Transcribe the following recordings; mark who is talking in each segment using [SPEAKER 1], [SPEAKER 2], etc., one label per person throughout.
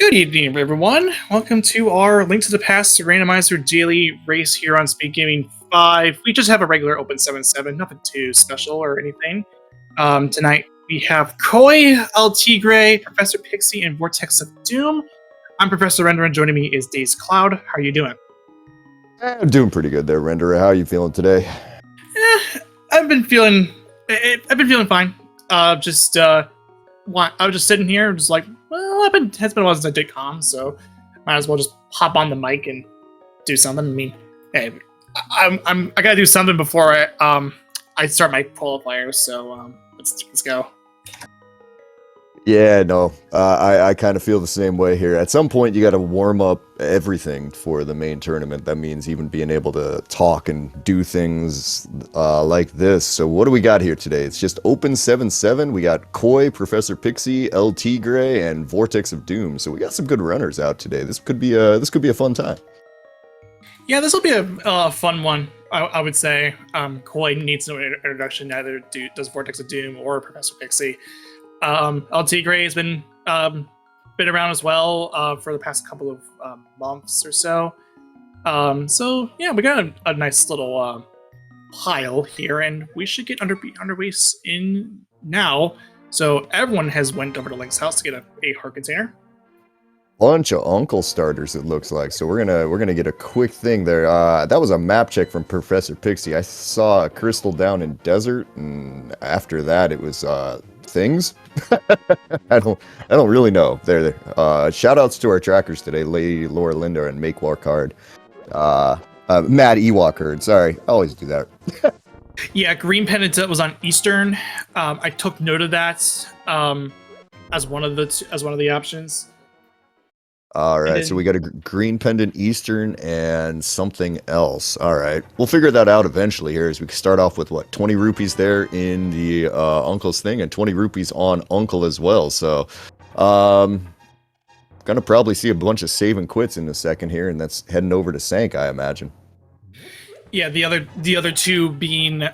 [SPEAKER 1] Good evening, everyone. Welcome to our Link to the Past Randomizer daily race here on Speed Gaming 5. We just have a regular open 7-7, nothing too special or anything. Tonight we have Koi, El Tigre, Professor Pixie, and Vortex of Doom. I'm Professor Render, and joining me is Daze Cloud. How are you doing?
[SPEAKER 2] I'm doing pretty good there, Renderer. How are you feeling today?
[SPEAKER 1] I've been feeling fine. I was just sitting here, just like, well, it's been a while since I did comms, so might as well just hop on the mic and do something. I mean, hey, I gotta do something before I start my qualifiers. So let's go.
[SPEAKER 2] Yeah, no, I kind of feel the same way here. At some point, you got to warm up everything for the main tournament. That means even being able to talk and do things like this. So what do we got here today? It's just open 7-7. We got Koi, Professor Pixie, El Tigre, and Vortex of Doom. So we got some good runners out today. This could be a fun time.
[SPEAKER 1] Yeah, this will be a fun one. I would say Koi needs no introduction. Neither does Vortex of Doom or Professor Pixie. El Tigre has been around as well for the past couple of months or so. So yeah, we got a nice little pile here, and we should get underway in now. So everyone has went over to Link's house to get a heart container.
[SPEAKER 2] Bunch of uncle starters, it looks like. So we're gonna get a quick thing there. That was a map check from Professor Pixie. I saw a crystal down in desert, and after that it was things. I don't really know. There. Shout outs to our trackers today, Lady Laura Linda and Make War Card. Mad Ewok Herd. Sorry, I always do that.
[SPEAKER 1] Yeah, green pendant was on Eastern. I took note of that as one of the options.
[SPEAKER 2] All right, so we got a green pendant Eastern and something else. All right, we'll figure that out eventually here as we start off with, what, 20 rupees there in the Uncle's thing and 20 rupees on Uncle as well. So, gonna probably see a bunch of save and quits in a second here, and that's heading over to Sank, I imagine.
[SPEAKER 1] Yeah, the other two being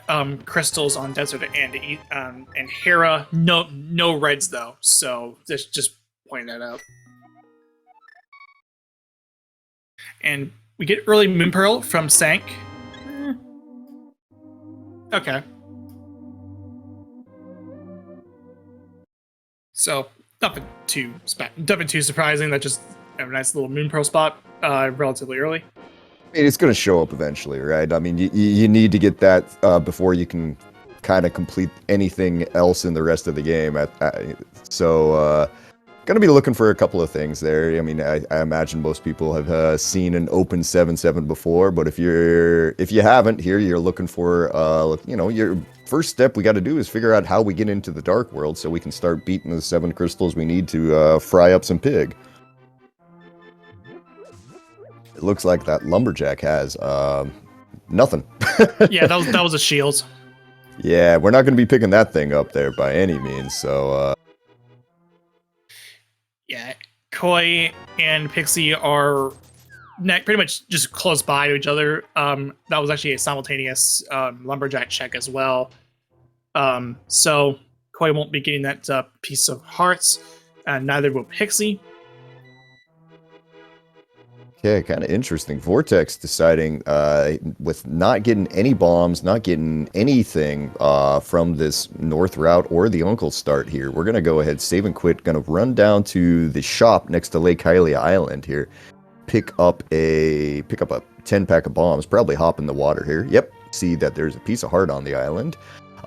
[SPEAKER 1] crystals on Desert and Hera. No reds though, so just pointing that out. And we get early Moon Pearl from Sank. Okay. So nothing too surprising. That just have a nice little Moon Pearl spot relatively early.
[SPEAKER 2] I mean, it's going to show up eventually, right? I mean, you need to get that before you can kind of complete anything else in the rest of the game. So, going to be looking for a couple of things there. I mean, I imagine most people have seen an open 7-7 before, but if you haven't, here you're looking for, your first step we got to do is figure out how we get into the Dark World so we can start beating the 7 crystals we need to fry up some pig. It looks like that lumberjack has nothing.
[SPEAKER 1] Yeah, that was a shield.
[SPEAKER 2] Yeah, we're not going to be picking that thing up there by any means. So
[SPEAKER 1] yeah, Koi and Pixie are pretty much just close by to each other. That was actually a simultaneous lumberjack check as well. So Koi won't be getting that piece of hearts, and neither will Pixie.
[SPEAKER 2] Okay, kind of interesting. Vortex deciding with not getting any bombs, not getting anything from this north route or the Uncle start here. We're going to go ahead, save and quit. Going to run down to the shop next to Lake Hylia Island here. Pick up a 10-pack of bombs. Probably hop in the water here. Yep, see that there's a piece of heart on the island.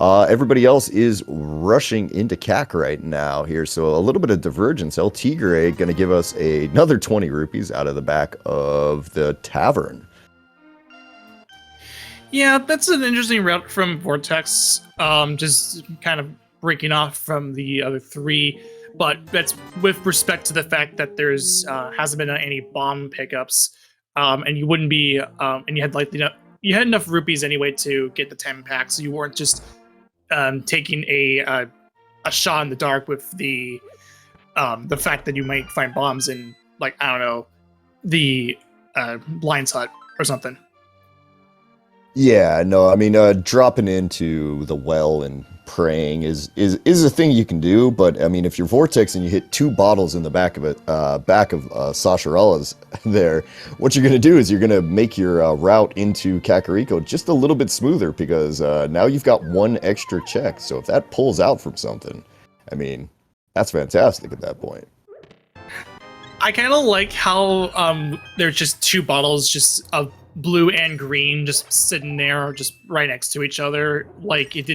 [SPEAKER 2] Everybody else is rushing into CAC right now here, so a little bit of divergence. El Tigre going to give us another 20 rupees out of the back of the tavern.
[SPEAKER 1] Yeah, that's an interesting route from Vortex. Just kind of breaking off from the other three, but that's with respect to the fact that there's hasn't been any bomb pickups, and you wouldn't be, and you had enough rupees anyway to get the 10 packs, so you weren't just taking a shot in the dark with the fact that you might find bombs in, like, I don't know, the Lion's Hut or something.
[SPEAKER 2] Yeah, no, I mean, dropping into the well and praying is a thing you can do, but I mean, if you're Vortex and you hit 2 bottles in the back of it, back of Sasharalla's there, what you're gonna do is you're gonna make your route into Kakariko just a little bit smoother because now you've got 1 extra check. So if that pulls out from something, I mean, that's fantastic at that point.
[SPEAKER 1] I kind of like how there's just 2 bottles just of blue and green just sitting there just right next to each other. Like it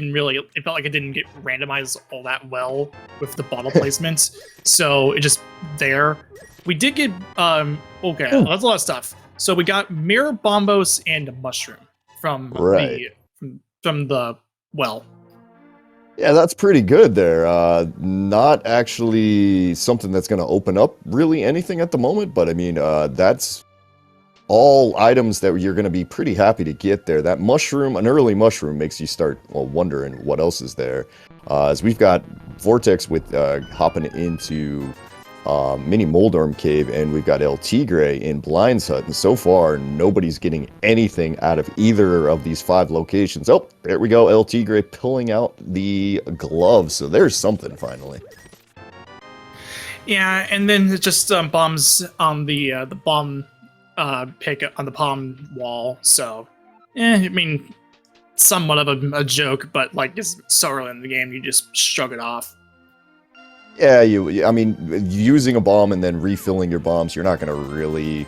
[SPEAKER 1] felt like it didn't get randomized all that well with the bottle placement. So it just there. We did get okay, that's a lot of stuff. So we got Mire, Bombos, and a mushroom from
[SPEAKER 2] Right.
[SPEAKER 1] from the well.
[SPEAKER 2] Yeah, that's pretty good there. Not actually something that's going to open up really anything at the moment, but I mean, that's all items that you're going to be pretty happy to get there. That mushroom, an early mushroom, makes you start wondering what else is there. As we've got Vortex with hopping into Mini Moldorm Cave, and we've got El Tigre in Blind's Hut, and so far nobody's getting anything out of either of these 5 locations. Oh, there we go, El Tigre pulling out the glove, so there's something finally.
[SPEAKER 1] Yeah, and then it just bombs on the bomb pick on the palm wall. So, I mean, somewhat of a joke, but like it's so early in the game, you just shrug it off.
[SPEAKER 2] Yeah, I mean, using a bomb and then refilling your bombs, you're not going to really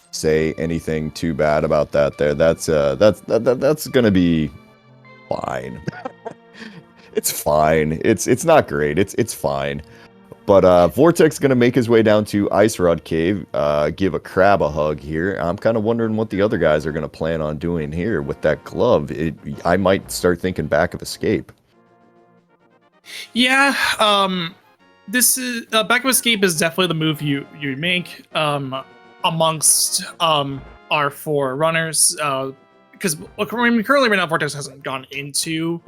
[SPEAKER 2] say anything too bad about that there. That's going to be fine. It's fine. It's not great. It's fine. But Vortex going to make his way down to Ice Rod Cave, give a crab a hug here. I'm kind of wondering what the other guys are going to plan on doing here with that glove. I might start thinking back of Escape.
[SPEAKER 1] Yeah, this is Back of Escape is definitely the move you make amongst our 4 runners because currently right now Vortex hasn't gone into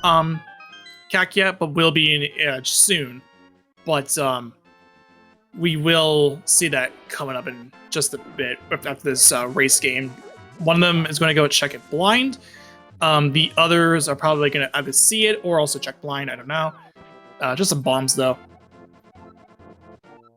[SPEAKER 1] CAC yet, but will be in soon. But we will see that coming up in just a bit after this race game. One of them is going to go check it blind. The others are probably going to either see it or also check blind. I don't know. Just some bombs though.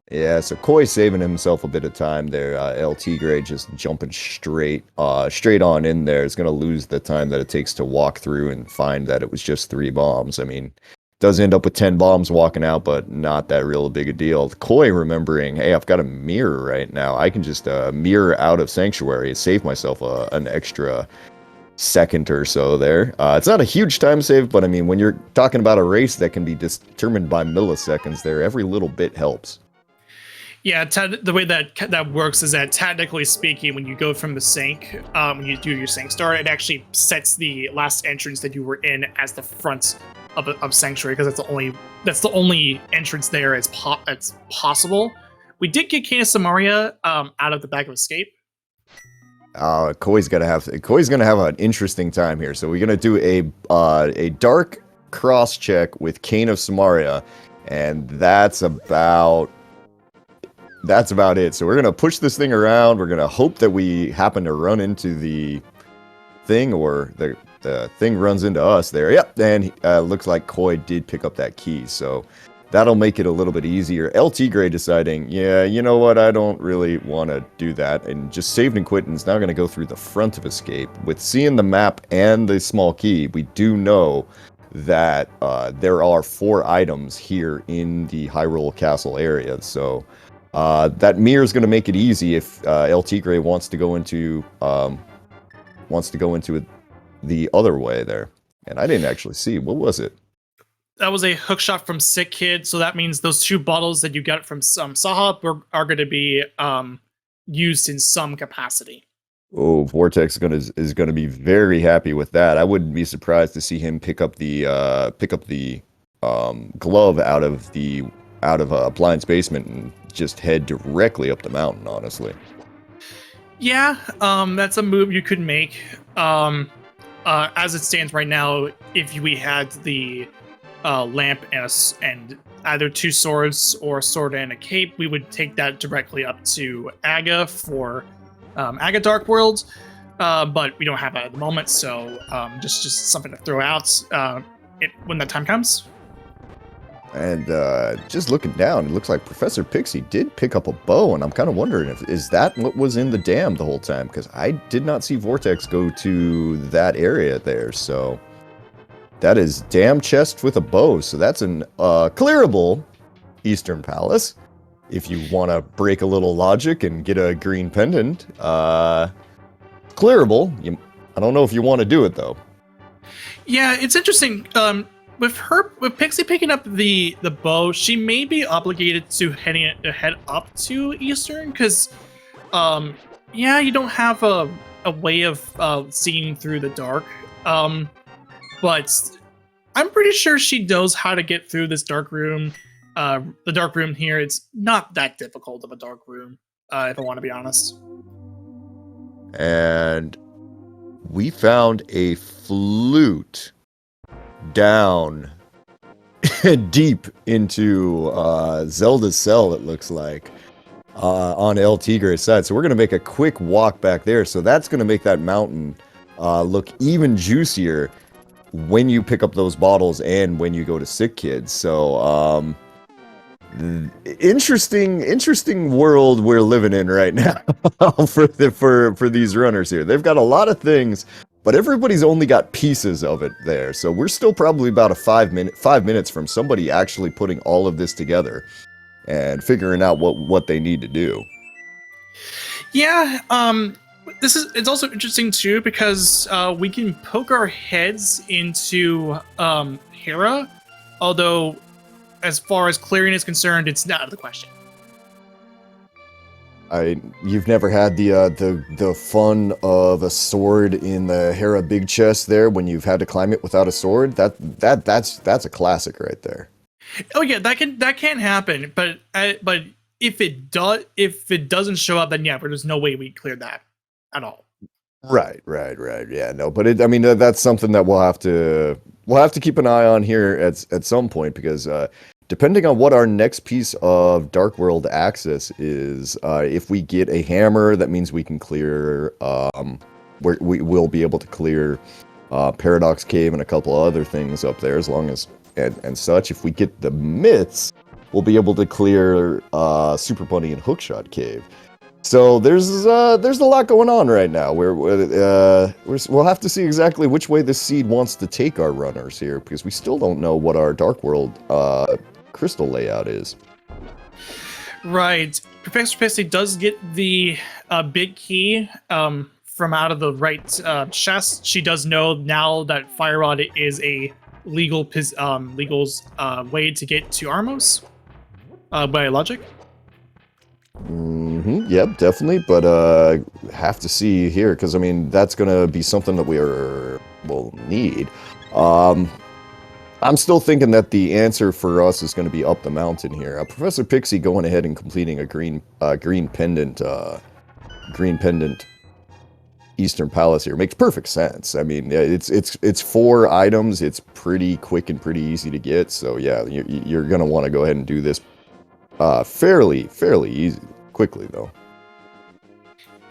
[SPEAKER 2] Yeah, so Koi's saving himself a bit of time there. El Tigre just jumping straight on in there. Is going to lose the time that it takes to walk through and find that it was just 3 bombs. I mean, does end up with 10 bombs walking out, but not that real big a deal. Koi remembering, hey, I've got a mirror right now. I can just mirror out of Sanctuary and save myself an extra second or so there. It's not a huge time save, but I mean, when you're talking about a race that can be determined by milliseconds there, every little bit helps.
[SPEAKER 1] Yeah, the way that works is that technically speaking, when you go from the sync, when you do your sync start, it actually sets the last entrance that you were in as the front of Sanctuary because that's the only entrance there as it's possible. We did get Kana Samaria out of the Back of Escape.
[SPEAKER 2] Koi's gonna have an interesting time here. So we're gonna do a dark cross check with Cane of Samaria, and that's about it. So we're gonna push this thing around. We're gonna hope that we happen to run into the thing, or the thing runs into us there. Yep, and looks like Koi did pick up that key, so that'll make it a little bit easier. El Tigre deciding, yeah, you know what, I don't really want to do that, and just saved and quit, and is now going to go through the front of Escape. With seeing the map and the small key, we do know that there are 4 items here in the Hyrule Castle area, so that mirror is going to make it easy if El Tigre wants to go into it the other way there. And I didn't actually see, what was it?
[SPEAKER 1] That was a hookshot from Sick Kid, so that means those 2 bottles that you got from Saha are going to be used in some capacity.
[SPEAKER 2] Oh, Vortex is gonna be very happy with that. I wouldn't be surprised to see him pick up the glove out of Blind's basement and just head directly up the mountain. Honestly,
[SPEAKER 1] yeah, that's a move you could make. As it stands right now, if we had the lamp and either 2 swords or a sword and a cape, we would take that directly up to Aga for Aga Dark World. but we don't have that at the moment, so just something to throw out when that time comes.
[SPEAKER 2] And just looking down, it looks like Professor Pixie did pick up a bow, and I'm kind of wondering is that what was in the dam the whole time? Because I did not see Vortex go to that area there, so that is dam chest with a bow, so that's an clearable Eastern Palace. If you want to break a little logic and get a green pendant, clearable. I don't know if you want to do it though.
[SPEAKER 1] Yeah, it's interesting. With Pixie picking up the bow, she may be obligated to head up to Eastern because, yeah, you don't have a way of seeing through the dark. But I'm pretty sure she knows how to get through this dark room. The dark room here, it's not that difficult of a dark room, if I want to be honest.
[SPEAKER 2] And we found a flute down deep into Zelda's cell, it looks like, on El Tigre's side. So we're going to make a quick walk back there. So that's going to make that mountain look even juicier when you pick up those bottles and when you go to Sick Kids. So interesting world we're living in right now for these runners here. They've got a lot of things, but everybody's only got pieces of it there. So we're still probably about 5 minutes from somebody actually putting all of this together and figuring out what they need to do.
[SPEAKER 1] Yeah, it's also interesting too because we can poke our heads into Hera, although as far as clearing is concerned, it's not out of the question.
[SPEAKER 2] You've never had the fun of a sword in the Hera big chest there when you've had to climb it without a sword? That's a classic right there.
[SPEAKER 1] Oh yeah, that can happen, but if it doesn't show up, then yeah, there's no way we cleared that at all.
[SPEAKER 2] Right. Yeah, no, but that's something that we'll have to keep an eye on here at some point because depending on what our next piece of Dark World access is, if we get a hammer, that means we can clear. We will be able to clear Paradox Cave and a couple of other things up there, as long as and such. If we get the myths, we'll be able to clear Super Bunny and Hookshot Cave. So there's a lot going on right now. We'll have to see exactly which way the seed wants to take our runners here, because we still don't know what our Dark World crystal layout is.
[SPEAKER 1] Right. Professor Pixie does get the big key from out of the right chest. She does know now that Fire Rod is a legal's way to get to Armos by logic.
[SPEAKER 2] Yep, definitely, but have to see here, because that's gonna be something that we'll need. I'm still thinking that the answer for us is going to be up the mountain here. Professor Pixie going ahead and completing a green pendant Eastern Palace here makes perfect sense. It's 4 items. It's pretty quick and pretty easy to get. So yeah, you're gonna want to go ahead and do this fairly easy quickly though.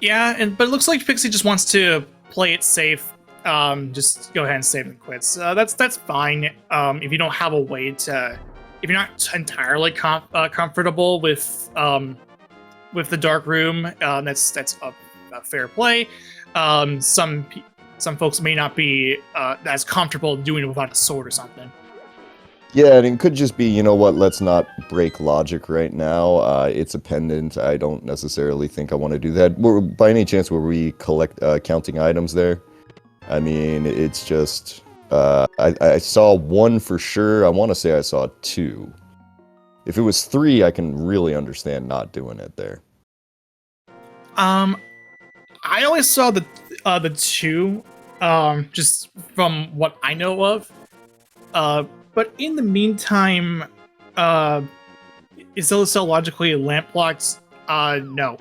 [SPEAKER 1] Yeah, but it looks like Pixie just wants to play it safe. Just go ahead and save and quits. That's fine. If you don't have a way to, if you're not entirely comfortable with the dark room, that's a fair play. Some folks may not be as comfortable doing it without a sword or something.
[SPEAKER 2] Yeah, and it could just be, you know what, let's not break logic right now. It's a pendant. I don't necessarily think I want to do that. By any chance, were we counting items there? It's just, I saw 1 for sure. I want to say I saw 2. If it was 3, I can really understand not doing it there.
[SPEAKER 1] I only saw the 2, just from what I know of. But in the meantime, is Cell logically lamp blocked? No.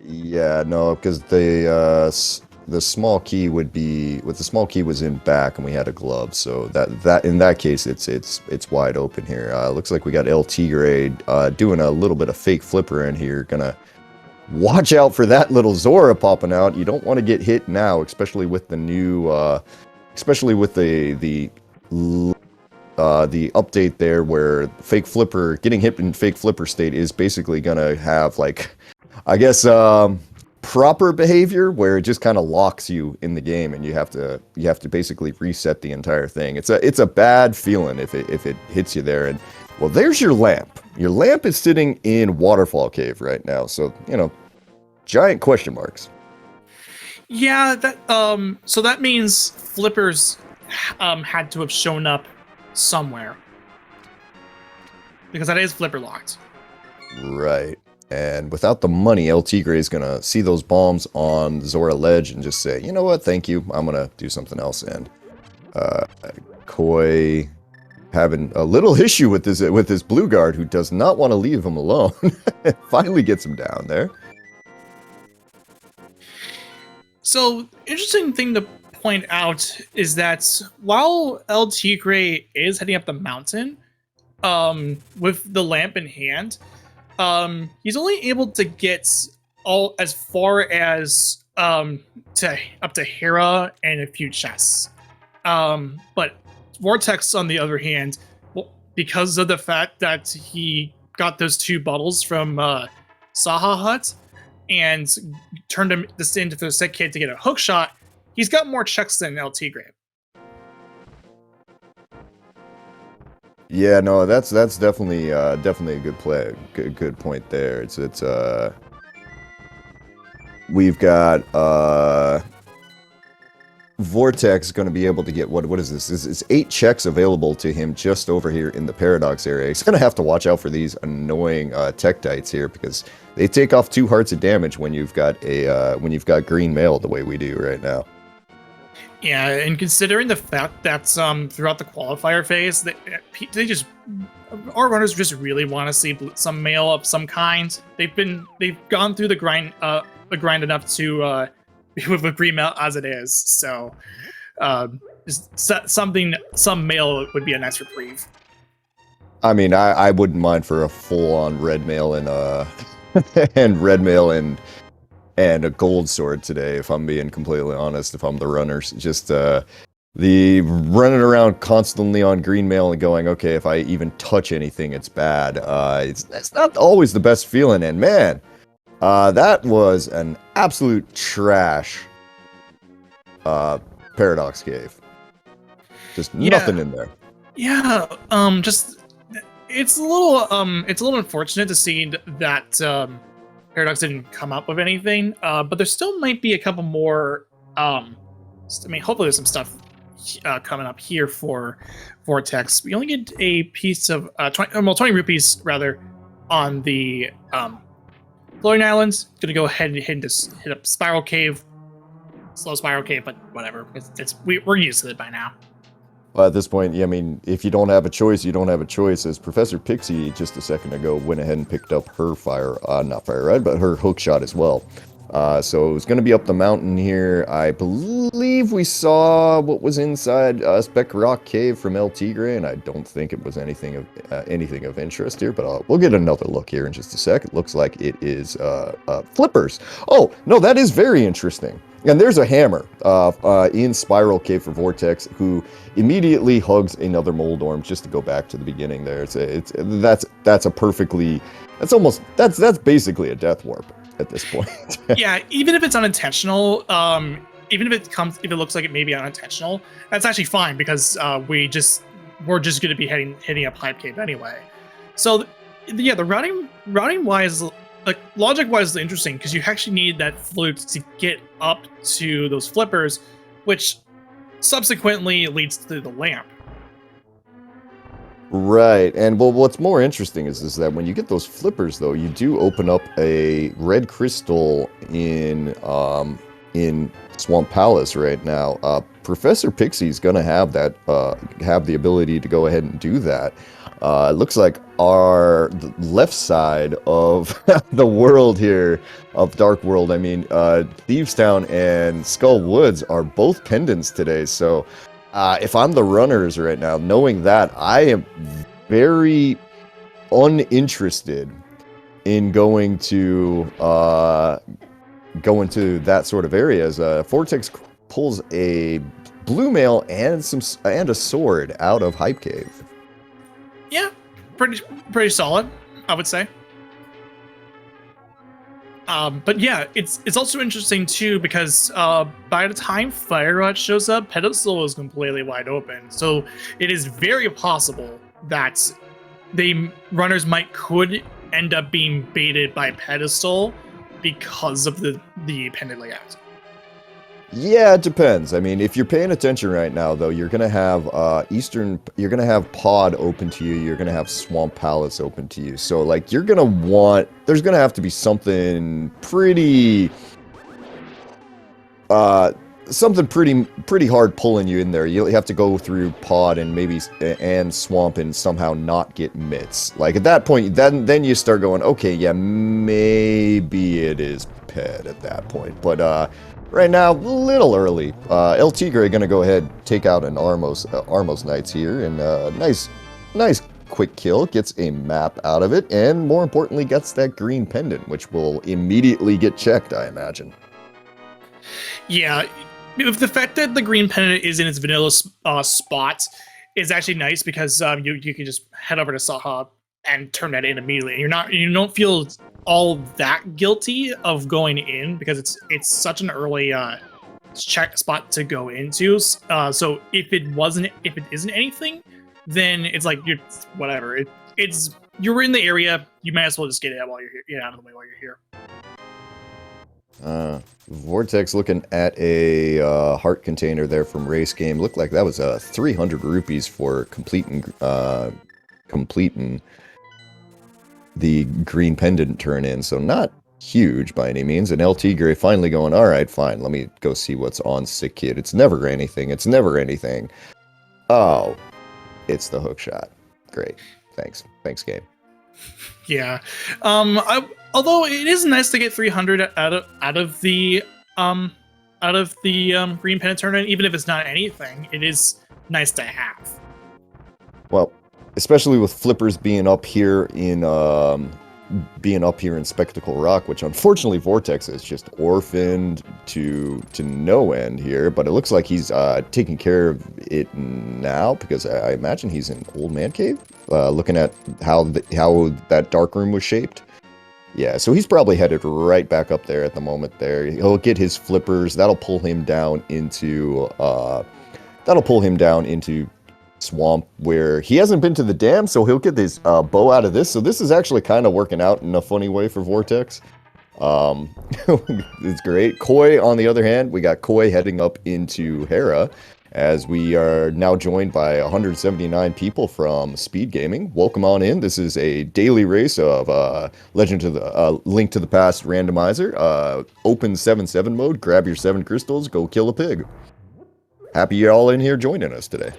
[SPEAKER 2] Yeah, no, because the small key would be, with the small key was in back and we had a glove, so that in that case it's wide open here. Looks like we got El Tigre doing a little bit of fake flipper in here, gonna watch out for that little Zora popping out. You don't want to get hit now, especially with the new, especially with the update there where fake flipper, getting hit in fake flipper state is basically gonna have like, I guess, proper behavior where it just kind of locks you in the game and you have to basically reset the entire thing. It's a bad feeling if it hits you there. And well, there's your lamp. Your lamp is sitting in Waterfall Cave right now, so giant question marks.
[SPEAKER 1] Yeah, that so that means flippers had to have shown up somewhere, because that is flipper locked.
[SPEAKER 2] Right. And without the money, LT Gray is going to see those bombs on Zora Ledge and just say, you know what, thank you, I'm going to do something else. And Koi having a little issue with this blue guard who does not want to leave him alone. Finally gets him down there.
[SPEAKER 1] So, interesting thing to point out is that while LT Gray is heading up the mountain with the lamp in hand, he's only able to get all as far as up to Hera and a few chests. But Vortex, on the other hand, because of the fact that he got those 2 bottles from Saha Hut and turned him this into the sick kid to get a hook shot, he's got more checks than LT Gray.
[SPEAKER 2] Yeah, no, that's definitely a good play, good point there. It's we've got Vortex going to be able to get what is this? It's 8 checks available to him just over here in the Paradox area. He's going to have to watch out for these annoying Tektites here because they take off 2 hearts of damage when you've got green mail the way we do right now.
[SPEAKER 1] Yeah, and considering the fact that throughout the qualifier phase, our runners just really want to see some mail of some kind. They've gone through the grind enough to with green mail as it is. So, just some mail would be a nice reprieve.
[SPEAKER 2] I mean, I wouldn't mind for a full-on red mail and red mail and a gold sword today, if I'm being completely honest, if I'm the runners. Just the running around constantly on green mail and going, okay, if I even touch anything, it's bad. It's not always the best feeling, and man, that was an absolute trash Paradox Cave. Just nothing in there.
[SPEAKER 1] Yeah, just it's a little unfortunate to see that Paradox didn't come up with anything, but there still might be a couple more. Hopefully there's some stuff coming up here for Vortex. We only get a piece of 20 rupees rather on the Floating Islands. Gonna go ahead and hit up Spiral Cave, slow Spiral Cave, but whatever. We're used to it by now.
[SPEAKER 2] Well, at this point, yeah, I mean, if you don't have a choice, you don't have a choice. As Professor Pixie just a second ago went ahead and picked up her not fire red, but her hook shot as well. So it was going to be up the mountain here. I believe we saw what was inside Spec Rock Cave from LT Gray, and I don't think it was anything of interest here, but we'll get another look here in just a sec. It looks like it is flippers. Oh, no, that is very interesting. And there's a hammer in Spiral Cave for Vortex, who immediately hugs another Moldorm. Just to go back to the beginning there, that's basically a death warp at this point.
[SPEAKER 1] Yeah, even if it's unintentional, even if it looks like it may be unintentional, that's actually fine because we're just going to be hitting up Hype Cave anyway. So yeah, the routing wise. Like, logic-wise, is interesting because you actually need that flute to get up to those flippers, which subsequently leads to the lamp.
[SPEAKER 2] Right, and well, what's more interesting is that when you get those flippers, though, you do open up a red crystal in Swamp Palace right now. Professor Pixie's gonna have the ability to go ahead and do that. It looks like the left side of the world here, of Dark World, I mean, Thieves Town and Skull Woods are both pendants today, so if I'm the runners right now, knowing that, I am very uninterested in going to that sort of area is Vortex pulls a blue mail and a sword out of Hype Cave.
[SPEAKER 1] Yeah, pretty solid, I would say. But yeah, it's also interesting too because by the time Fire Rod shows up, Pedestal is completely wide open. So it is very possible that runners could end up being baited by Pedestal because of the pendant layout.
[SPEAKER 2] Yeah, it depends. I mean, if you're paying attention right now, though, you're gonna have you're gonna have Pod open to you. You're gonna have Swamp Palace open to you. So, like, there's gonna have to be something pretty hard pulling you in there. You'll have to go through Pod and Swamp and somehow not get mitts. Like, at that point, then you start going, okay, yeah, maybe it is Ped at that point, but right now, a little early. El Tigre gonna go ahead, take out an Armos Knights here, and nice quick kill, gets a map out of it, and more importantly, gets that green pendant, which will immediately get checked, I imagine.
[SPEAKER 1] Yeah, if the fact that the green pendant is in its vanilla spot is actually nice because you can just head over to Saha and turn that in immediately. And you don't feel all that guilty of going in because it's such an early check spot to go into. So if it isn't anything, then it's like whatever. You're in the area. You might as well just get it out while you're here. Get out of the way while you're
[SPEAKER 2] here. Vortex looking at a heart container there from Race Game. Looked like that was 300 rupees for completing the green pendant turn in, so not huge by any means. And El Tigre finally going, all right, fine, let me go see what's on Sick Kid. It's never anything. Oh, it's the hookshot. Great. Thanks, game.
[SPEAKER 1] Yeah. Although it is nice to get 300 out of the green pendant tournament, even if it's not anything, it is nice to have.
[SPEAKER 2] Well, especially with flippers being up here in Spectacle Rock, which unfortunately Vortex is just orphaned to no end here, but it looks like he's taking care of it now because I imagine he's in Old Man Cave, looking at how that dark room was shaped. Yeah, so he's probably headed right back up there at the moment there. He'll get his flippers. That'll pull him down into Swamp, where he hasn't been to the dam, so he'll get his bow out of this. So this is actually kind of working out in a funny way for Vortex. It's great. Koi, on the other hand, we got Koi heading up into Hera, as we are now joined by 179 people from Speed Gaming. Welcome on in. This is a daily race of Link to the Past Randomizer. Open 7-7 mode. Grab your 7 crystals. Go kill a pig. Happy you're all in here joining us today.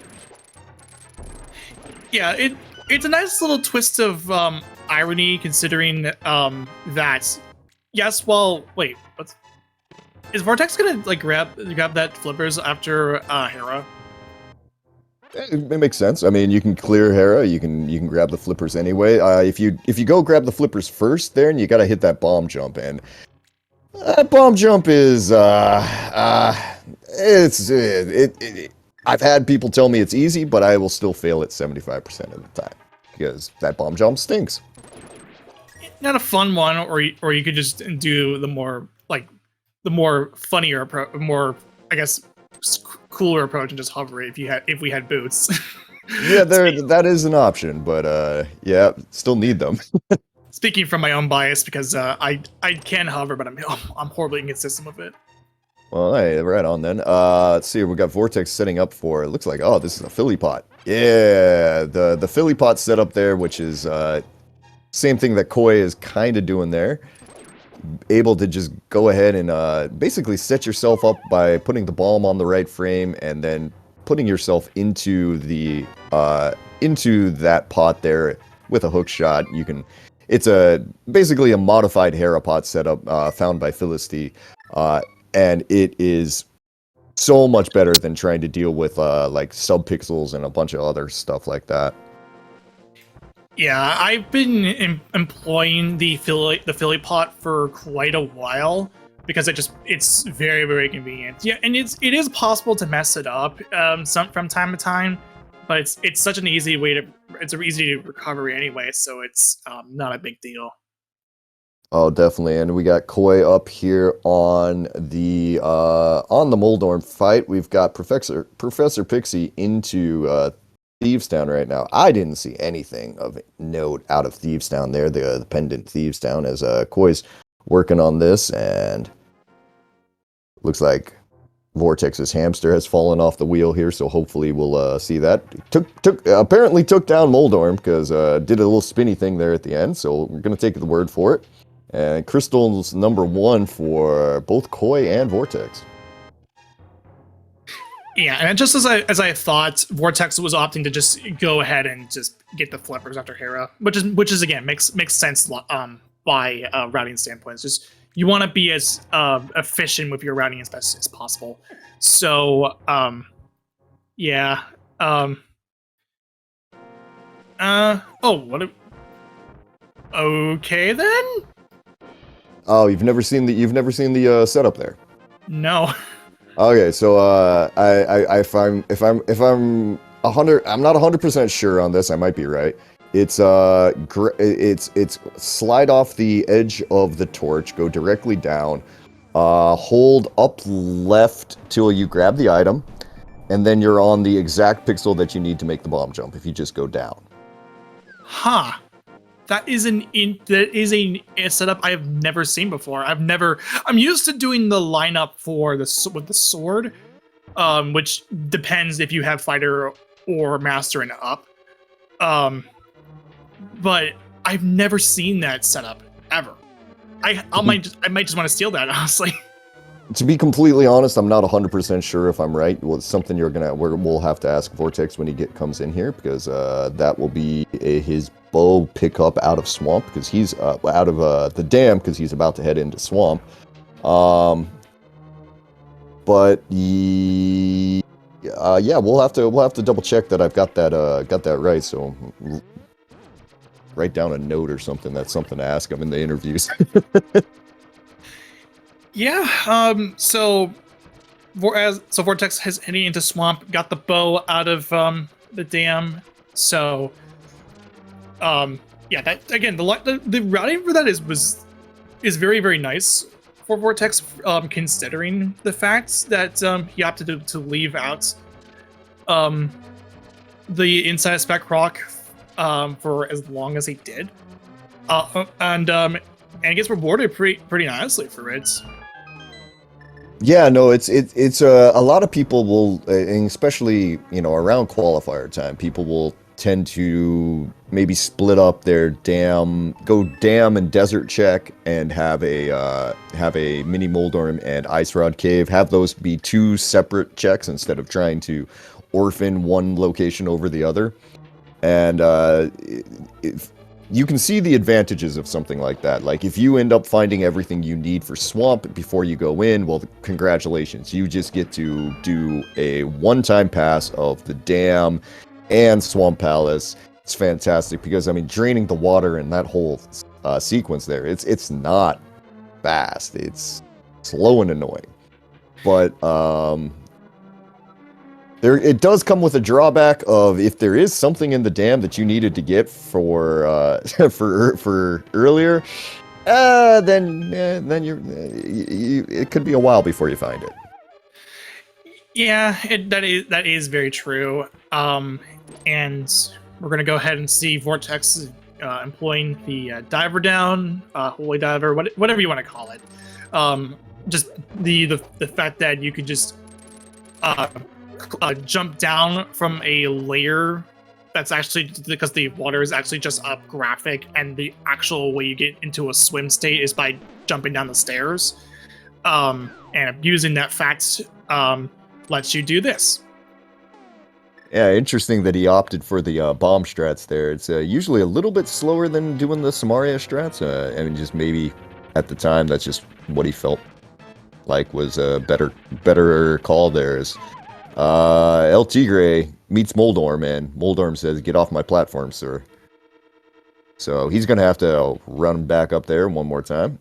[SPEAKER 1] Yeah, it's a nice little twist of irony, considering that. Yes, well, wait. Is Vortex gonna like grab that flippers after Hera?
[SPEAKER 2] It makes sense. I mean, you can clear Hera. You can grab the flippers anyway. If you go grab the flippers first, there, and you gotta hit that bomb jump, and that bomb jump is I've had people tell me it's easy, but I will still fail it 75% of the time because that bomb jump stinks.
[SPEAKER 1] Not a fun one, or you could just do the more funnier approach, more, I guess, cooler approach and just hover it if we had boots.
[SPEAKER 2] Yeah, that is an option, but yeah, still need them.
[SPEAKER 1] Speaking from my own bias, because I can hover, but I'm horribly inconsistent with it.
[SPEAKER 2] Well, hey, right on then. Let's see, we got Vortex setting up for, it looks like, oh, this is a Philly pot. Yeah, the Philly pot set up there, which is same thing that Koi is kind of doing there. Able to just go ahead and basically set yourself up by putting the bomb on the right frame and then putting yourself into that pot there with a hook shot. It's basically a modified Hera pot setup found by Philisty. And it is so much better than trying to deal with like subpixels and a bunch of other stuff like that.
[SPEAKER 1] Yeah, I've been employing the Philly pot for quite a while because it's very very convenient. Yeah, and it is possible to mess it up from time to time, but it's such an easy way to it's an easy recovery anyway, so it's not a big deal.
[SPEAKER 2] Oh, definitely. And we got Koi up here on the Moldorm fight. We've got Professor Pixie into Thieves Town right now. I didn't see anything of note out of Thieves Town there, the pendant Thieves Town, as Koi's working on this, and looks like Vortex's hamster has fallen off the wheel here, so hopefully we'll see that. Apparently took down Moldorm because did a little spinny thing there at the end, so we're gonna take the word for it. And Crystal's #1 for both Koi and Vortex.
[SPEAKER 1] Yeah, and just as I thought, Vortex was opting to just go ahead and just get the flippers after Hera, which is again makes sense by routing standpoints. Just you want to be as efficient with your routing as best as possible. So yeah. Okay then.
[SPEAKER 2] Oh, you've never seen the setup there.
[SPEAKER 1] No.
[SPEAKER 2] Okay, so if I'm 100, I'm not 100% sure on this. I might be right. It's it's slide off the edge of the torch, go directly down, hold up left till you grab the item, and then you're on the exact pixel that you need to make the bomb jump. If you just go down.
[SPEAKER 1] Huh. That is a setup I have never seen before. I'm used to doing the lineup with the sword, which depends if you have fighter or master and up. But I've never seen that setup ever. I might just want to steal that, honestly.
[SPEAKER 2] To be completely honest, I'm not 100% sure if I'm right. Well, it's something we'll have to ask Vortex when he comes in here, because that will be his bow pickup out of swamp, because he's out of the dam, because he's about to head into swamp. But yeah, we'll have to double check that I've got that right. So write down a note or something. That's something to ask him in the interviews.
[SPEAKER 1] Yeah. So Vortex is heading into swamp. Got the bow out of the dam. So yeah. That again, the routing for that is very very nice for Vortex, considering the fact that he opted to leave out the inside spec rock for as long as he did, and gets rewarded pretty nicely for it.
[SPEAKER 2] Yeah, no, it's a lot of people will, and especially around qualifier time, people will tend to maybe split up their go dam and desert check, and have a mini Moldorm and Ice Rod Cave. Have those be two separate checks instead of trying to orphan one location over the other. And you can see the advantages of something like that. Like, if you end up finding everything you need for swamp before you go in, well, congratulations. You just get to do a one-time pass of the dam and swamp palace. It's fantastic because, I mean, draining the water in that whole sequence there, it's not fast. It's slow and annoying. But it does come with a drawback of, if there is something in the dam that you needed to get for for earlier, then it could be a while before you find it.
[SPEAKER 1] Yeah, that is very true. And we're gonna go ahead and see Vortex employing the diver down, holy diver, whatever you want to call it. Just the fact that you could just jump down from a layer that's actually, because the water is actually just up graphic, and the actual way you get into a swim state is by jumping down the stairs. And using that fact lets you do this.
[SPEAKER 2] Yeah, interesting that he opted for the bomb strats there. It's usually a little bit slower than doing the Samaria strats. I mean, just maybe at the time, that's just what he felt like was a better call there. Is El Tigre meets Moldorm, and Moldorm says, "Get off my platform, sir." So he's going to have to run back up there one more time.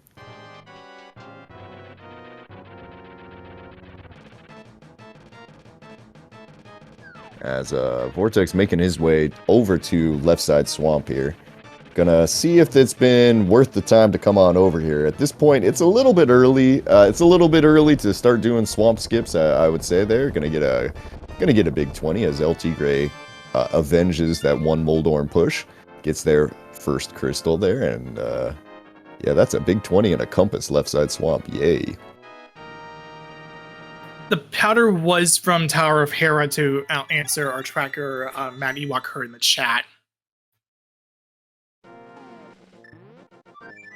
[SPEAKER 2] As Vortex making his way over to left side swamp here. Gonna see if it's been worth the time to come on over here. At this point, it's a little bit early. It's a little bit early to start doing swamp skips, I would say there. Gonna get a big 20 as LT Gray avenges that one Moldorm push. Gets their first crystal there, and yeah, that's a big 20 and a compass left side swamp. Yay.
[SPEAKER 1] The powder was from Tower of Hera to answer our tracker, Matt Ewok, in the chat.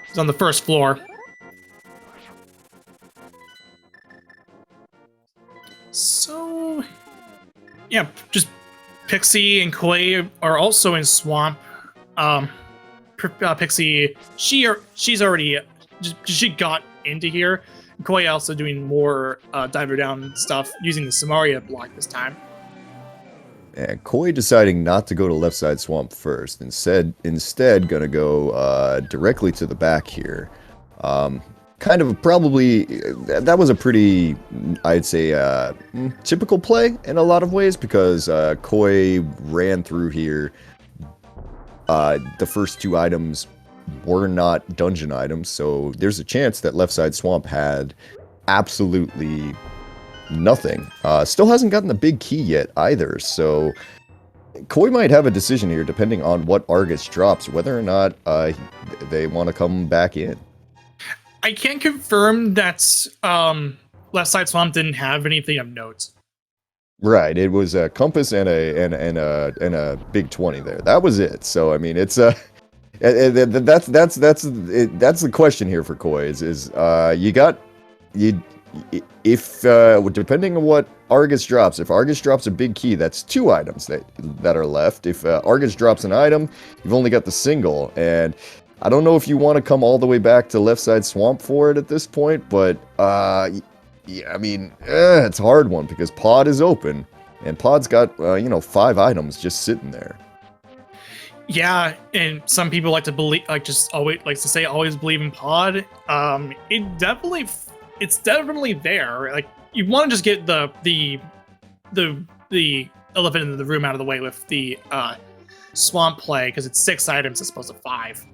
[SPEAKER 1] It's on the first floor. So, yeah, just Pixie and Koi are also in swamp. Pixie, she's already she got into here. Koi also doing more diver down stuff using the Samaria block this time.
[SPEAKER 2] And Koi deciding not to go to left side swamp first, instead gonna go directly to the back here. Kind of probably, that was a pretty, I'd say, typical play in a lot of ways, because Koi ran through here. The first two items were not dungeon items, so there's a chance that left side swamp had absolutely nothing. Still hasn't gotten the big key yet either, so Koi might have a decision here depending on what Argus drops, whether or not they want to come back in.
[SPEAKER 1] I can't confirm that left side swamp didn't have anything of note.
[SPEAKER 2] Right, it was a compass and a big 20 there. That was it. So I mean, it's that's the question here for Koi is if depending on what Argus drops, if Argus drops a big key, that's two items that are left. If Argus drops an item, you've only got the single, and I don't know if you want to come all the way back to left side swamp for it at this point, but yeah, I mean, it's a hard one because Pod is open, and Pod's got 5 items just sitting there.
[SPEAKER 1] Yeah, and some people like to believe, always believe in Pod. It's definitely there. Like, you want to just get the elephant in the room out of the way with the swamp play, because it's 6 items as opposed to 5.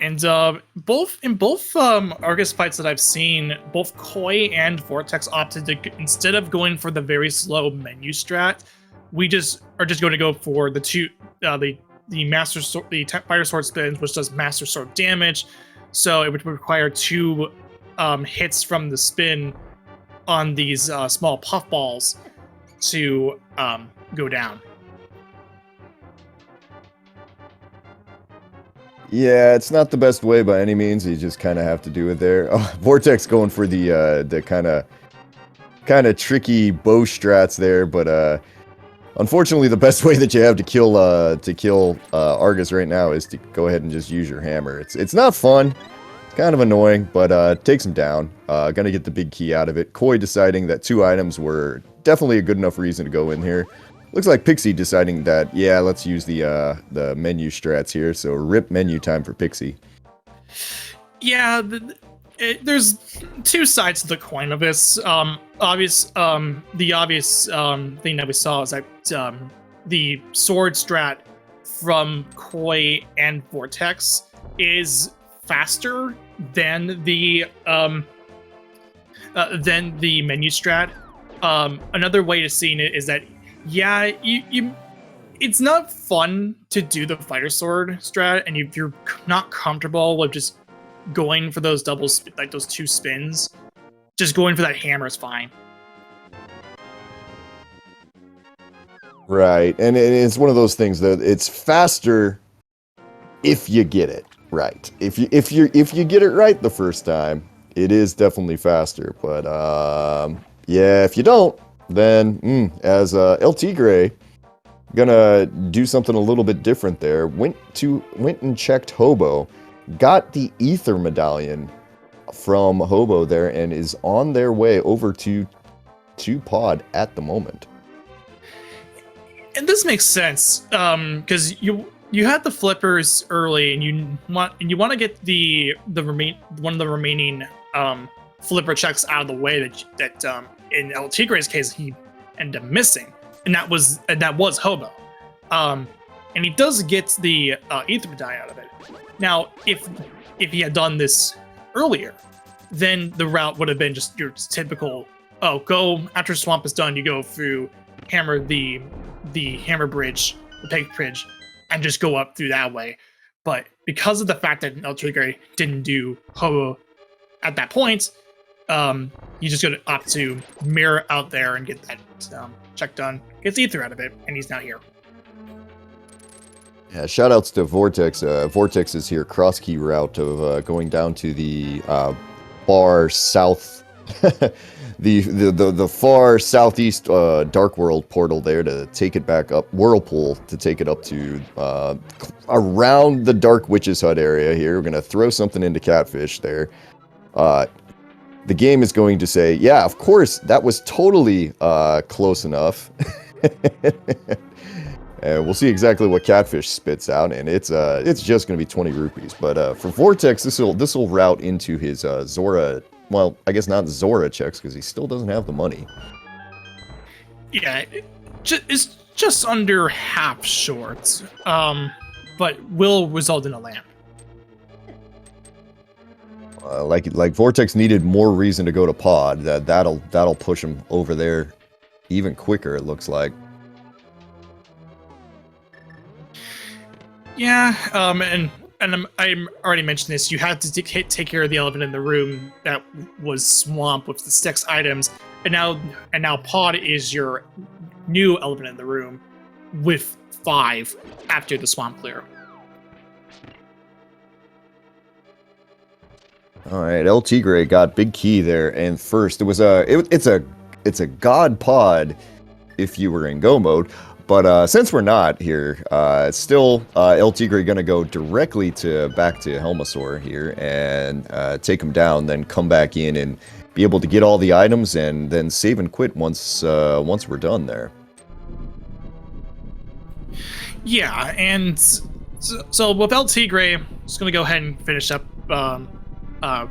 [SPEAKER 1] And both Argus fights that I've seen, both Koi and Vortex opted to, instead of going for the very slow menu strat, we just are going to go for the master sword, the fire sword spins, which does master sword damage. So it would require 2 hits from the spin on these small puffballs to go down.
[SPEAKER 2] Yeah, it's not the best way by any means. You just kind of have to do it there. Oh, Vortex going for the kind of tricky bow strats there, but unfortunately, the best way that you have to kill Argus right now is to go ahead and just use your hammer. It's not fun. It's kind of annoying, but takes him down. Gonna get the big key out of it. Koi deciding that 2 items were definitely a good enough reason to go in here. Looks like Pixie deciding that, yeah, let's use the menu strats here. So rip menu time for Pixie.
[SPEAKER 1] Yeah, there's 2 sides to the coin of this. The obvious thing that we saw is that the sword strat from Koi and Vortex is faster than the menu strat. Another way to see it is that, yeah, it's not fun to do the fighter sword strat, and if you're not comfortable with just going for those doubles, like those 2 spins, just going for that hammer is fine.
[SPEAKER 2] Right, and it's one of those things that it's faster if you get it right. If you get it right the first time, it is definitely faster. But yeah, if you don't, then as LT Gray gonna do something a little bit different there. Went and checked Hobo, got the Ether Medallion from Hobo there, and is on their way over to Pod at the moment.
[SPEAKER 1] And this makes sense, because you had the flippers early, and you want to get one of the remaining flipper checks out of the way that in El Tigre's case he ended up missing, and that was Hobo, and he does get the ether medallion out of it. Now, if he had done this earlier, then the route would have been just your typical, go after swamp is done, you go through the hammer bridge, the peg bridge, and just go up through that way. But because of the fact that El Tigre didn't do Hobo at that point, you just going to opt to Mire out there and get that check done, gets ether out of it, and he's not here.
[SPEAKER 2] Yeah, shout outs to Vortex. Vortex is here, cross key route of going down to the far south, the far southeast Dark World portal there to take it back up, Whirlpool to take it up to around the Dark Witch's Hut area here. We're going to throw something into Catfish there. The game is going to say, yeah, of course, that was totally close enough. And we'll see exactly what Catfish spits out, and it's just going to be 20 rupees. But for Vortex, this will route into his Zora. Well, I guess not Zora checks because he still doesn't have the money.
[SPEAKER 1] Yeah, it's just under half short, but will result in a lamp.
[SPEAKER 2] Like Vortex needed more reason to go to Pod. That'll push him over there even quicker. It looks like.
[SPEAKER 1] Yeah, and I already mentioned this. You had to take care of the elephant in the room that was swamped with the Styx items, and now Pod is your new elephant in the room with 5 after the swamp clear.
[SPEAKER 2] All right, El Tigre got big key there, and first it's a god pod if you were in go mode. But since we're not here, still El Tigre gonna go directly back to Helmasaur here and take him down, then come back in and be able to get all the items and then save and quit once we're done there.
[SPEAKER 1] Yeah, and so with El Tigre, just gonna go ahead and finish up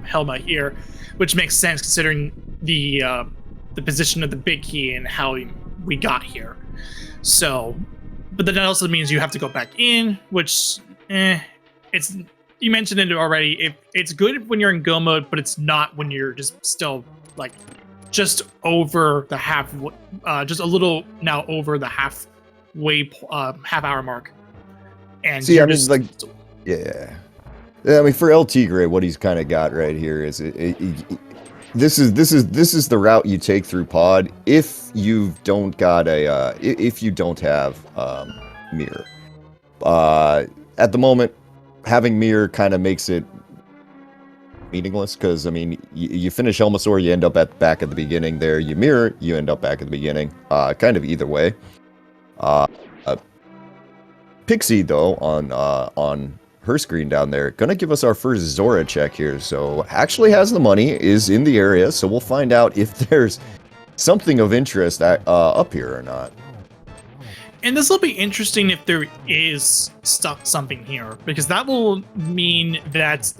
[SPEAKER 1] Helma here, which makes sense considering the position of the big key and how we got here. So, but then that also means you have to go back in, which, it's, you mentioned it already. It's good when you're in go mode, but it's not when you're just still like just over the just a little now over the halfway half hour mark. And
[SPEAKER 2] see, I mean, like, yeah. I mean, for El Tigre, what he's kind of got right here is this is the route you take through Pod if you don't got if you don't have Mire. At the moment, having Mire kind of makes it meaningless because I mean you finish Helmasaur, you end up back at the beginning there. You Mire, you end up back at the beginning. Kind of either way. Pixie though on her screen down there, gonna give us our first Zora check here. So actually has the money, is in the area, so we'll find out if there's something of interest up here or not.
[SPEAKER 1] And this will be interesting if there is something here, because that will mean that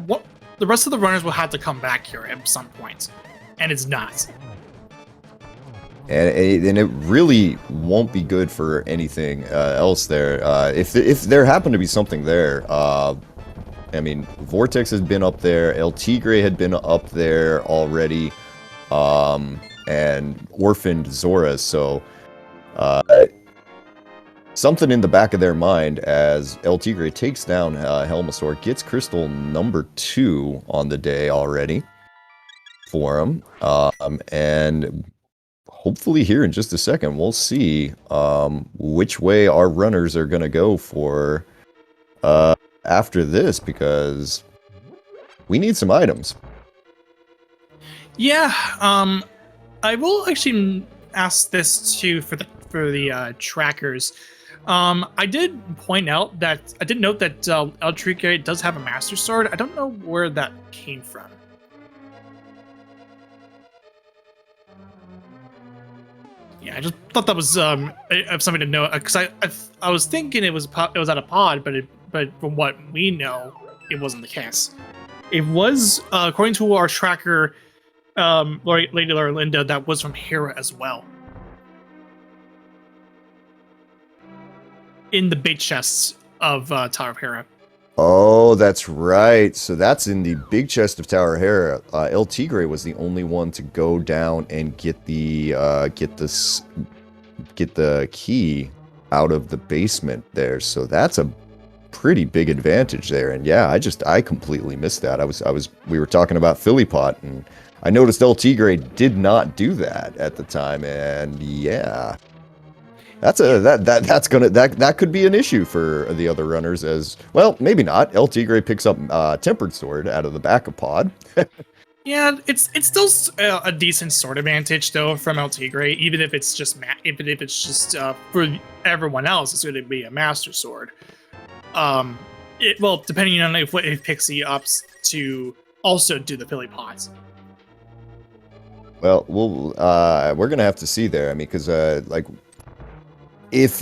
[SPEAKER 1] what the rest of the runners will have to come back here at some point, and it's not.
[SPEAKER 2] And it really won't be good for anything else there. If there happened to be something there, I mean, Vortex has been up there, El Tigre had been up there already, and orphaned Zora, so something in the back of their mind as El Tigre takes down Helmasaur, gets crystal number 2 on the day already for him, and hopefully here in just a second, we'll see which way our runners are going to go for after this, because we need some items.
[SPEAKER 1] Yeah, I will actually ask this too for the trackers. I did point out that I did note that El Tigre does have a Master Sword. I don't know where that came from. Yeah, I just thought that was something to know because I was thinking it was at a pod, but from what we know, it wasn't the case. It was according to our tracker, Lady Linda, that was from Hera as well. In the big chests of Tower of Hera.
[SPEAKER 2] Oh, that's right. So that's in the big chest of Tower Hera. El Tigre was the only one to go down and get the key out of the basement there. So that's a pretty big advantage there. And yeah, I completely missed that. We were talking about Philly Pot, and I noticed El Tigre did not do that at the time. And yeah. That could be an issue for the other runners as well. Maybe not. El Tigre picks up Tempered Sword out of the back of pod.
[SPEAKER 1] Yeah, it's still a decent sword advantage though from El Tigre, even if it's just for everyone else, it's going to be a Master Sword. Depending on if Pixie opts to also do the Philly Pots.
[SPEAKER 2] Well, we're gonna have to see there. I mean, because if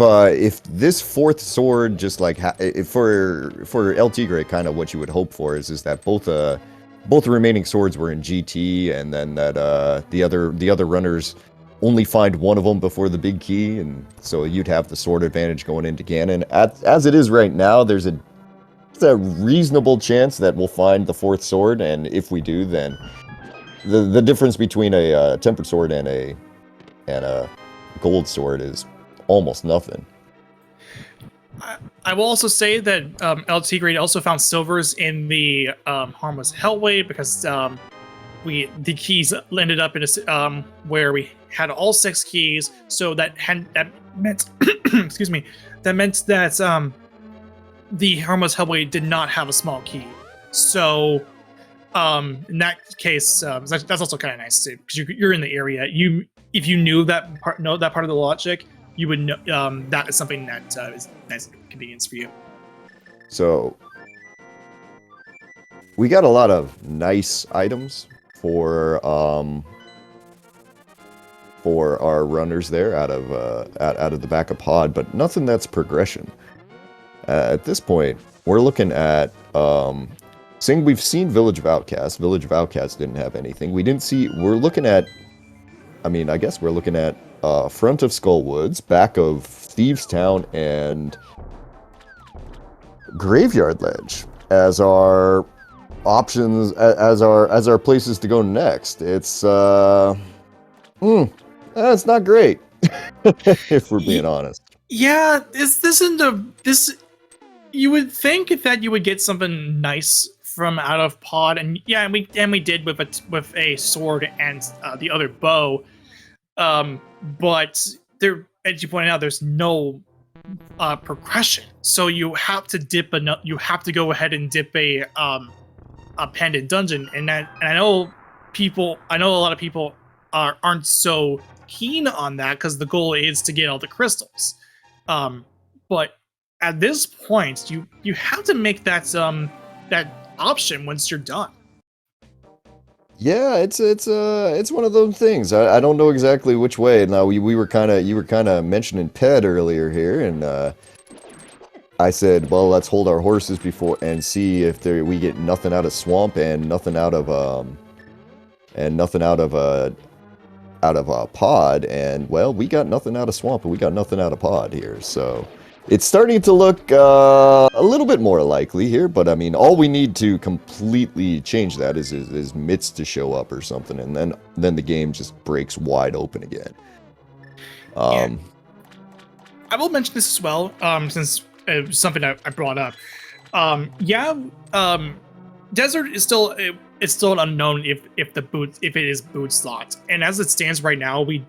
[SPEAKER 2] this fourth sword just like for El Tigre, kind of what you would hope for is that both the remaining swords were in GT, and then that the other runners only find one of them before the big key, and so you'd have the sword advantage going into Ganon. As it is right now, there's a reasonable chance that we'll find the fourth sword, and if we do, then the difference between a tempered sword and a gold sword is almost nothing.
[SPEAKER 1] I will also say that El Tigre also found silvers in the Harmless Hellway because the keys ended up in a where we had all 6 keys. So that meant excuse me, that meant that the Harmless Hellway did not have a small key. So in that case, that's also kind of nice too because you're in the area. If you knew that part of the logic, you would know that is something that is nice convenience for you.
[SPEAKER 2] So we got a lot of nice items for our runners there out of the back of pod, but nothing that's progression. At this point, we're looking at saying we've seen Village of Outcasts. Village of Outcasts didn't have anything. We're looking at front of Skullwoods, back of Thieves Town, and Graveyard Ledge as our options, as our places to go next. It's it's not great if we're being honest.
[SPEAKER 1] Yeah, this you would think that you would get something nice from out of pod, and yeah, and we did with a sword and the other bow. But there, as you pointed out, there's no progression. So you have to go ahead and dip a pendant dungeon, and I know a lot of people aren't so keen on that because the goal is to get all the crystals. But at this point, you have to make that option once you're done.
[SPEAKER 2] Yeah, it's one of those things. I don't know exactly which way. Now you were kind of mentioning Ped earlier here, and I said, well, let's hold our horses before and see if we get nothing out of swamp and nothing out of pod. And well, we got nothing out of swamp and we got nothing out of pod here. So it's starting to look a little bit more likely here, but I mean, all we need to completely change that is Mitts to show up or something, and then the game just breaks wide open again.
[SPEAKER 1] I will mention this as well, since it was something I brought up. Desert is still an unknown if it is boot slot, and as it stands right now, we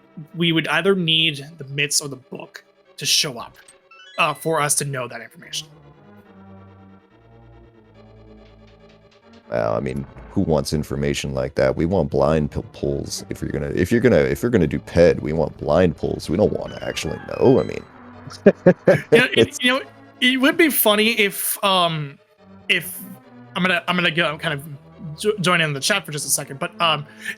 [SPEAKER 1] would either need the Mitts or the book to show up. For us to know that information.
[SPEAKER 2] Well, I mean, who wants information like that? We want blind pulls. If you're gonna do PED, we want blind pulls. We don't want to actually know. I mean,
[SPEAKER 1] it would be funny if I'm gonna go kind of join in the chat for just a second, but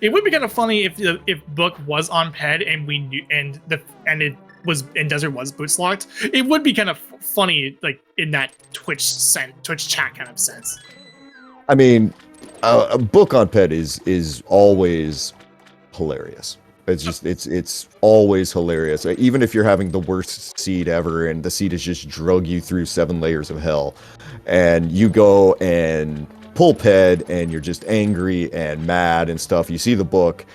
[SPEAKER 1] it would be kind of funny if Book was on Ped and we knew and Desert was boots locked. It would be kind of funny, like in that Twitch chat kind of sense.
[SPEAKER 2] I mean, a Book on Ped is always hilarious. It's just it's always hilarious. Even if you're having the worst seed ever and the seed has just drug you through 7 layers of hell, and you go and pull Ped and you're just angry and mad and stuff. You see the Book,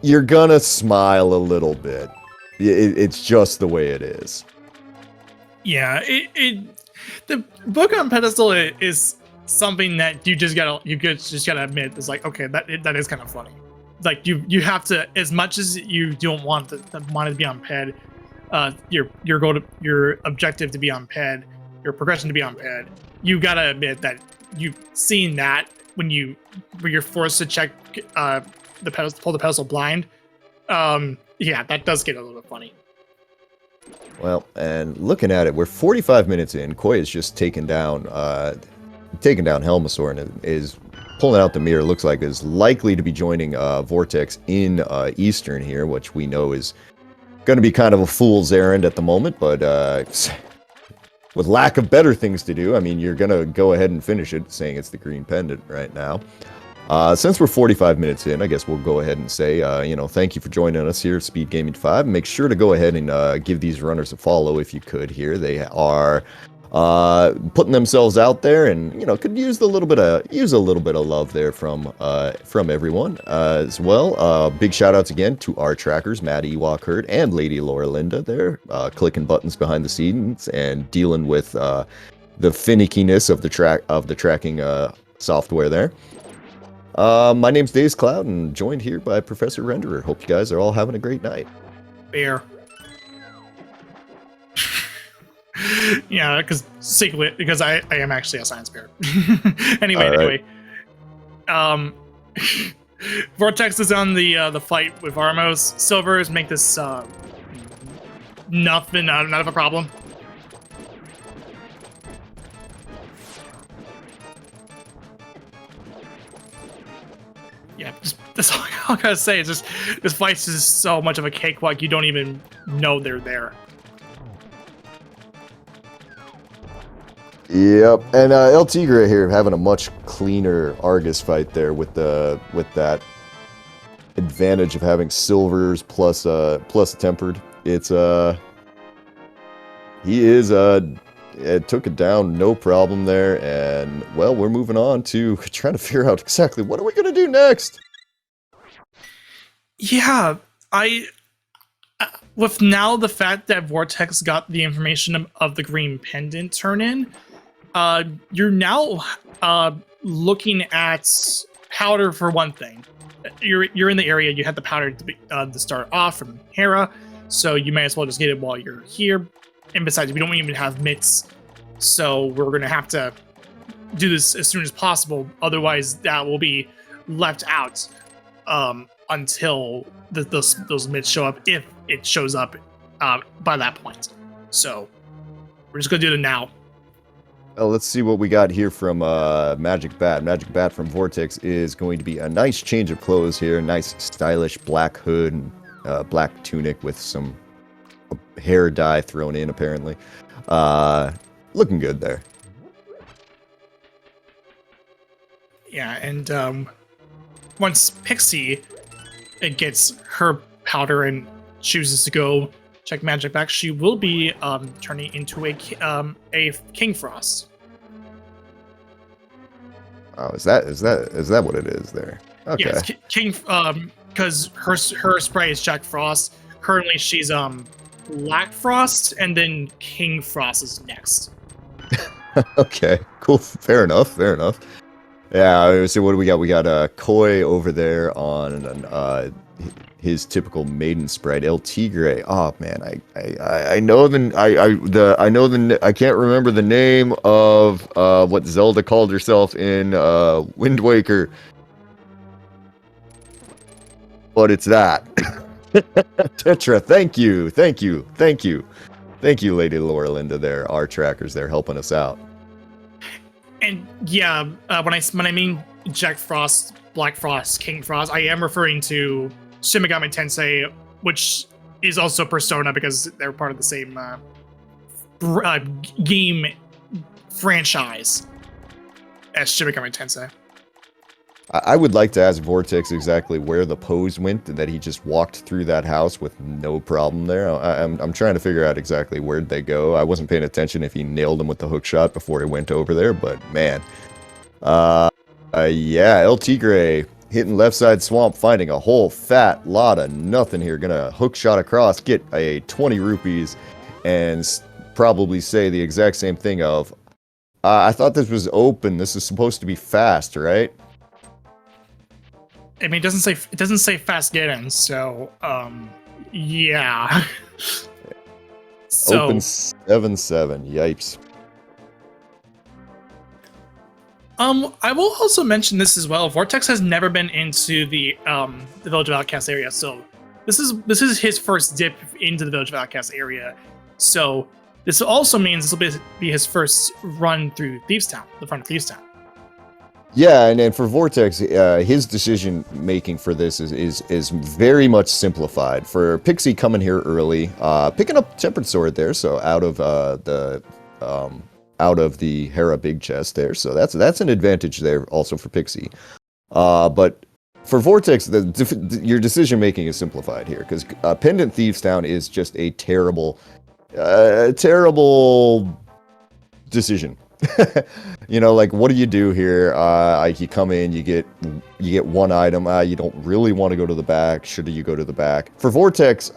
[SPEAKER 2] you're gonna smile a little bit. It's just the way it is.
[SPEAKER 1] Yeah, the Book on Pedestal is something that you just gotta admit is like, okay, that is kind of funny. Like you have to, as much as you don't want to be on Ped, your objective to be on Ped, your progression to be on Ped, you gotta admit that you've seen that when you're forced to check the pedestal, pull the pedestal blind. Yeah, that does get a little bit funny.
[SPEAKER 2] Well, and looking at it, we're 45 minutes in. Koi has just taken down Helmasaur and is pulling out the Mire. Looks like is likely to be joining Vortex in Eastern here, which we know is going to be kind of a fool's errand at the moment, but with lack of better things to do, I mean, you're going to go ahead and finish it, saying it's the green pendant right now. Since we're 45 minutes in, I guess we'll go ahead and say, thank you for joining us here at Speed Gaming 5. Make sure to go ahead and give these runners a follow if you could here. They are putting themselves out there, and could use a little bit of love there from everyone as well. Big shout outs again to our trackers, Matt Ewok Hurt and Lady Laura Linda. They're clicking buttons behind the scenes and dealing with the finickiness of the tracking software there. My name's Daze Cloud, and joined here by Professor Renderer. Hope you guys are all having a great night.
[SPEAKER 1] Bear. Yeah, because I am actually a science bear. Anyway. Vortex is on the fight with Armos. Silvers make this not of a problem. Yeah, that's all I gotta say. It's just this fight's just so much of a cakewalk you don't even know they're there.
[SPEAKER 2] Yep, and El Tigre here having a much cleaner Argus fight there with that advantage of having silvers plus tempered. It's he is it took it down no problem there, and well, we're moving on to trying to figure out exactly what are we gonna do next.
[SPEAKER 1] Yeah, with now the fact that Vortex got the information of the green pendant turn in, you're now looking at powder for one thing. You're in the area. You had the powder to start off from Hera, so you may as well just get it while you're here. And besides, we don't even have mitts, so we're gonna have to do this as soon as possible. Otherwise, that will be left out until those mitts show up, if it shows up by that point. So we're just gonna do it now.
[SPEAKER 2] Well, let's see what we got here from Magic Bat. Magic Bat from Vortex is going to be a nice change of clothes here. Nice, stylish black hood and black tunic with some hair dye thrown in, apparently. Looking good there.
[SPEAKER 1] Yeah, and once Pixie gets her powder and chooses to go check Magic back, she will be turning into a King Frost.
[SPEAKER 2] Oh, is that what it is there? Okay.
[SPEAKER 1] Yes, King, because her spray is Jack Frost. Currently, she's Black Frost, and then King Frost is next.
[SPEAKER 2] Okay, cool. Fair enough. Yeah, so what do we got? We got Koi over there on his typical maiden sprite, El Tigre. Oh man, I know I can't remember the name of what Zelda called herself in Wind Waker, but it's that. Tetra, thank you, Lady Laura Linda. There, our trackers, they're helping us out.
[SPEAKER 1] And yeah, when I mean Jack Frost, Black Frost, King Frost, I am referring to Shin Megami Tensei, which is also Persona because they're part of the same game franchise as Shin Megami Tensei.
[SPEAKER 2] I would like to ask Vortex exactly where the pose went, and that he just walked through that house with no problem there. I'm trying to figure out exactly where'd they go. I wasn't paying attention if he nailed him with the hook shot before he went over there, but man. Yeah, El Tigre hitting left side swamp, finding a whole fat lot of nothing here. Gonna hook shot across, get a 20 rupees, and probably say the exact same thing of, I thought this was open. This is supposed to be fast, right?
[SPEAKER 1] I mean, it doesn't say fast get in, so yeah. So,
[SPEAKER 2] Open 7-7. Yipes.
[SPEAKER 1] I will also mention this as well. Vortex has never been into the Village of Outcasts area, so this is his first dip into the Village of Outcasts area. So this also means this will be his first run through Thieves Town, the front of Thieves Town.
[SPEAKER 2] Yeah, and for Vortex, his decision making for this is very much simplified. For Pixie coming here early, picking up Tempered Sword there, so out of the Hera big chest there, so that's an advantage there also for Pixie. But for Vortex, your decision making is simplified here because Pendant Thieves Town is just a terrible decision. You know, like, what do you do here? You come in, you get one item. You don't really want to go to the back. Should you go to the back? For Vortex,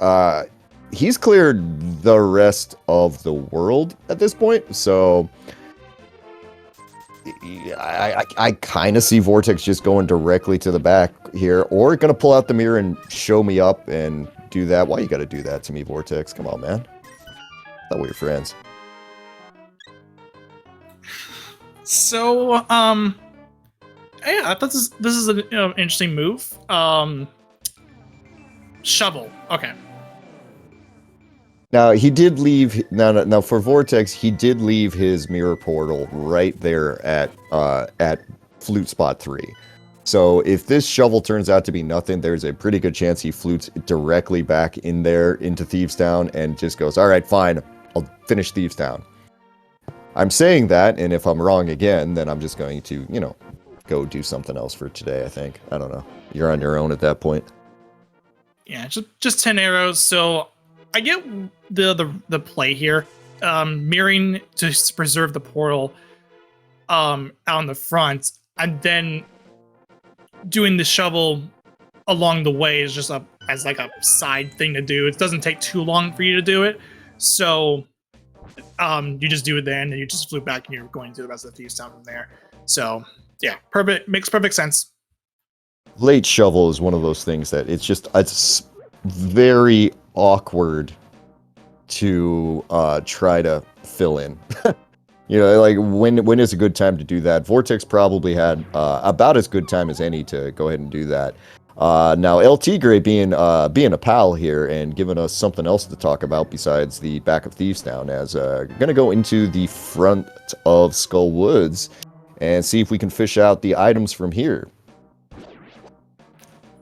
[SPEAKER 2] he's cleared the rest of the world at this point, so I kind of see Vortex just going directly to the back here, or gonna pull out the mirror and show me up and do that. Why you gotta do that to me, Vortex? Come on, man. I thought we were friends.
[SPEAKER 1] So, yeah, I thought this is an interesting move. Shovel. Okay.
[SPEAKER 2] Now he did leave. Now for Vortex, he did leave his mirror portal right there at flute spot 3. So if this shovel turns out to be nothing, there's a pretty good chance he flutes directly back in there into Thieves Town and just goes, all right, fine, I'll finish Thieves Town. I'm saying that, and if I'm wrong again, then I'm just going to, go do something else for today, I think. I don't know. You're on your own at that point.
[SPEAKER 1] Yeah, just 10 arrows. So I get the play here. Mirroring to preserve the portal out in the front, and then doing the shovel along the way is just as like a side thing to do. It doesn't take too long for you to do it. So you just do it then, and you just flip back, and you're going to the rest of the Thieves Town from there. So yeah, makes perfect sense.
[SPEAKER 2] Late shovel is one of those things that it's very awkward to try to fill in. Like when is a good time to do that? Vortex probably had about as good time as any to go ahead and do that. Now El Tigre being a pal here and giving us something else to talk about besides the back of Thieves Town, as gonna go into the front of Skull Woods and see if we can fish out the items from here.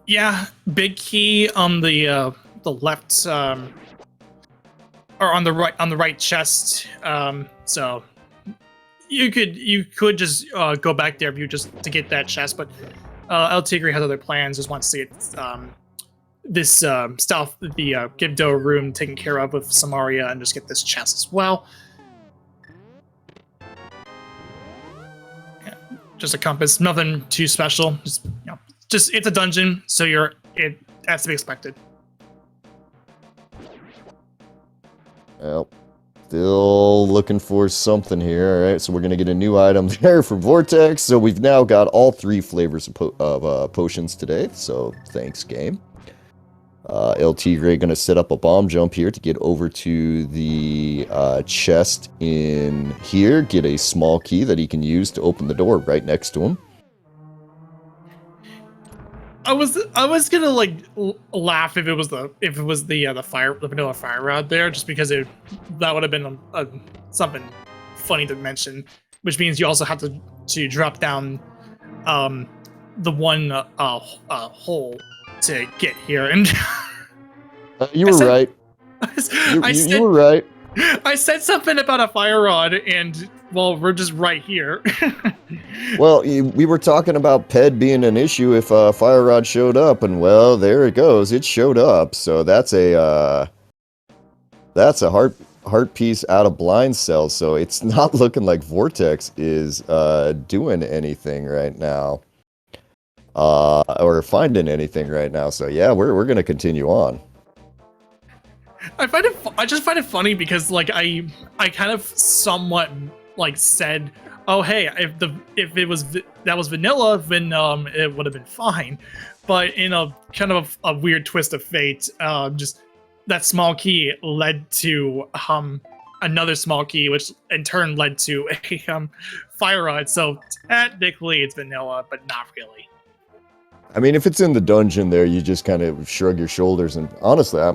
[SPEAKER 1] Yeah, big key on the left or on the right chest. So you could just go back there if you just to get that chest, but El Tigre has other plans. Just wants to get this stuff, the Gibdo room taken care of with Samaria, and just get this chest as well. Yeah, just a compass, nothing too special. Just it's a dungeon, so it has to be expected.
[SPEAKER 2] Well, still looking for something here. All right, so we're gonna get a new item there from Vortex. So we've now got all 3 flavors of potions today. So thanks, game. El Tigre gonna set up a bomb jump here to get over to the chest in here. Get a small key that he can use to open the door right next to him.
[SPEAKER 1] I was gonna laugh if it was the vanilla fire rod there, just because that would have been something funny to mention, which means you also have to drop down the one hole to get here, and
[SPEAKER 2] You were right. You were right.
[SPEAKER 1] I said something about a fire rod, and well, we're just right here.
[SPEAKER 2] Well, we were talking about PED being an issue if fire rod showed up, and well, there it goes. It showed up, so that's a heart piece out of blind cell. So it's not looking like Vortex is doing anything right now, or finding anything right now. So yeah, we're gonna continue on.
[SPEAKER 1] I just find it funny because like I kind of somewhat like said, oh hey, if it was that was vanilla, then it would have been fine. But in a kind of a weird twist of fate, just that small key led to another small key, which in turn led to a fire rod. So technically it's vanilla, but not really.
[SPEAKER 2] I mean, if it's in the dungeon there, you just kind of shrug your shoulders. And honestly, I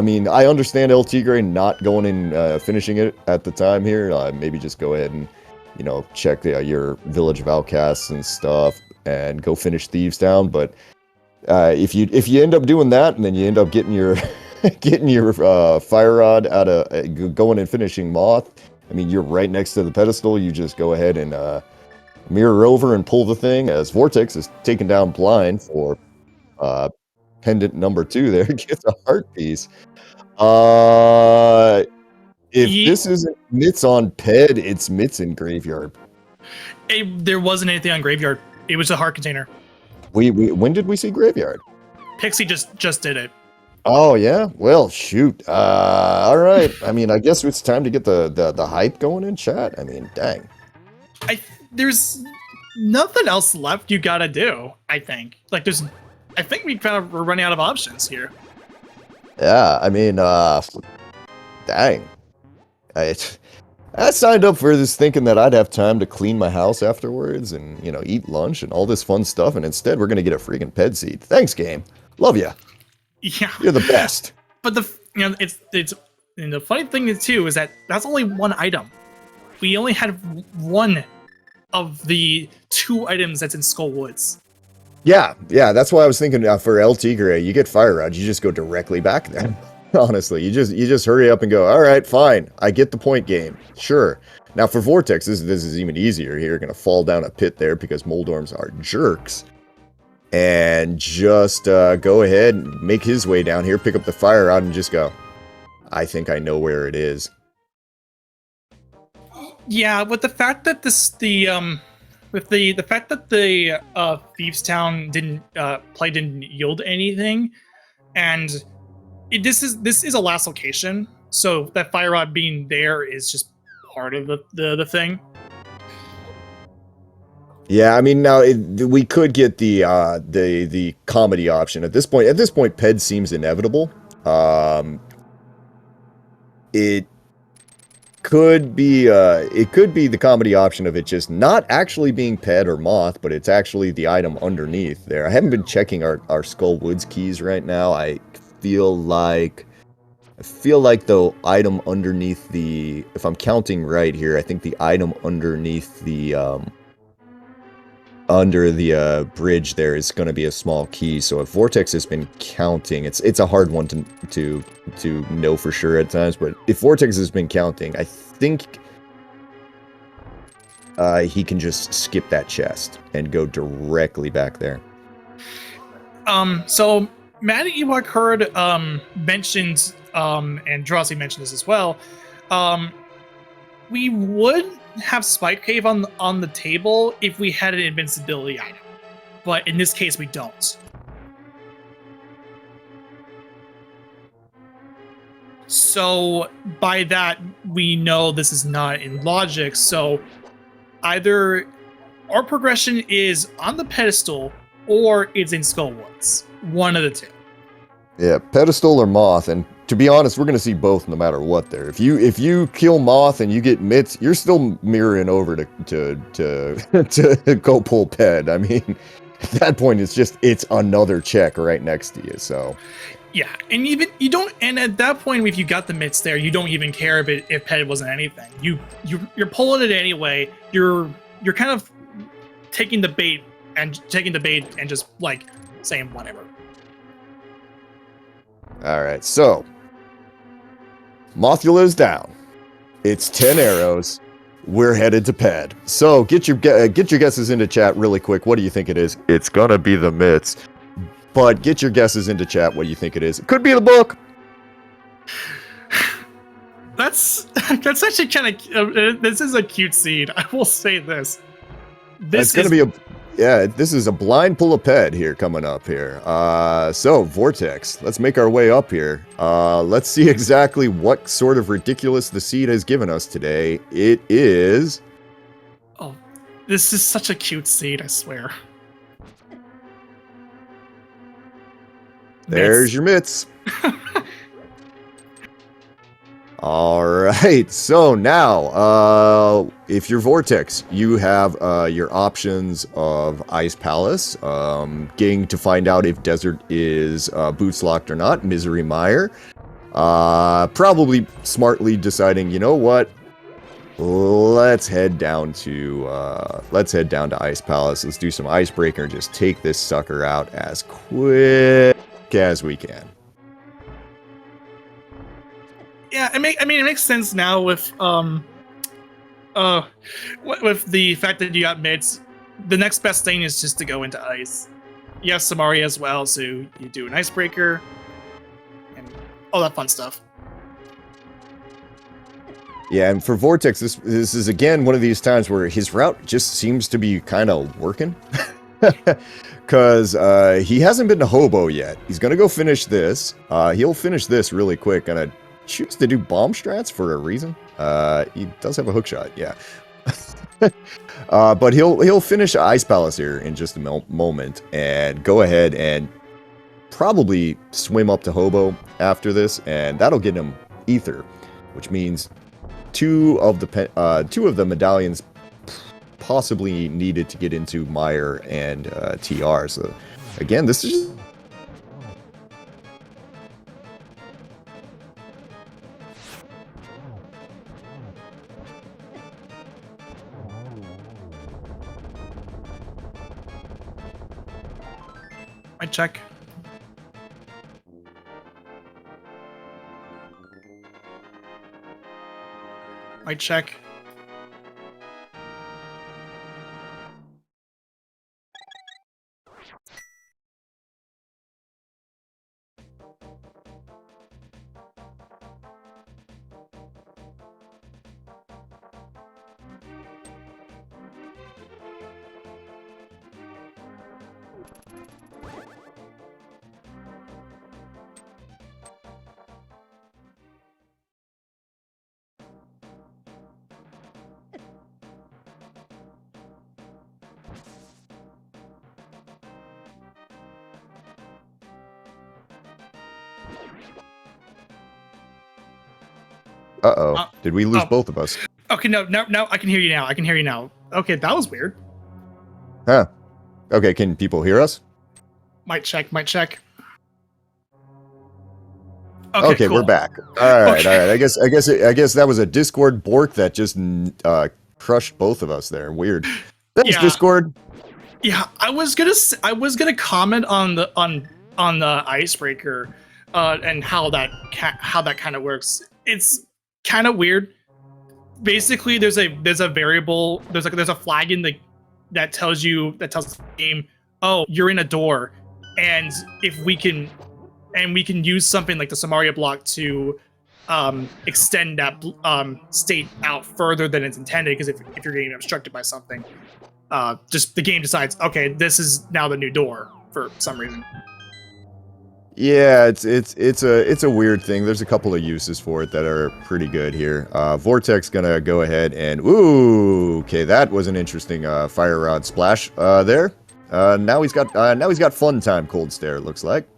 [SPEAKER 2] mean, I understand El Tigre not going in, finishing it at the time here. Maybe just go ahead and, check your Village of Outcasts and stuff and go finish Thieves down. But if you end up doing that and then you end up getting your fire rod out of going and finishing Moth, I mean, you're right next to the pedestal. You just go ahead and mirror over and pull the thing as Vortex is taken down blind for pendant number 2 there. Gets a heart piece. If this isn't Mitts on Ped, it's Mitts in Graveyard.
[SPEAKER 1] There wasn't anything on Graveyard. It was a heart container.
[SPEAKER 2] When did we see Graveyard?
[SPEAKER 1] Pixie just did it.
[SPEAKER 2] Oh yeah? Well, shoot. All right. I mean, I guess it's time to get the hype going in chat. I mean, dang.
[SPEAKER 1] There's nothing else left you gotta do, I think. I think we're running out of options here.
[SPEAKER 2] Yeah, I mean, dang. I signed up for this thinking that I'd have time to clean my house afterwards and, eat lunch and all this fun stuff, and instead we're gonna get a freaking ped seed. Thanks, game. Love ya.
[SPEAKER 1] Yeah.
[SPEAKER 2] You're the best.
[SPEAKER 1] But it's and the funny thing too is that that's only one item. We only had one of the 2 items that's in Skull Woods.
[SPEAKER 2] Yeah, that's why I was thinking for El Tigre, you get Fire Rod, you just go directly back then. Honestly, you just hurry up and go, all right, fine, I get the point game. Sure. Now for Vortex, this is even easier here. You're going to fall down a pit there because Moldorms are jerks. And just go ahead and make his way down here, pick up the Fire Rod and just go, I think I know where it is.
[SPEAKER 1] Yeah, with the fact that the fact that the Thieves Town didn't yield anything, and this is a last location, so that fire rod being there is just part of the thing.
[SPEAKER 2] Yeah, I mean, now we could get the comedy option at this point. At this point, Ped seems inevitable. It could be the comedy option of it just not actually being Ped or Moth, but it's actually the item underneath there. I haven't been checking our Skull Woods keys right now. I feel like the item underneath if I'm counting right here, I think the item underneath under the bridge there is going to be a small key. So if Vortex has been counting, it's a hard one to know for sure at times, but if Vortex has been counting, I think he can just skip that chest and go directly back there.
[SPEAKER 1] So Matt Ewok heard mentioned, and Drosy mentioned this as well. We would have Spike Cave on the table if we had an invincibility item, but in this case we don't. So by that we know this is not in logic. So either our progression is on the pedestal or it's in Skull Woods. One of the two.
[SPEAKER 2] Yeah, Pedestal or Moth, and to be honest, we're going to see both no matter what there. If you kill Moth and you get Mitts, you're still mirroring over to go pull Ped. I mean, at that point, it's another check right next to you, so.
[SPEAKER 1] Yeah, and at that point, if you got the Mitts there, you don't even care if Ped wasn't anything. You're pulling it anyway. You're kind of taking the bait and taking the bait and just like saying whatever.
[SPEAKER 2] All right, so Mothula's down. It's 10 arrows. We're headed to Ped. So get your guesses into chat really quick. What do you think it is? It's gonna be the Myths, but get your guesses into chat. What do you think it is? It could be the book.
[SPEAKER 1] That's actually kind of this is a cute seed. I will say this. This
[SPEAKER 2] is a blind pull of Ped here coming up here. So Vortex, let's make our way up here. Let's see exactly what sort of ridiculous the seed has given us today. It is.
[SPEAKER 1] Oh, this is such a cute seed, I swear.
[SPEAKER 2] There's your mitts. All right, so now, if you're Vortex, you have your options of Ice Palace, getting to find out if Desert is boots locked or not, Misery Mire, probably smartly deciding, you know what, let's head down to Ice Palace, let's do some Icebreaker and just take this sucker out as quick as we can.
[SPEAKER 1] Yeah, it makes sense now with the fact that you got mids. The next best thing is just to go into ice. You have Samaria as well, so you do an icebreaker and all that fun stuff.
[SPEAKER 2] Yeah, and for Vortex, this is again one of these times where his route just seems to be kind of working. Because he hasn't been to Hobo yet. He's going to go finish this. He'll finish this really quick, and I choose to do bomb strats for a reason. He does have a hookshot, yeah. But he'll finish Ice Palace here in just a moment and go ahead and probably swim up to Hobo after this, and that'll get him Ether, which means two of the medallions possibly needed to get into Mire and TR. So again, this is just
[SPEAKER 1] I check. I check.
[SPEAKER 2] Uh-oh. Did we lose both of us?
[SPEAKER 1] Okay, no, I can hear you now. I can hear you now. Okay, that was weird.
[SPEAKER 2] Huh. Okay, can people hear us?
[SPEAKER 1] Might check.
[SPEAKER 2] Okay,
[SPEAKER 1] cool.
[SPEAKER 2] we're back. All right. I guess that was a Discord bork that just crushed both of us there. Weird. Thanks, Discord.
[SPEAKER 1] Yeah, I was gonna comment on the icebreaker, and how that kind of works. It's kind of weird. Basically, there's a variable. There's a flag in that tells the game, oh, you're in a door, and we can use something like the Samaria block to extend that state out further than it's intended. Because if you're getting obstructed by something, just the game decides, okay, this is now the new door for some reason.
[SPEAKER 2] Yeah, it's a weird thing. There's a couple of uses for it that are pretty good here. Vortex gonna go ahead and okay, that was an interesting fire rod splash there. Now he's got fun time cold stare, it looks like.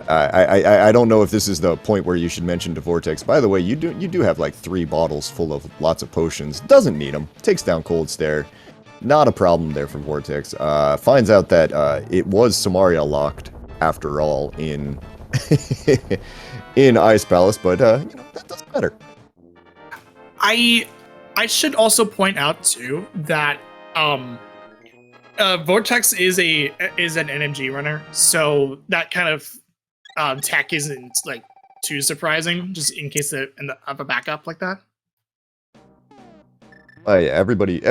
[SPEAKER 2] I don't know if this is the point where you should mention to Vortex. By the way, you do have like 3 bottles full of lots of potions. Doesn't need them. Takes down cold stare. Not a problem there for Vortex. Finds out that it was Samaria locked after all in in Ice Palace, but that doesn't matter.
[SPEAKER 1] I should also point out too that Vortex is an NMG runner, so that kind of tech isn't like too surprising, just in case they end up have a backup like that.
[SPEAKER 2] Oh yeah, everybody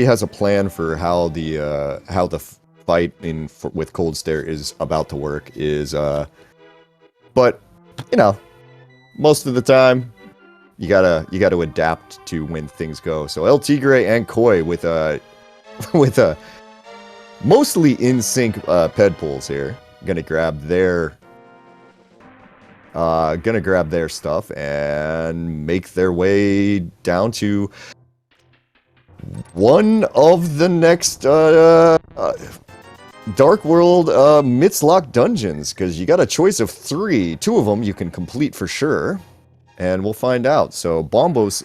[SPEAKER 2] has a plan for how the fight with Cold Stare is about to work. But you know, most of the time you gotta adapt to when things go. So El Tigre and Koi with a mostly in sync ped pulls here. Gonna grab their stuff and make their way down to one of the next Dark World Mitzlock dungeons, because you got a choice of 3. 2 of them you can complete for sure, and we'll find out. So Bombo's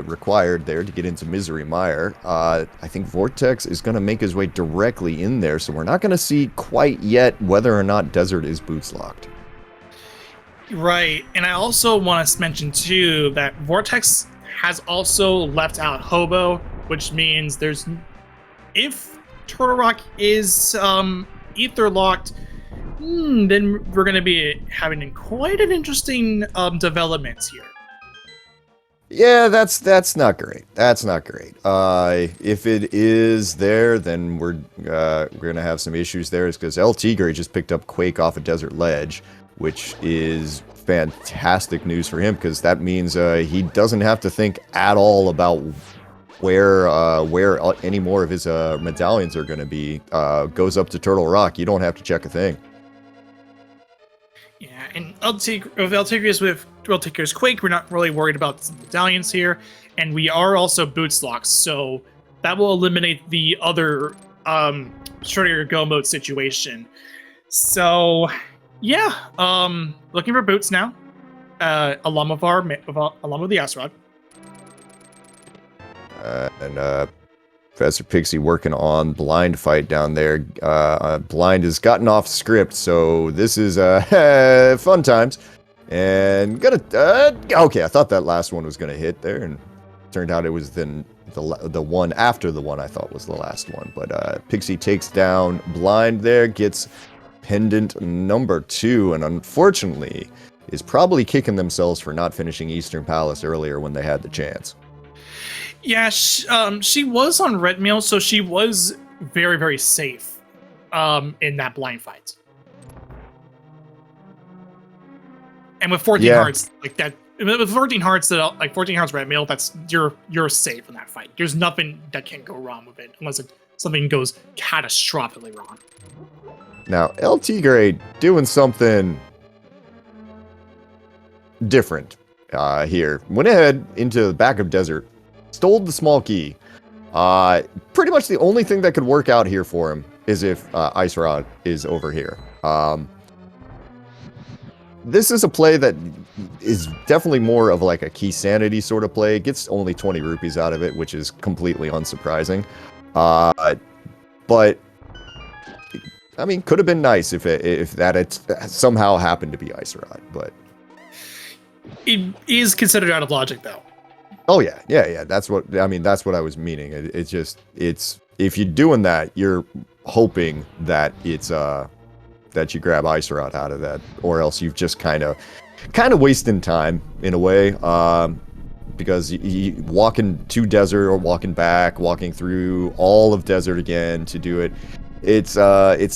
[SPEAKER 2] required there to get into Misery Mire. I think Vortex is going to make his way directly in there, so we're not going to see quite yet whether or not Desert is boots locked.
[SPEAKER 1] Right, and I also want to mention too that Vortex has also left out Hobo, which means if Turtle Rock is ether locked, then we're going to be having quite an interesting development here.
[SPEAKER 2] Yeah, that's not great. That's not great. If it is there, then we're gonna have some issues there. Is because El Tigre just picked up Quake off a desert ledge, which is fantastic news for him, because that means he doesn't have to think at all about where any more of his medallions are going to be. Goes up to Turtle Rock. You don't have to check a thing.
[SPEAKER 1] Yeah, and with El Tigre's Quake, we're not really worried about the medallions here, and we are also boots locked, so that will eliminate the other shorter go mode situation. So yeah, looking for boots now. Along with the Astrod.
[SPEAKER 2] And Professor Pixie working on Blind fight down there. Blind has gotten off script, so this is fun times. And okay, I thought that last one was gonna hit there, and turned out it was then the one after the one I thought was the last one. But Pixie takes down Blind there, gets pendant number 2, and unfortunately is probably kicking themselves for not finishing Eastern Palace earlier when they had the chance.
[SPEAKER 1] Yeah, she was on red mail, so she was very, very safe in that blind fight. And with 14 hearts like that, with 14 hearts like 14 hearts red mail, that's you're safe in that fight. There's nothing that can go wrong with it unless something goes catastrophically wrong.
[SPEAKER 2] Now, El Tigre doing something different here. Went ahead into the back of Desert, stole the small key. Pretty much the only thing that could work out here for him is if Ice Rod is over here. This is a play that is definitely more of like a key sanity sort of play. Gets only 20 rupees out of it, which is completely unsurprising. But I mean, could have been nice if that had somehow happened to be Ice Rod, but
[SPEAKER 1] it is considered out of logic, though.
[SPEAKER 2] Oh yeah. That's what I was meaning. It's if you're doing that, you're hoping that it's that you grab Ice Rod out of that, or else you've just kind of wasting time in a way. Because you walking to Desert or walking back, walking through all of Desert again to do it. It's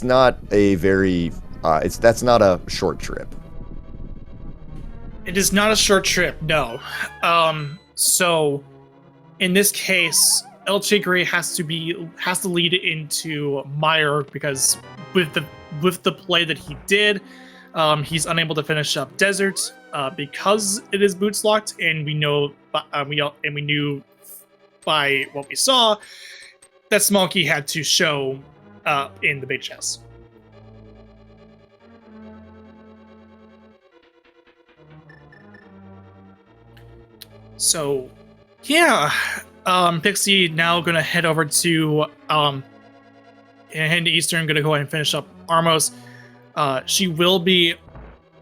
[SPEAKER 2] not a very that's not a short trip.
[SPEAKER 1] It is not a short trip, no. So in this case, El Tigre has to lead into Mire, because with the play that he did, he's unable to finish up Desert because it is boots locked, and we knew by what we saw that small key had to show in the big chest. So, yeah, Pixie now gonna head over to Eastern, gonna go ahead and finish up Armos. She will be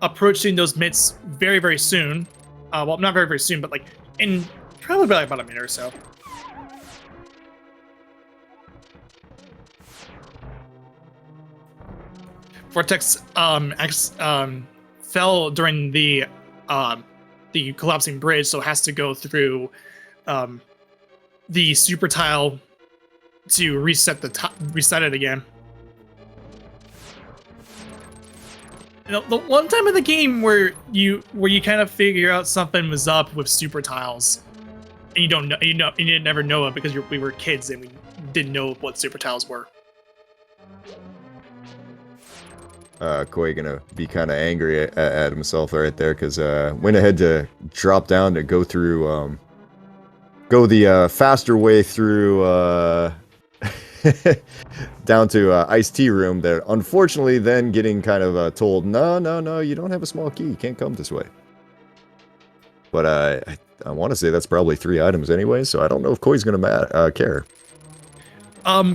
[SPEAKER 1] approaching those mitts very, very soon. Well, not very, very soon, but like in Probably about a minute or so. Vortex fell during the collapsing bridge, so it has to go through the super tile to reset it again. You know, the one time in the game where you kind of figure out something was up with super tiles, and you don't know, you didn't never know it because we were kids and we didn't know what super tiles were.
[SPEAKER 2] Koi gonna be kind of angry at himself right there because went ahead to drop down to go through go the faster way through down to Ice Tea room. There, unfortunately, then getting kind of told, no, you don't have a small key, you can't come this way. But I want to say that's probably 3 items anyway, so I don't know if Koi's gonna care.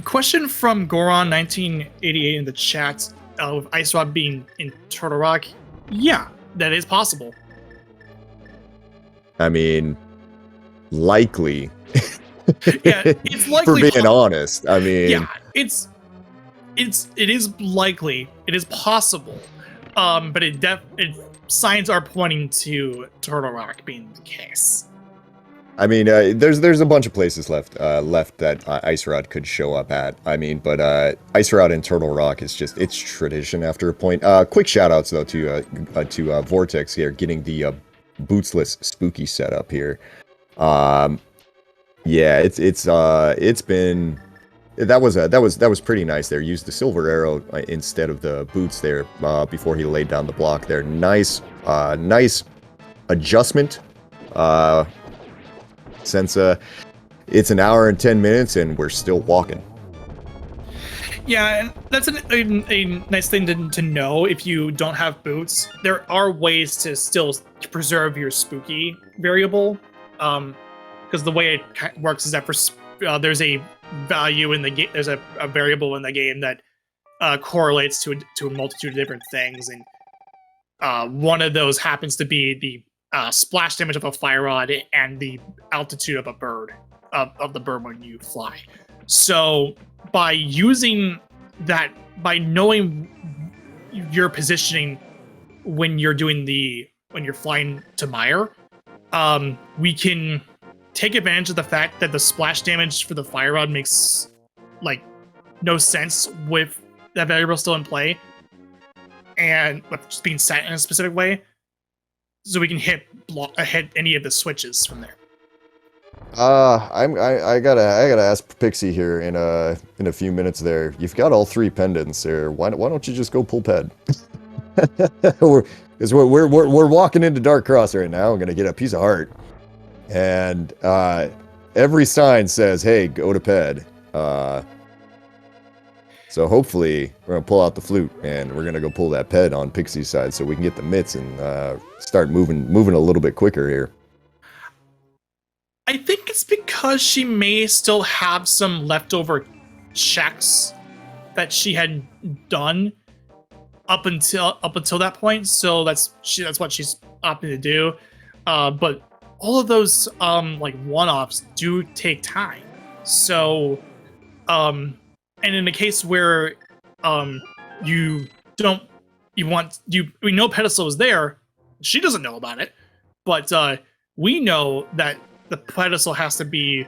[SPEAKER 1] Question from Goron 1988 in the chat of Ice Rod being in Turtle Rock. Yeah, that is possible.
[SPEAKER 2] I mean, likely.
[SPEAKER 1] Yeah, it's likely.
[SPEAKER 2] For being honest, I mean,
[SPEAKER 1] yeah, it is likely. It is possible. But signs are pointing to Turtle Rock being the case.
[SPEAKER 2] I mean, there's a bunch of places left that Ice Rod could show up at. I mean, but Ice Rod and Turtle Rock is just, it's tradition after a point. Quick shout outs though to Vortex here, getting the bootsless spooky setup here. Yeah, it's been, that was pretty nice there. Used the silver arrow instead of the boots there before he laid down the block there. Nice adjustment. Since it's an hour and 10 minutes and we're still walking.
[SPEAKER 1] Yeah, and that's a nice thing to know. If you don't have boots, there are ways to still preserve your spooky variable. Because the way it works is that there's a value in the game. There's a variable in the game that correlates to a multitude of different things, and one of those happens to be the splash damage of a fire rod and the altitude of a bird, of the bird when you fly. So by using that, by knowing your positioning when you're flying to Mire, we can take advantage of the fact that the splash damage for the fire rod makes like no sense with that variable still in play and with just being set in a specific way. So we can hit any of the switches from there.
[SPEAKER 2] I gotta ask Pixie here in a few minutes. There, you've got all 3 pendants there. Why don't you just go pull Ped? Because we're walking into Dark Cross right now. I'm gonna get a piece of heart, and every sign says, "Hey, go to Ped." So hopefully we're gonna pull out the flute and we're gonna go pull that Ped on Pixie's side so we can get the mitts and start moving a little bit quicker here.
[SPEAKER 1] I think it's because she may still have some leftover checks that she had done up until that point. So that's what she's opting to do. But all of those like one-offs do take time. So and in a case where we know Pedestal is there, she doesn't know about it, but we know that the Pedestal has to be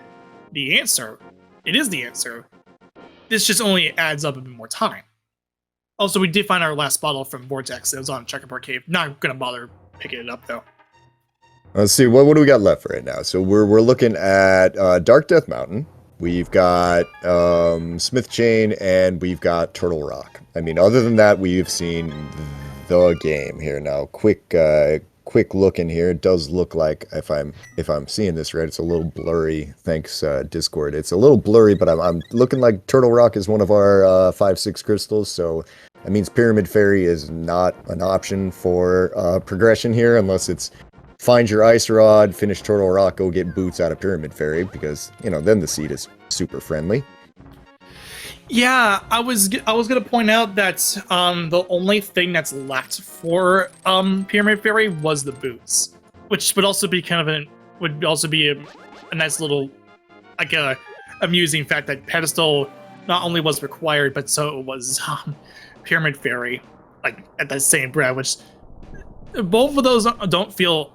[SPEAKER 1] the answer. It is the answer. This just only adds up a bit more time. Also, we did find our last bottle from Vortex. It was on Checkerboard Cave. Not gonna bother picking it up though.
[SPEAKER 2] Let's see, what do we got left right now? So we're looking at Dark Death Mountain. We've got Smith Chain, and we've got Turtle Rock. I mean, other than that, we've seen the game here now. Quick look in here. It does look like, if I'm seeing this right, it's a little blurry. Thanks, Discord. It's a little blurry, but I'm looking like Turtle Rock is one of our 5-6 crystals. So that means Pyramid Fairy is not an option for progression here, unless it's find your Ice Rod, finish Turtle Rock, go get boots out of Pyramid Fairy, because, you know, then the seed is super friendly.
[SPEAKER 1] Yeah, I was gonna point out that the only thing that's left for Pyramid Fairy was the boots, which would also be a nice little, like a amusing fact that Pedestal not only was required, but so was Pyramid Fairy, like at that same breath, which both of those don't feel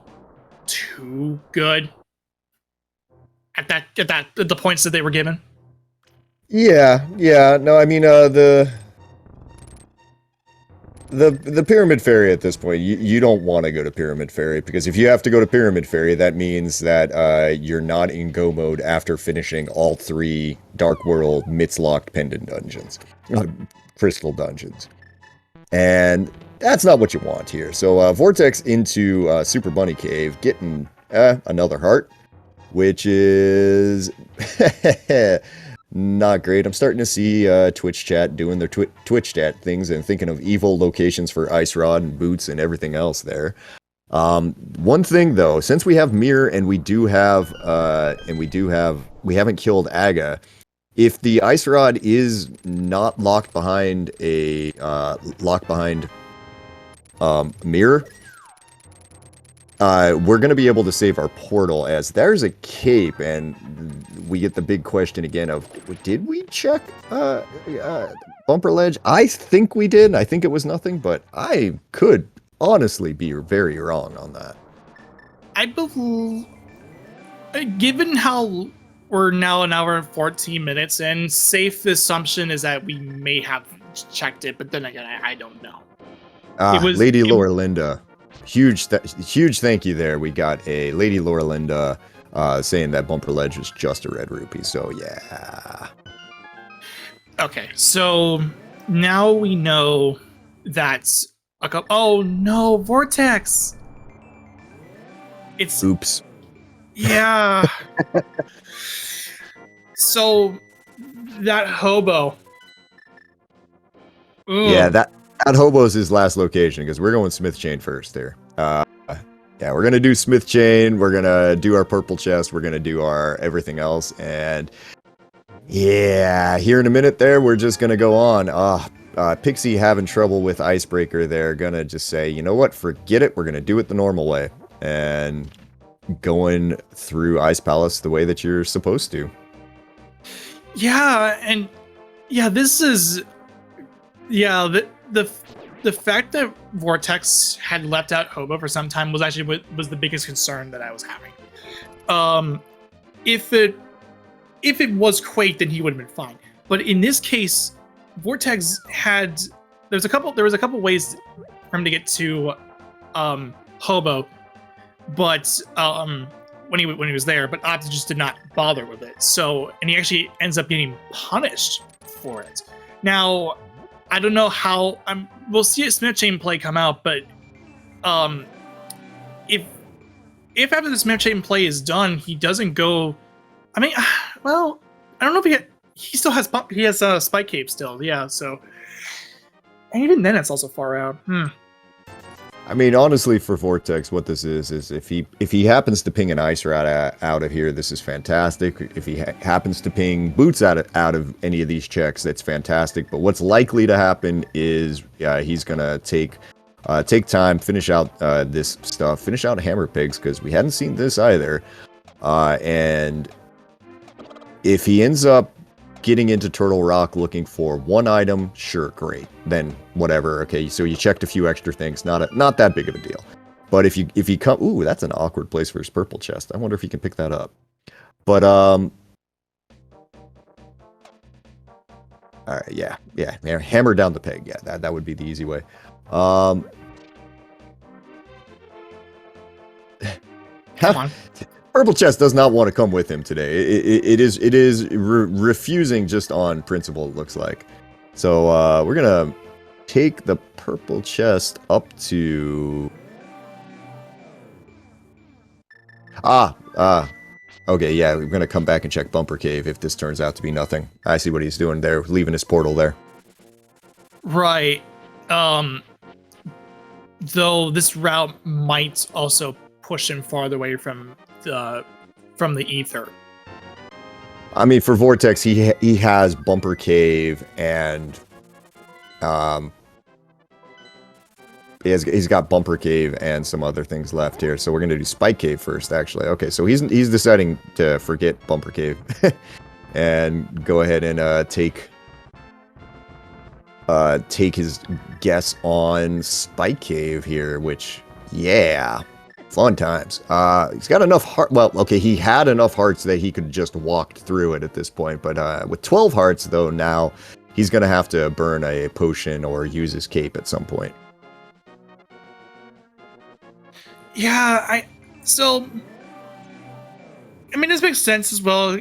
[SPEAKER 1] too good at the points that they were given.
[SPEAKER 2] Yeah. No, I mean, the Pyramid Fairy at this point, you don't want to go to Pyramid Fairy, because if you have to go to Pyramid Fairy, that means that you're not in go mode after finishing all 3 Dark World Myths-locked Pendant dungeons. Crystal dungeons. And that's not what you want here. So Vortex into Super Bunny Cave, getting another heart, which is not great. I'm starting to see Twitch chat doing their Twitch chat things and thinking of evil locations for Ice Rod and boots and everything else there. One thing though, since we have Mire and we haven't killed Aga, if the Ice Rod is not locked behind a Mire, we're going to be able to save our portal, as there's a cape, and we get the big question again of, did we check bumper ledge? I think we did. I think it was nothing, but I could honestly be very wrong on that.
[SPEAKER 1] I believe, given how we're now an hour and 14 minutes in, safe assumption is that we may have checked it, but then again, I don't know.
[SPEAKER 2] Lady Lorelinda. Huge thank you there. We got a Lady Lorelinda saying that bumper ledge was just a red rupee. So yeah.
[SPEAKER 1] Okay, so now we know that's oh no, Vortex. It's
[SPEAKER 2] oops.
[SPEAKER 1] Yeah. So that hobo. Ooh.
[SPEAKER 2] Yeah, that hobo's his last location, because we're going Smith Chain first here. Yeah, we're gonna do Smith Chain, we're gonna do our purple chest, we're gonna do our everything else, and yeah, here in a minute there, we're just gonna go on. Pixie having trouble with Icebreaker there, gonna just say, you know what, forget it, we're gonna do it the normal way, and going through Ice Palace the way that you're supposed to.
[SPEAKER 1] Yeah, and yeah, this is the fact that Vortex had left out Hobo for some time was actually was the biggest concern that I was having. If it was Quake, then he would have been fine. But in this case, Vortex had there was a couple ways for him to get to Hobo, but when he was there, but Opti just did not bother with it. So, and he actually ends up getting punished for it. Now, I don't know how we'll see a Smith Chain play come out, but if after the Smith Chain play is done, he doesn't go. I mean, well, I don't know if he still has Spike Cape still, yeah. So, and even then, it's also far out.
[SPEAKER 2] I mean, honestly, for Vortex, what this is if he happens to ping an Ice Rat out of here, this is fantastic. If he happens to ping Boots out of any of these checks, that's fantastic. But what's likely to happen is he's gonna take time, finish out this stuff, finish out Hammer Pigs, because we hadn't seen this either. And if he ends up getting into Turtle Rock looking for one item, sure, great. Then whatever. Okay, so you checked a few extra things, not that big of a deal. But if he come, ooh, that's an awkward place for his purple chest. I wonder if he can pick that up. But all right, yeah, hammer down the peg. Yeah, that would be the easy way.
[SPEAKER 1] Come on.
[SPEAKER 2] Purple chest does not want to come with him today. It is refusing just on principle, it looks like. So we're gonna take the purple chest up to okay, yeah, we're gonna come back and check Bumper Cave if this turns out to be nothing. I see what he's doing there, leaving his portal there.
[SPEAKER 1] Right. Though this route might also push him farther away from the ether.
[SPEAKER 2] I mean, for Vortex, he has Bumper Cave and He's got Bumper Cave and some other things left here. So we're gonna do Spike Cave first, actually. Okay, so he's deciding to forget Bumper Cave and go ahead and take his guess on Spike Cave here, which, yeah, fun times. He's got enough heart. Well, okay, he had enough hearts that he could just walk through it at this point. But with 12 hearts, though, now he's going to have to burn a potion or use his cape at some point.
[SPEAKER 1] Yeah, I mean, this makes sense as well.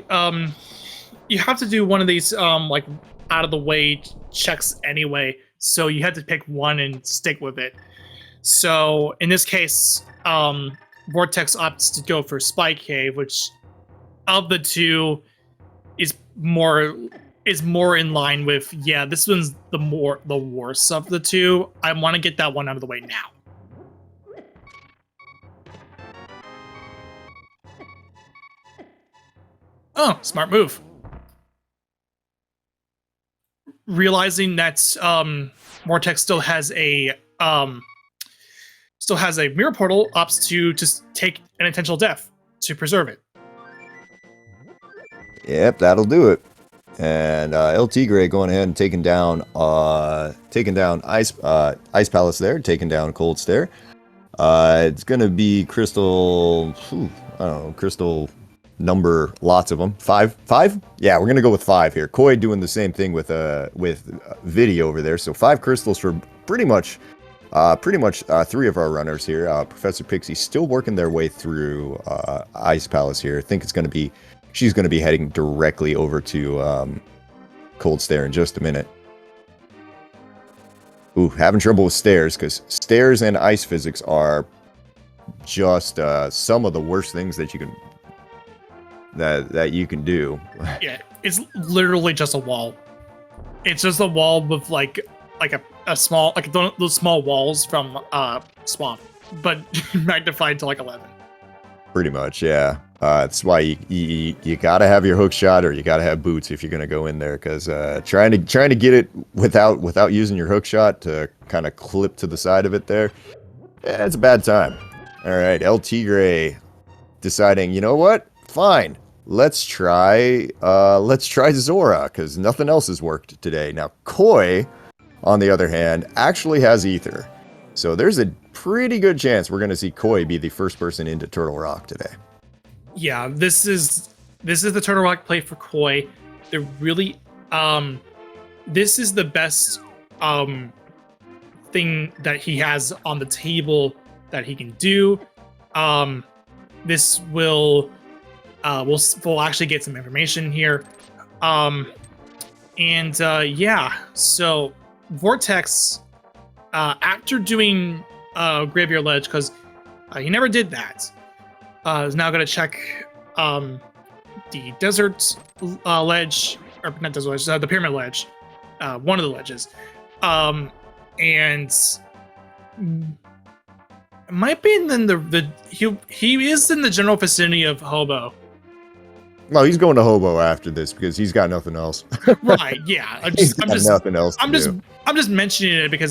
[SPEAKER 1] You have to do one of these, like, out of the way checks anyway, so you had to pick one and stick with it. So in this case, Vortex opts to go for Spike Cave, which of the two is more in line with, yeah, this one's the worst of the two. I want to get that one out of the way now. Oh, smart move. Realizing that Vortex still has a mirror portal, opts to just take an intentional death to preserve it.
[SPEAKER 2] Yep, that'll do it. And LT Gray going ahead and taking down Ice Palace there, taking down Cold Stare. It's gonna be Crystal. I don't know, Crystal number, lots of them. Five? Yeah, we're gonna go with 5 here. Koi doing the same thing with video over there. So 5 crystals for pretty much 3 of our runners here. Professor Pixie still working their way through Ice Palace here. I think she's gonna be heading directly over to Cold Stare in just a minute. Ooh, having trouble with stairs, because stairs and ice physics are just some of the worst things that you can do.
[SPEAKER 1] Yeah, it's literally just a wall. It's just a wall with like a small, like those small walls from Swamp, but magnified to like 11.
[SPEAKER 2] Pretty much, yeah. That's why you gotta have your hook shot, or you gotta have boots if you're gonna go in there, because trying to get it without using your hook shot to kind of clip to the side of it there, yeah, it's a bad time. All right, LT Gray deciding, you know what? Fine. Let's try Zora, because nothing else has worked today. Now, Koi, on the other hand, actually has Ether. So there's a pretty good chance we're going to see Koi be the first person into Turtle Rock today.
[SPEAKER 1] Yeah, this is the Turtle Rock play for Koi. They're really this is the best thing that he has on the table that he can do. This will we'll actually get some information here. Yeah, so Vortex, after doing Graveyard Ledge, because he never did that, is now going to check the Desert Ledge, or not Desert Ledge, the Pyramid Ledge, one of the ledges. And it might be in he is in the general vicinity of Hobo.
[SPEAKER 2] Well, he's going to Hobo after this because he's got nothing else.
[SPEAKER 1] Right? Yeah. I'm just mentioning it because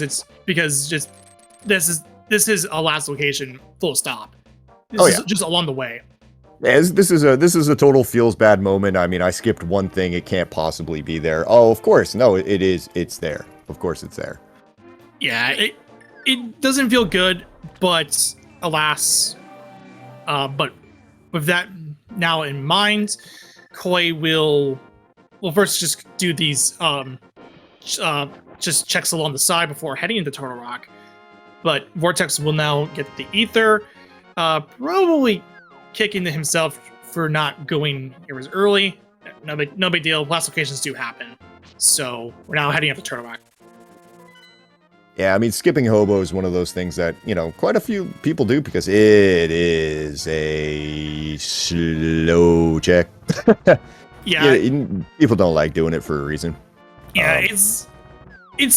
[SPEAKER 1] this is a last location. Full stop. This is just along the way.
[SPEAKER 2] Yeah, this is a total feels bad moment. I mean, I skipped one thing. It can't possibly be there. Oh, of course, no, it is. It's there. Of course, it's there.
[SPEAKER 1] Yeah, it doesn't feel good, but alas, but with that now in mind, Koi will first just do these just checks along the side before heading into Turtle Rock. But Vortex will now get the Ether, probably kicking to himself for not going as early. No big deal. Last locations do happen, so we're now heading up to Turtle Rock.
[SPEAKER 2] Yeah, I mean, skipping Hobo is one of those things that, quite a few people do because it is a slow check.
[SPEAKER 1] Yeah.
[SPEAKER 2] People don't like doing it for a reason.
[SPEAKER 1] Yeah, it's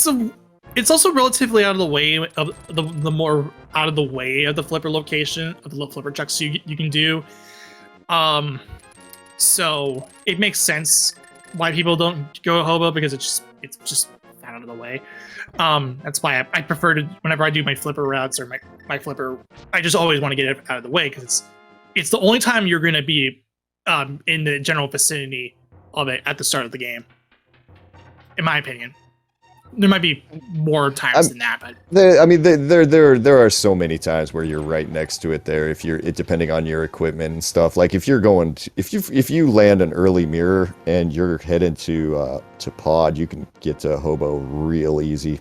[SPEAKER 1] also relatively out of the way of the more out of the way of the flipper location of the flipper checks you can do. So it makes sense why people don't go Hobo, because it's just I out of the way. That's why I prefer to, whenever I do my flipper routes or my flipper, I just always want to get it out of the way because it's the only time you're going to be in the general vicinity of it at the start of the game, in my opinion. There might be more times than that, but
[SPEAKER 2] there are so many times where you're right next to it. There, depending on your equipment and stuff. Like if you're going, if you land an early Mire and you're headed to pod, you can get to Hobo real easy.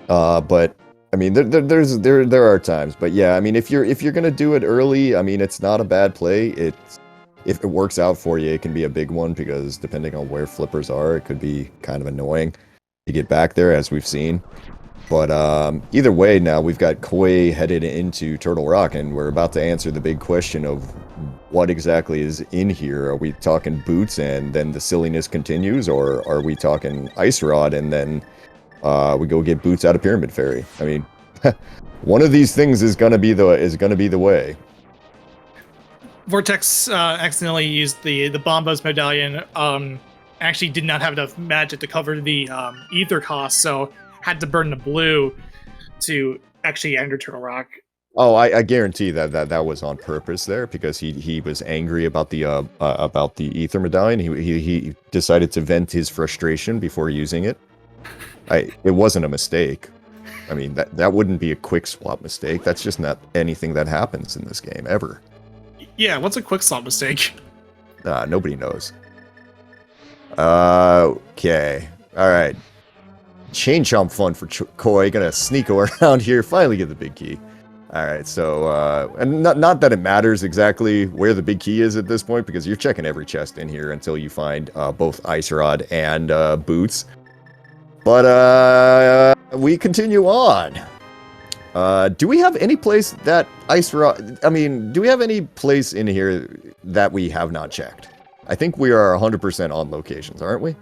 [SPEAKER 2] But I mean, there are times, but yeah, I mean, if you're gonna do it early, I mean, it's not a bad play. If it works out for you, it can be a big one because depending on where flippers are, it could be kind of annoying to get back there, as we've seen. But either way, now we've got Koi headed into Turtle Rock, and we're about to answer the big question of what exactly is in here. Are we talking boots and then the silliness continues, or are we talking ice rod and then we go get boots out of Pyramid Fairy? I mean, one of these things is gonna be the way.
[SPEAKER 1] Vortex accidentally used the Bombos medallion. Actually did not have enough magic to cover the ether cost, so had to burn the blue to actually enter Turtle Rock.
[SPEAKER 2] Oh, I guarantee that was on purpose there because he was angry about the ether medallion. He decided to vent his frustration before using it. It wasn't a mistake. I mean that wouldn't be a quick swap mistake. That's just not anything that happens in this game ever.
[SPEAKER 1] Yeah, what's a quick swap mistake?
[SPEAKER 2] Nobody knows. Okay. Alright. Chain chomp fun for Koi. Gonna sneak around here. Finally get the big key. Alright, so, and not that it matters exactly where the big key is at this point, because you're checking every chest in here until you find both Ice Rod and boots. But, we continue on. Do we have any place that Ice Rod... I mean, do we have any place in here that we have not checked? I think we are 100% on locations, aren't we?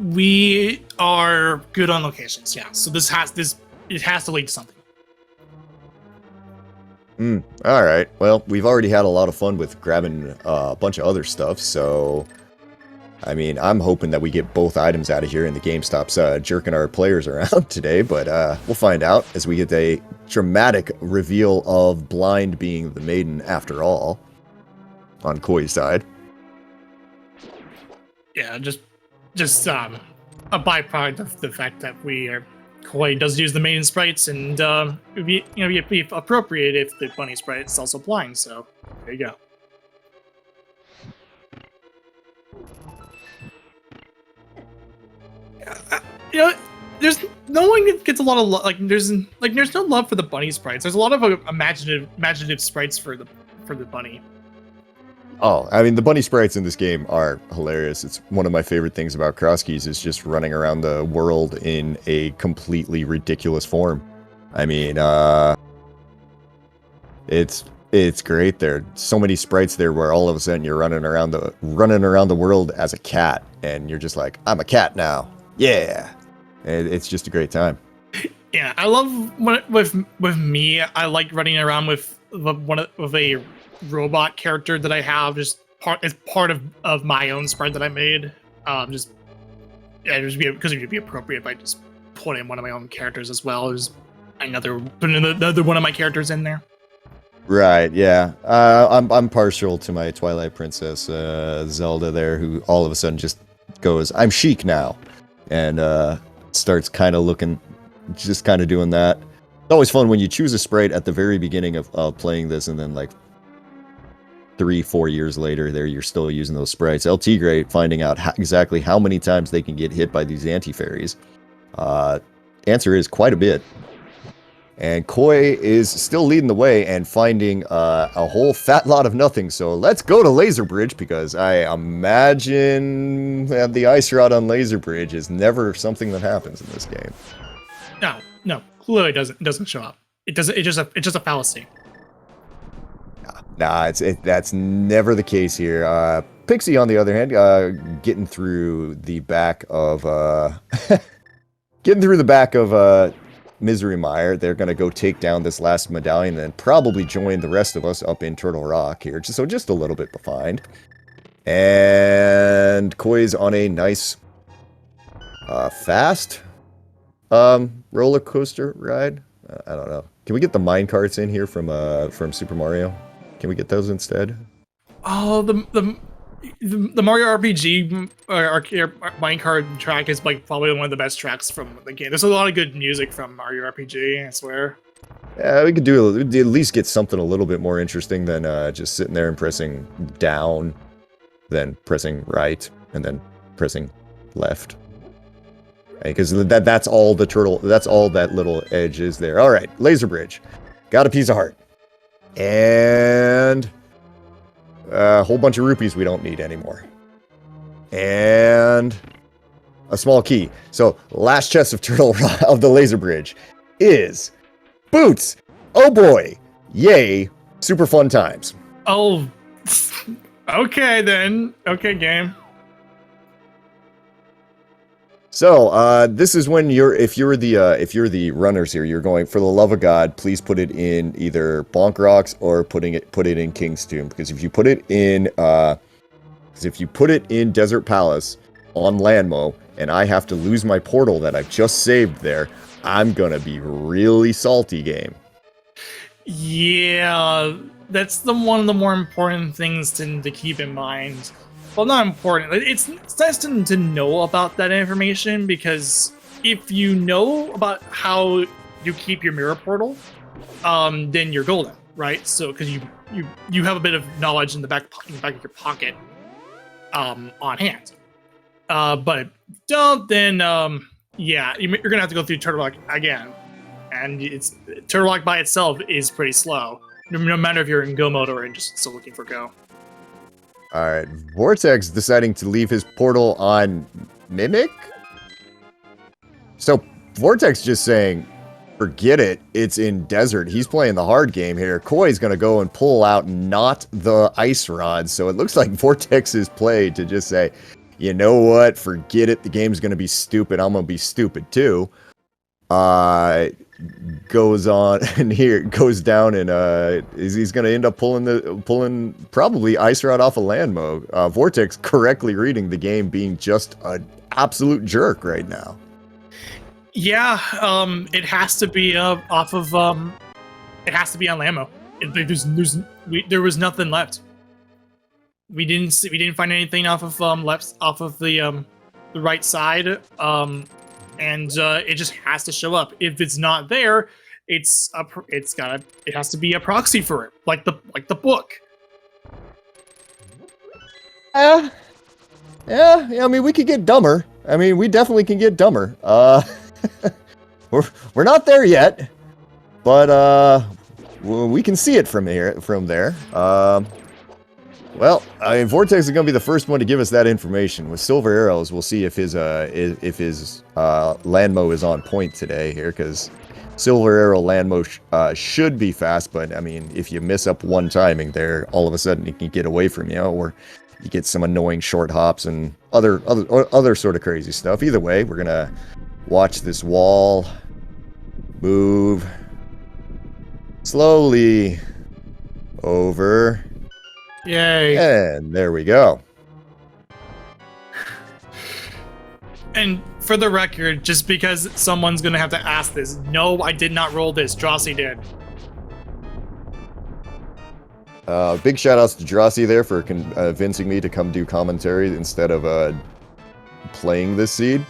[SPEAKER 1] We are good on locations, yeah. So it has to lead to something.
[SPEAKER 2] Alright. Well, we've already had a lot of fun with grabbing a bunch of other stuff, so... I mean, I'm hoping that we get both items out of here and the game stops jerking our players around today, but we'll find out as we get a dramatic reveal of Blind being the maiden after all on Koi's side.
[SPEAKER 1] Yeah, just a byproduct of the fact that Koi does use the maiden sprites, and it would be appropriate if the bunny sprite is also blind. So there you go. There's no one gets a lot of there's no love for the bunny sprites. There's a lot of imaginative sprites for the bunny.
[SPEAKER 2] Oh, I mean, the bunny sprites in this game are hilarious. It's one of my favorite things about Cross Keys is just running around the world in a completely ridiculous form. I mean, it's great. There are so many sprites there where all of a sudden you're running around the world as a cat, and you're just like, I'm a cat now. Yeah, it's just a great time.
[SPEAKER 1] Yeah, I love with me. I like running around with a robot character that I have just part of my own sprite that I made. Because it would be appropriate if I just put in one of my own characters as well as put another one of my characters in there.
[SPEAKER 2] Right, yeah. I'm partial to my Twilight Princess Zelda there, who all of a sudden just goes, I'm chic now, and starts kind of doing that. It's always fun when you choose a sprite at the very beginning of playing this, and then like 3-4 years later there you're still using those sprites. LT Great finding out exactly how many times they can get hit by these anti-fairies. Answer is quite a bit. And Koi is still leading the way and finding a whole fat lot of nothing. So let's go to Laser Bridge, because I imagine that the Ice Rod on Laser Bridge is never something that happens in this game.
[SPEAKER 1] No, clearly doesn't show up. It's just a fallacy.
[SPEAKER 2] Nah, that's never the case here. Pixie, on the other hand, getting through the back of Misery Mire. They're gonna go take down this last medallion, and then probably join the rest of us up in Turtle Rock here. Just a little bit behind. And Koi's on a nice fast roller coaster ride. I don't know. Can we get the mine carts in here from Super Mario? Can we get those instead?
[SPEAKER 1] Oh, the Mario RPG minecart track is like probably one of the best tracks from the game. There's a lot of good music from Mario RPG, I swear.
[SPEAKER 2] Yeah, we could we'd at least get something a little bit more interesting than just sitting there and pressing down, then pressing right, and then pressing left. Because that's all the turtle, that's all that little edge is there. All right, laser bridge. Got a piece of heart. And a whole bunch of rupees we don't need anymore. And a small key. So last chest of turtle of the laser bridge is boots. Oh boy. Yay. Super fun times.
[SPEAKER 1] Oh, okay then. Okay, game.
[SPEAKER 2] So this is when if you're the runners here, you're going, for the love of God, please put it in either Bonk Rocks or put it in King's Tomb, because if you put it in Desert Palace on Landmo and I have to lose my portal that I just saved there, I'm gonna be really salty, game.
[SPEAKER 1] Yeah, that's one of the more important things to keep in mind. Well, not important. It's nice to know about that information, because if you know about how you keep your mirror portal, then you're golden, right? So because you have a bit of knowledge in the back of your pocket, on hand. But don't, then yeah, you're gonna have to go through Turtle Rock again, and Turtle Rock by itself is pretty slow, no matter if you're in Go mode or just still looking for Go.
[SPEAKER 2] Alright, Vortex deciding to leave his portal on Mimic? So, Vortex just saying, forget it, it's in Desert. He's playing the hard game here. Koi's gonna go and pull out not the ice rod, so it looks like Vortex's play to just say, you know what, forget it, the game's gonna be stupid, I'm gonna be stupid too. Goes on and here goes down, and he's gonna end up pulling probably ice rod off a Landmo. Vortex correctly reading the game, being just an absolute jerk right now.
[SPEAKER 1] Yeah, it has to be off of it has to be on Landmo. There was nothing left. We didn't find anything off of the right side. And it just has to show up. If it's not there, it has to be a proxy for it, like the book.
[SPEAKER 2] Yeah. I mean, we could get dumber. I mean, we definitely can get dumber. We're not there yet, but we can see it from there. Well, I mean, Vortex is going to be the first one to give us that information. With Silver Arrows, we'll see if his Landmo is on point today here, because Silver Arrow Landmo should be fast, but I mean, if you miss up one timing there, all of a sudden it can get away from you, or you get some annoying short hops and other sort of crazy stuff. Either way, we're gonna watch this wall move slowly over.
[SPEAKER 1] Yay.
[SPEAKER 2] And there we go.
[SPEAKER 1] And for the record, just because someone's gonna have to ask this, no, I did not roll this. Drosy did.
[SPEAKER 2] Big shout outs to Drosy there for convincing me to come do commentary instead of playing this seed.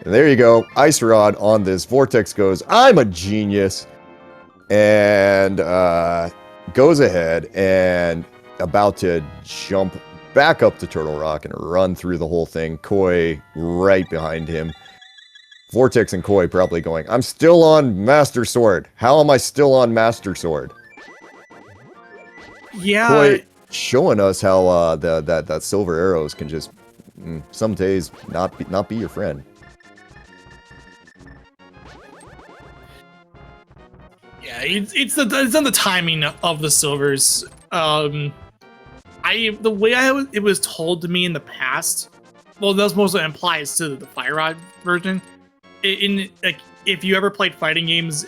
[SPEAKER 2] And there you go, Ice Rod on this. Vortex goes, I'm a genius, and goes ahead and about to jump back up to Turtle Rock and run through the whole thing. Koi right behind him. Vortex and Koi probably going, I'm still on Master Sword. How am I still on Master Sword?
[SPEAKER 1] Yeah.
[SPEAKER 2] Koi showing us how that Silver Arrows can just some days not be your friend.
[SPEAKER 1] Yeah, it's on the timing of the silvers. The way it was told to me in the past, well, that's mostly applies to the Fire Rod version. Like, if you ever played fighting games,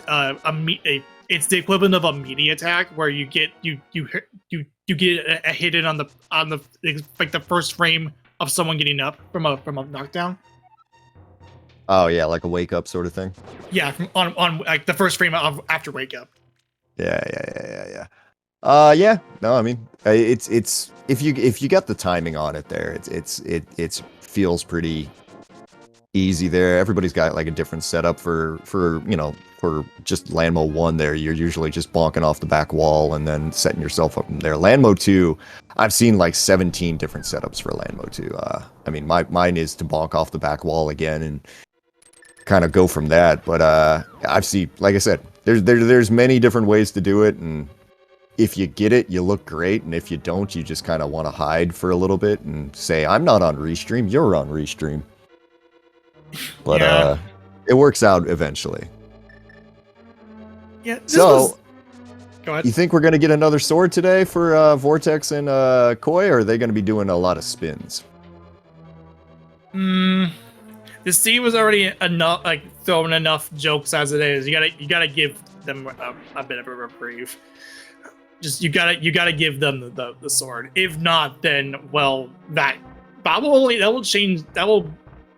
[SPEAKER 1] it's the equivalent of a melee attack, where you get a hit in on the like the first frame of someone getting up from a knockdown.
[SPEAKER 2] Oh yeah, like a wake up sort of thing.
[SPEAKER 1] Yeah, on like the first frame of after wake up.
[SPEAKER 2] Yeah. Yeah. No, I mean, it's if you got the timing on it there, it feels pretty easy there. Everybody's got like a different setup for for just land mode 1 there. You're usually just bonking off the back wall and then setting yourself up from there. Land mode 2, I've seen like 17 different setups for land mode 2. I mean, mine is to bonk off the back wall again and kind of go from that. But I've seen, like I said, there's many different ways to do it, and if you get it, you look great, and if you don't, you just kind of want to hide for a little bit and say, I'm not on Restream, you're on Restream. But
[SPEAKER 1] Yeah.
[SPEAKER 2] it works out eventually.
[SPEAKER 1] Yeah.
[SPEAKER 2] So,
[SPEAKER 1] Go ahead.
[SPEAKER 2] you think we're going to get another sword today for Vortex and Koi, or are they going to be doing a lot of spins?
[SPEAKER 1] The sea was already enough, like throwing enough jokes as it is. You gotta give them a bit of a reprieve. Just you gotta give them the sword. If not, then well, that will change. That will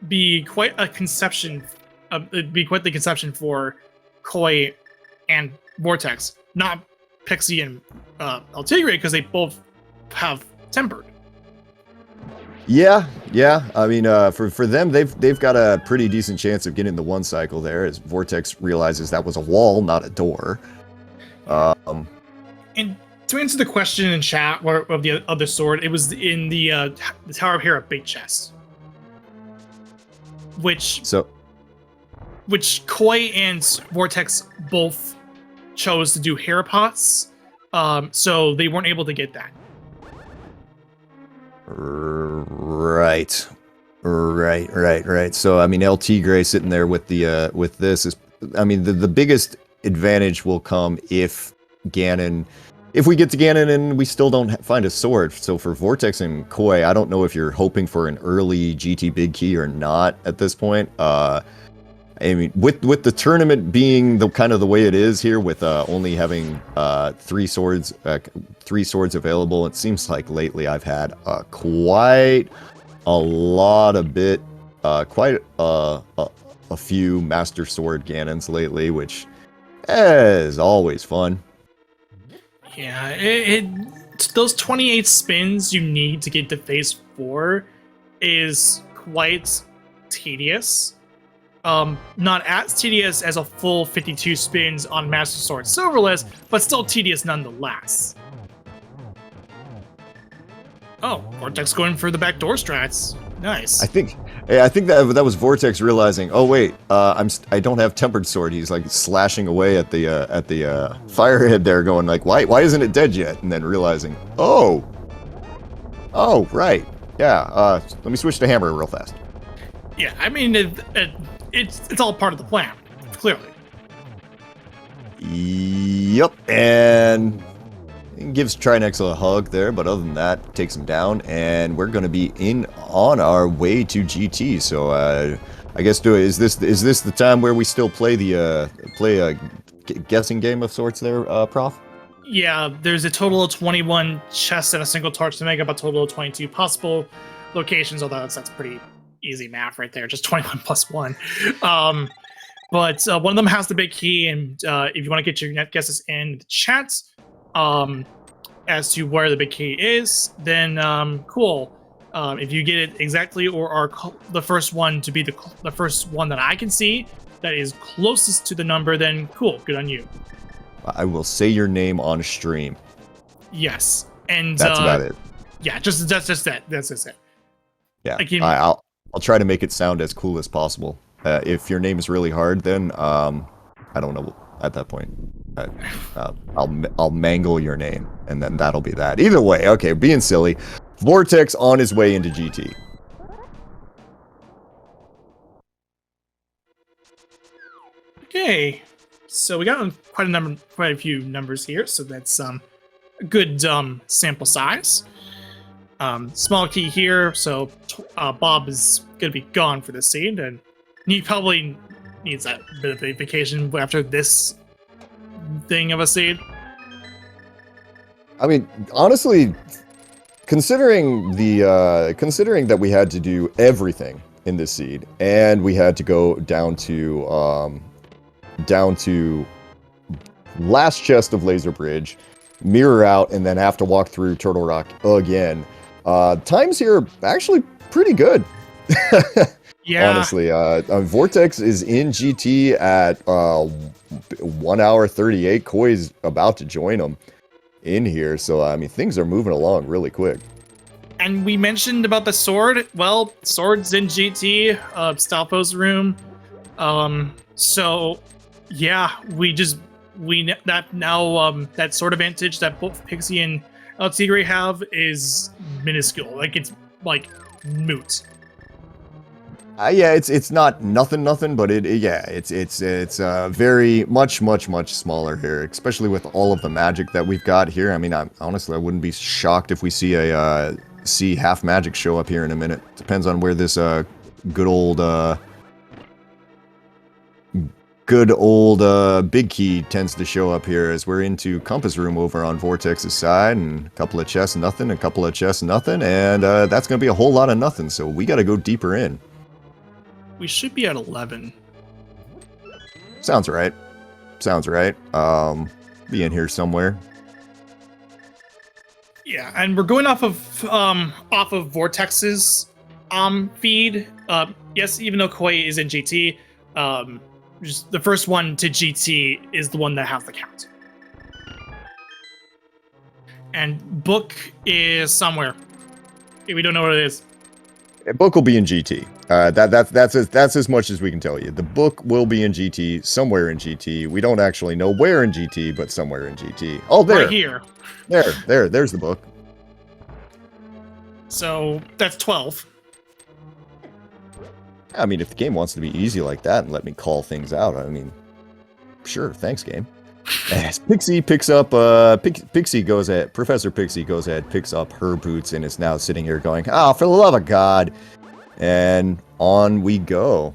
[SPEAKER 1] be quite a conception. It'd be quite the conception for Koi and Vortex, not Pixie and Altigre, because they both have tempered.
[SPEAKER 2] Yeah. I mean, for them, they've got a pretty decent chance of getting the 1 cycle there, as Vortex realizes that was a wall, not a door.
[SPEAKER 1] And to answer the question in chat of the other sword, it was in the Tower of Hera big chest, which Koi and Vortex both chose to do Hera pots, so they weren't able to get that.
[SPEAKER 2] Right. So I mean, LT Gray sitting there with the with this is, I mean, the biggest advantage will come if we get to Ganon and we still don't find a sword. So for Vortex and Koi, I don't know if you're hoping for an early GT big key or not at this point. I mean, with the tournament being the kind of the way it is here, with only having 3 swords available, it seems like lately I've had quite a lot of a few Master Sword Ganons lately, which is always fun.
[SPEAKER 1] Yeah, those 28 spins you need to get to phase 4 is quite tedious. Not as tedious as a full 52 spins on Master Sword Silverless, but still tedious nonetheless. Oh, Vortex going for the backdoor strats. Nice.
[SPEAKER 2] I think that was Vortex realizing, oh wait, I don't have tempered sword. He's like slashing away at the firehead there, going like, why isn't it dead yet? And then realizing, oh right, yeah. Let me switch to hammer real fast.
[SPEAKER 1] Yeah, I mean it's all part of the plan, clearly.
[SPEAKER 2] Yep, and gives Trinex a hug there, but other than that, takes him down, and we're going to be on our way to GT. So I guess is this the time where we still play a guessing game of sorts there, Prof?
[SPEAKER 1] Yeah, there's a total of 21 chests and a single torch to make up a total of 22 possible locations, although that's pretty easy math right there, just 21 plus 1. But one of them has the big key, and if you want to get your net guesses in the chat as to where the big key is, then cool. If you get it exactly or are the first one to be the first one that I can see that is closest to the number, then cool, good on you.
[SPEAKER 2] I will say your name on stream.
[SPEAKER 1] Yes, and
[SPEAKER 2] that's about it.
[SPEAKER 1] Yeah, that's just it. That's just it.
[SPEAKER 2] Yeah, I'll try to make it sound as cool as possible. If your name is really hard, then I don't know. At that point, I'll mangle your name, and then that'll be that. Either way, okay. Being silly, Vortex on his way into GT.
[SPEAKER 1] Okay, so we got quite a few numbers here, so that's a good sample size. Small key here, so Bob is gonna be gone for this scene, and he probably needs that bit of a vacation after this thing of a scene.
[SPEAKER 2] I mean, honestly, considering that we had to do everything in this seed, and we had to go down to last chest of Laser Bridge, mirror out, and then have to walk through Turtle Rock again. Times here are actually pretty good.
[SPEAKER 1] Yeah.
[SPEAKER 2] Honestly, Vortex is in GT at 1 hour 38. Koi's about to join him in here, so I mean things are moving along really quick.
[SPEAKER 1] And we mentioned about the sword. Well, sword's in GT, Stalpo's room. So yeah, that sword advantage that both Pixie and Tigray have is minuscule. Like it's like moot.
[SPEAKER 2] Yeah, it's not nothing, but it's very much smaller here, especially with all of the magic that we've got here. I mean, honestly, I wouldn't be shocked if we see a half magic show up here in a minute. Depends on where this good old big key tends to show up here, as we're into Compass Room over on Vortex's side, and a couple of chests, nothing, and that's gonna be a whole lot of nothing. So we got to go deeper in.
[SPEAKER 1] We should be at 11.
[SPEAKER 2] Sounds right. Be in here somewhere.
[SPEAKER 1] Yeah, and we're going off of Vortex's feed. Yes, even though Koi is in GT, just the first one to GT is the one that has the count. And book is somewhere. We don't know what it is.
[SPEAKER 2] Book will be in GT. That's as much as we can tell you. The book will be in GT, somewhere in GT. We don't actually know where in GT, but somewhere in GT. Oh, there.
[SPEAKER 1] Right here.
[SPEAKER 2] There's the book.
[SPEAKER 1] So that's 12.
[SPEAKER 2] I mean, if the game wants to be easy like that and let me call things out, I mean, sure, thanks, game. As Pixie picks up, Professor Pixie goes ahead, picks up her boots, and is now sitting here going, "Oh, for the love of God!" And on we go.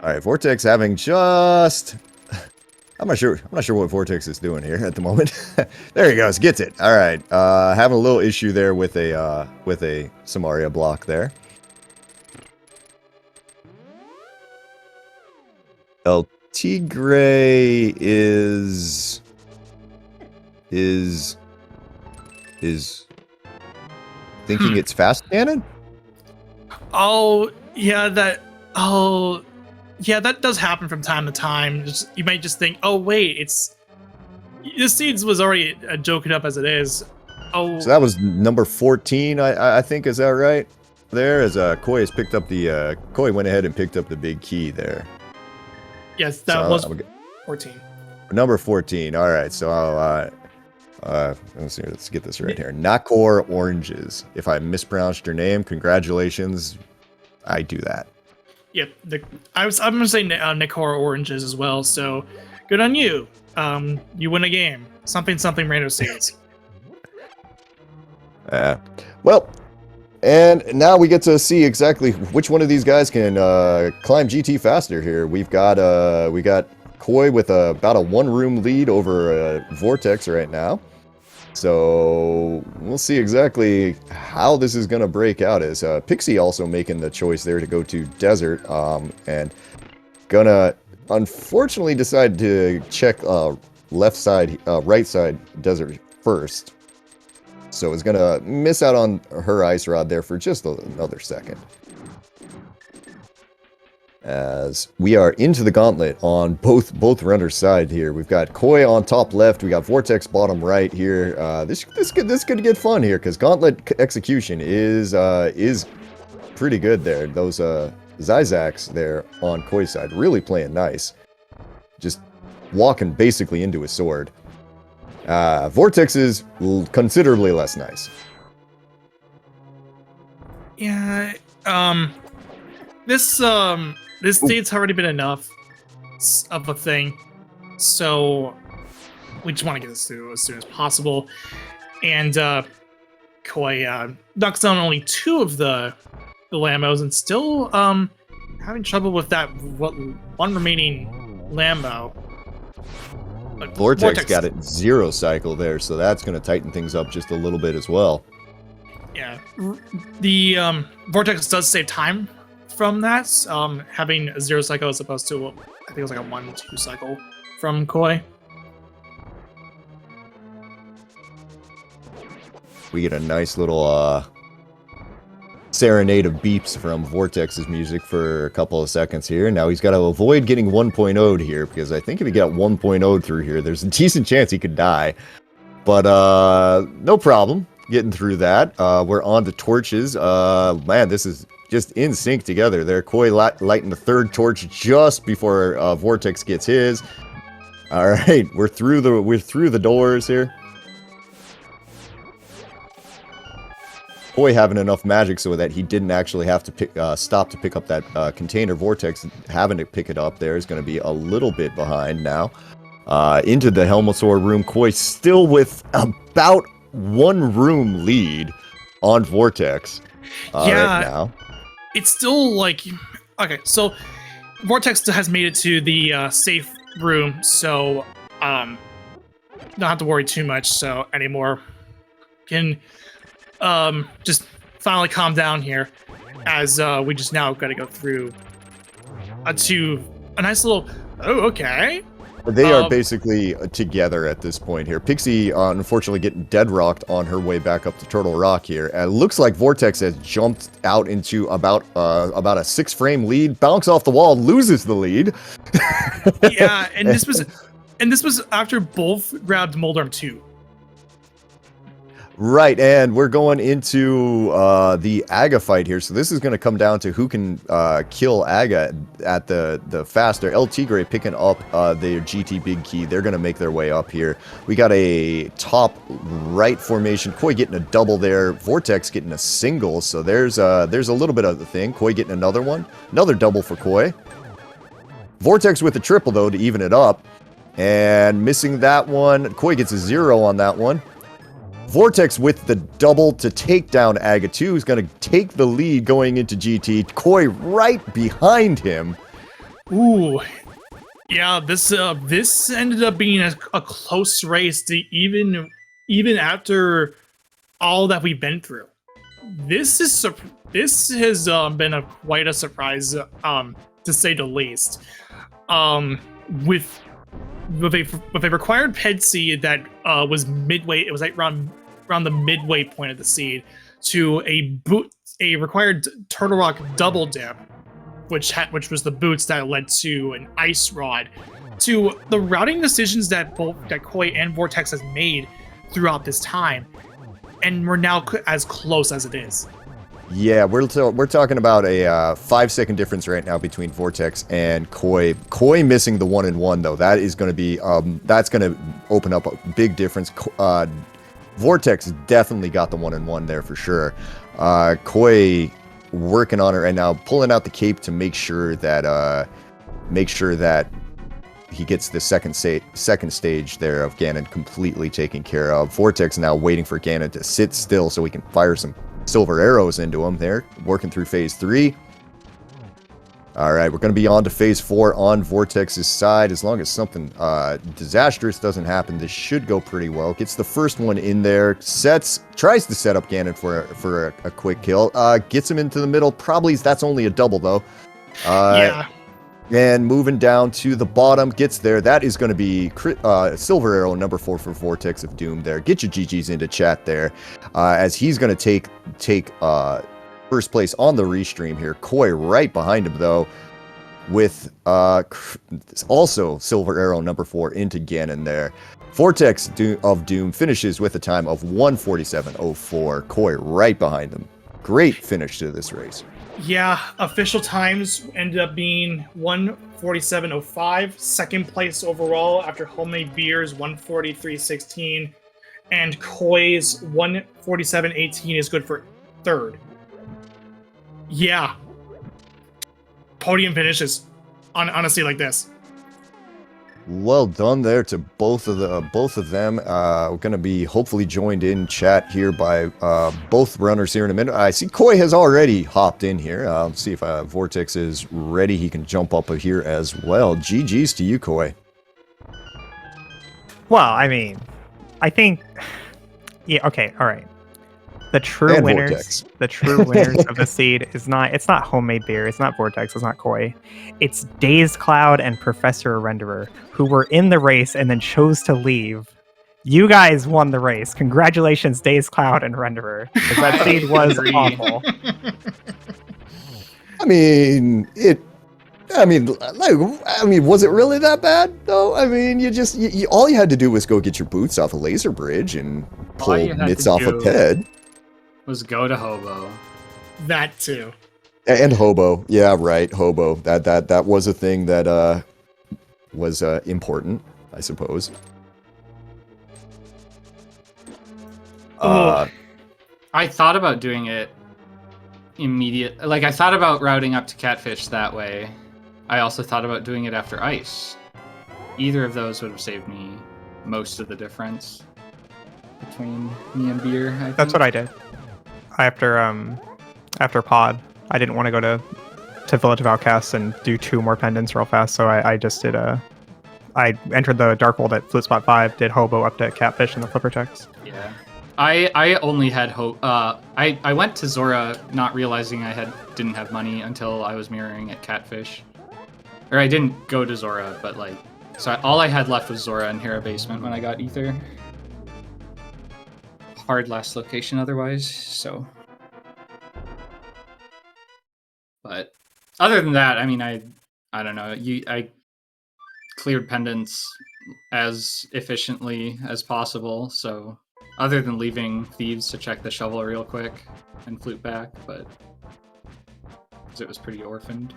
[SPEAKER 2] All right, Vortex having just. I'm not sure what Vortex is doing here at the moment. There he goes, gets it. All right, having a little issue there with a Samaria block there. Tigray is thinking it's fast cannon?
[SPEAKER 1] Yeah, that does happen from time to time. You might just think, oh wait, the Seeds was already joking up as it is. Oh,
[SPEAKER 2] so that was number 14, I think, is that right? There, as Koi has picked up the Koi went ahead and picked up the big key there.
[SPEAKER 1] Yes, that was 14.
[SPEAKER 2] Number 14. All right, so let's get this right here. Nakor Oranges. If I mispronounced your name, congratulations. I do that.
[SPEAKER 1] Yep. I'm gonna say Nakor Oranges as well. So good on you. You win a game. Something random Seeds.
[SPEAKER 2] Well. And now we get to see exactly which one of these guys can climb GT faster here. We got Koi with about a 1-room lead over Vortex right now. So we'll see exactly how this is going to break out. As Pixie also making the choice there to go to Desert, and gonna unfortunately decide to check right side Desert first. So it's gonna miss out on her ice rod there for just another second. As we are into the gauntlet on both runners' side here. We've got Koi on top left, we got Vortex bottom right here. This could get fun here, because gauntlet execution is pretty good there. Those Zizaks there on Koi's side really playing nice. Just walking basically into his sword. Vortex is considerably less nice.
[SPEAKER 1] Yeah, this state's already been enough of a thing, so we just want to get this through as soon as possible. And Koi knocks down only 2 of the Lambos, and still having trouble with that one remaining Lambo.
[SPEAKER 2] Vortex got it 0 cycle there, so that's going to tighten things up just a little bit as well.
[SPEAKER 1] Yeah. The Vortex does save time from that, having a 0 cycle as opposed to, I think it was like a 1-2 cycle from Koi.
[SPEAKER 2] We get a nice little serenade of beeps from Vortex's music for a couple of seconds here. Now he's got to avoid getting 1.0'd here, because I think if he got 1.0'd through here, there's a decent chance he could die. But no problem getting through that. We're on to torches. Man, this is just in sync together there. Koi lighting the third torch just before Vortex gets his. All right, we're through the doors here. Koi having enough magic so that he didn't actually have to stop to pick up that container. Vortex having to pick it up there is going to be a little bit behind now. Into the Helmosaur room. Koi still with about 1 room lead on Vortex right now.
[SPEAKER 1] It's still like, okay, so Vortex has made it to the safe room, so don't have to worry too much anymore. Can just finally calm down here, as we just now got to go through to a nice little. Oh, okay.
[SPEAKER 2] They are basically together at this point here. Pixie, unfortunately, getting dead rocked on her way back up to Turtle Rock here. And it looks like Vortex has jumped out into about a 6-frame lead, bounce off the wall, loses the lead.
[SPEAKER 1] Yeah, and this was after both grabbed Moldarm 2.
[SPEAKER 2] Right, and we're going into the Aga fight here. So this is going to come down to who can kill Aga at the faster. El Tigre picking up their GT Big Key. They're going to make their way up here. We got a top right formation. Koi getting a double there. Vortex getting a single. So there's a little bit of the thing. Koi getting another one. Another double for Koi. Vortex with a triple, though, to even it up. And missing that one. Koi gets a 0 on that one. Vortex with the double to take down Aga 2, who's going to take the lead going into GT. Koi right behind him.
[SPEAKER 1] Ooh. Yeah, this ended up being a close race to even after all that we've been through. This has been quite a surprise, to say the least. With a required ped seed that was midway, it was like around the midway point of the seed, to a required Turtle Rock double dip, which was the boots that led to an ice rod, to the routing decisions that Koi and Vortex has made throughout this time, and we're now as close as it is.
[SPEAKER 2] Yeah, we're talking about a 5-second difference right now between Vortex and Koi. Koi missing the 1-in-1 though. That is going to be that's going to open up a big difference. Vortex definitely got the 1-in-1 there for sure. Koi working on it right now, pulling out the cape to make sure that he gets the second stage there of Ganon completely taken care of. Vortex now waiting for Ganon to sit still so he can fire some silver arrows into him there, working through phase 3. All right, we're going to be on to phase 4 on Vortex's side. As long as something disastrous doesn't happen, this should go pretty well. Gets the first one in there, tries to set up Ganon for a quick kill, gets him into the middle. Probably that's only a double though.
[SPEAKER 1] Yeah.
[SPEAKER 2] And moving down to the bottom, gets there. That is going to be Silver Arrow number 4 for Vortex of Doom there. Get your GGs into chat there, as he's going to take first place on the restream here. Koi right behind him, though, with also Silver Arrow number 4 into Ganon there. Vortex of Doom finishes with a time of 1:47.04. Koi right behind him. Great finish to this race.
[SPEAKER 1] Yeah, official times ended up being 1:47.05. Second place overall after Homemade Beer's 1:43.16. And Koi's 1:47.18 is good for third. Yeah. Podium finishes, honestly, like this.
[SPEAKER 2] Well done there to both of them. We're going to be hopefully joined in chat here by both runners here in a minute. I see Koi has already hopped in here. See if Vortex is ready. He can jump up here as well. GG's to you, Koi.
[SPEAKER 3] Well, I mean, I think... Yeah, okay, all right. The true
[SPEAKER 2] And
[SPEAKER 3] winners,
[SPEAKER 2] Vortex.
[SPEAKER 3] the true winners of the seed it's not homemade beer, it's not Vortex, it's not Koi. It's Dazed Cloud and Professor Renderer, who were in the race and then chose to leave. You guys won the race. Congratulations, Dazed Cloud and Renderer. Because that seed was
[SPEAKER 4] agree.
[SPEAKER 3] awful.
[SPEAKER 2] I mean, was it really that bad though? I mean, you all you had to do was go get your boots off a laser bridge and
[SPEAKER 4] All you
[SPEAKER 2] pull
[SPEAKER 4] had
[SPEAKER 2] mitts
[SPEAKER 4] to
[SPEAKER 2] off a
[SPEAKER 4] do-
[SPEAKER 2] ped.
[SPEAKER 4] Was go to Hobo.
[SPEAKER 1] That too.
[SPEAKER 2] And Hobo, yeah, right, Hobo. That was a thing that was important, I suppose.
[SPEAKER 1] Oh.
[SPEAKER 4] I thought about doing it immediate. Like, I thought about routing up to Catfish that way. I also thought about doing it after Ice. Either of those would have saved me most of the difference between me and Beer.
[SPEAKER 3] That's what I did. After Pod, I didn't want to go to Village of Outcasts and do 2 more pendants real fast, so I just did I entered the Dark World at Flute Spot 5, did Hobo up to Catfish and the Flipper Text.
[SPEAKER 4] Yeah. I only had hope. I went to Zora not realizing I didn't have money until I was mirroring at Catfish. Or I didn't go to Zora, but like, so all I had left was Zora and Hera Basement when I got Ether. Hard last location otherwise, so. But other than that, I mean, I don't know. I cleared pendants as efficiently as possible, so other than leaving Thieves to check the shovel real quick and flute back, but because it was pretty orphaned.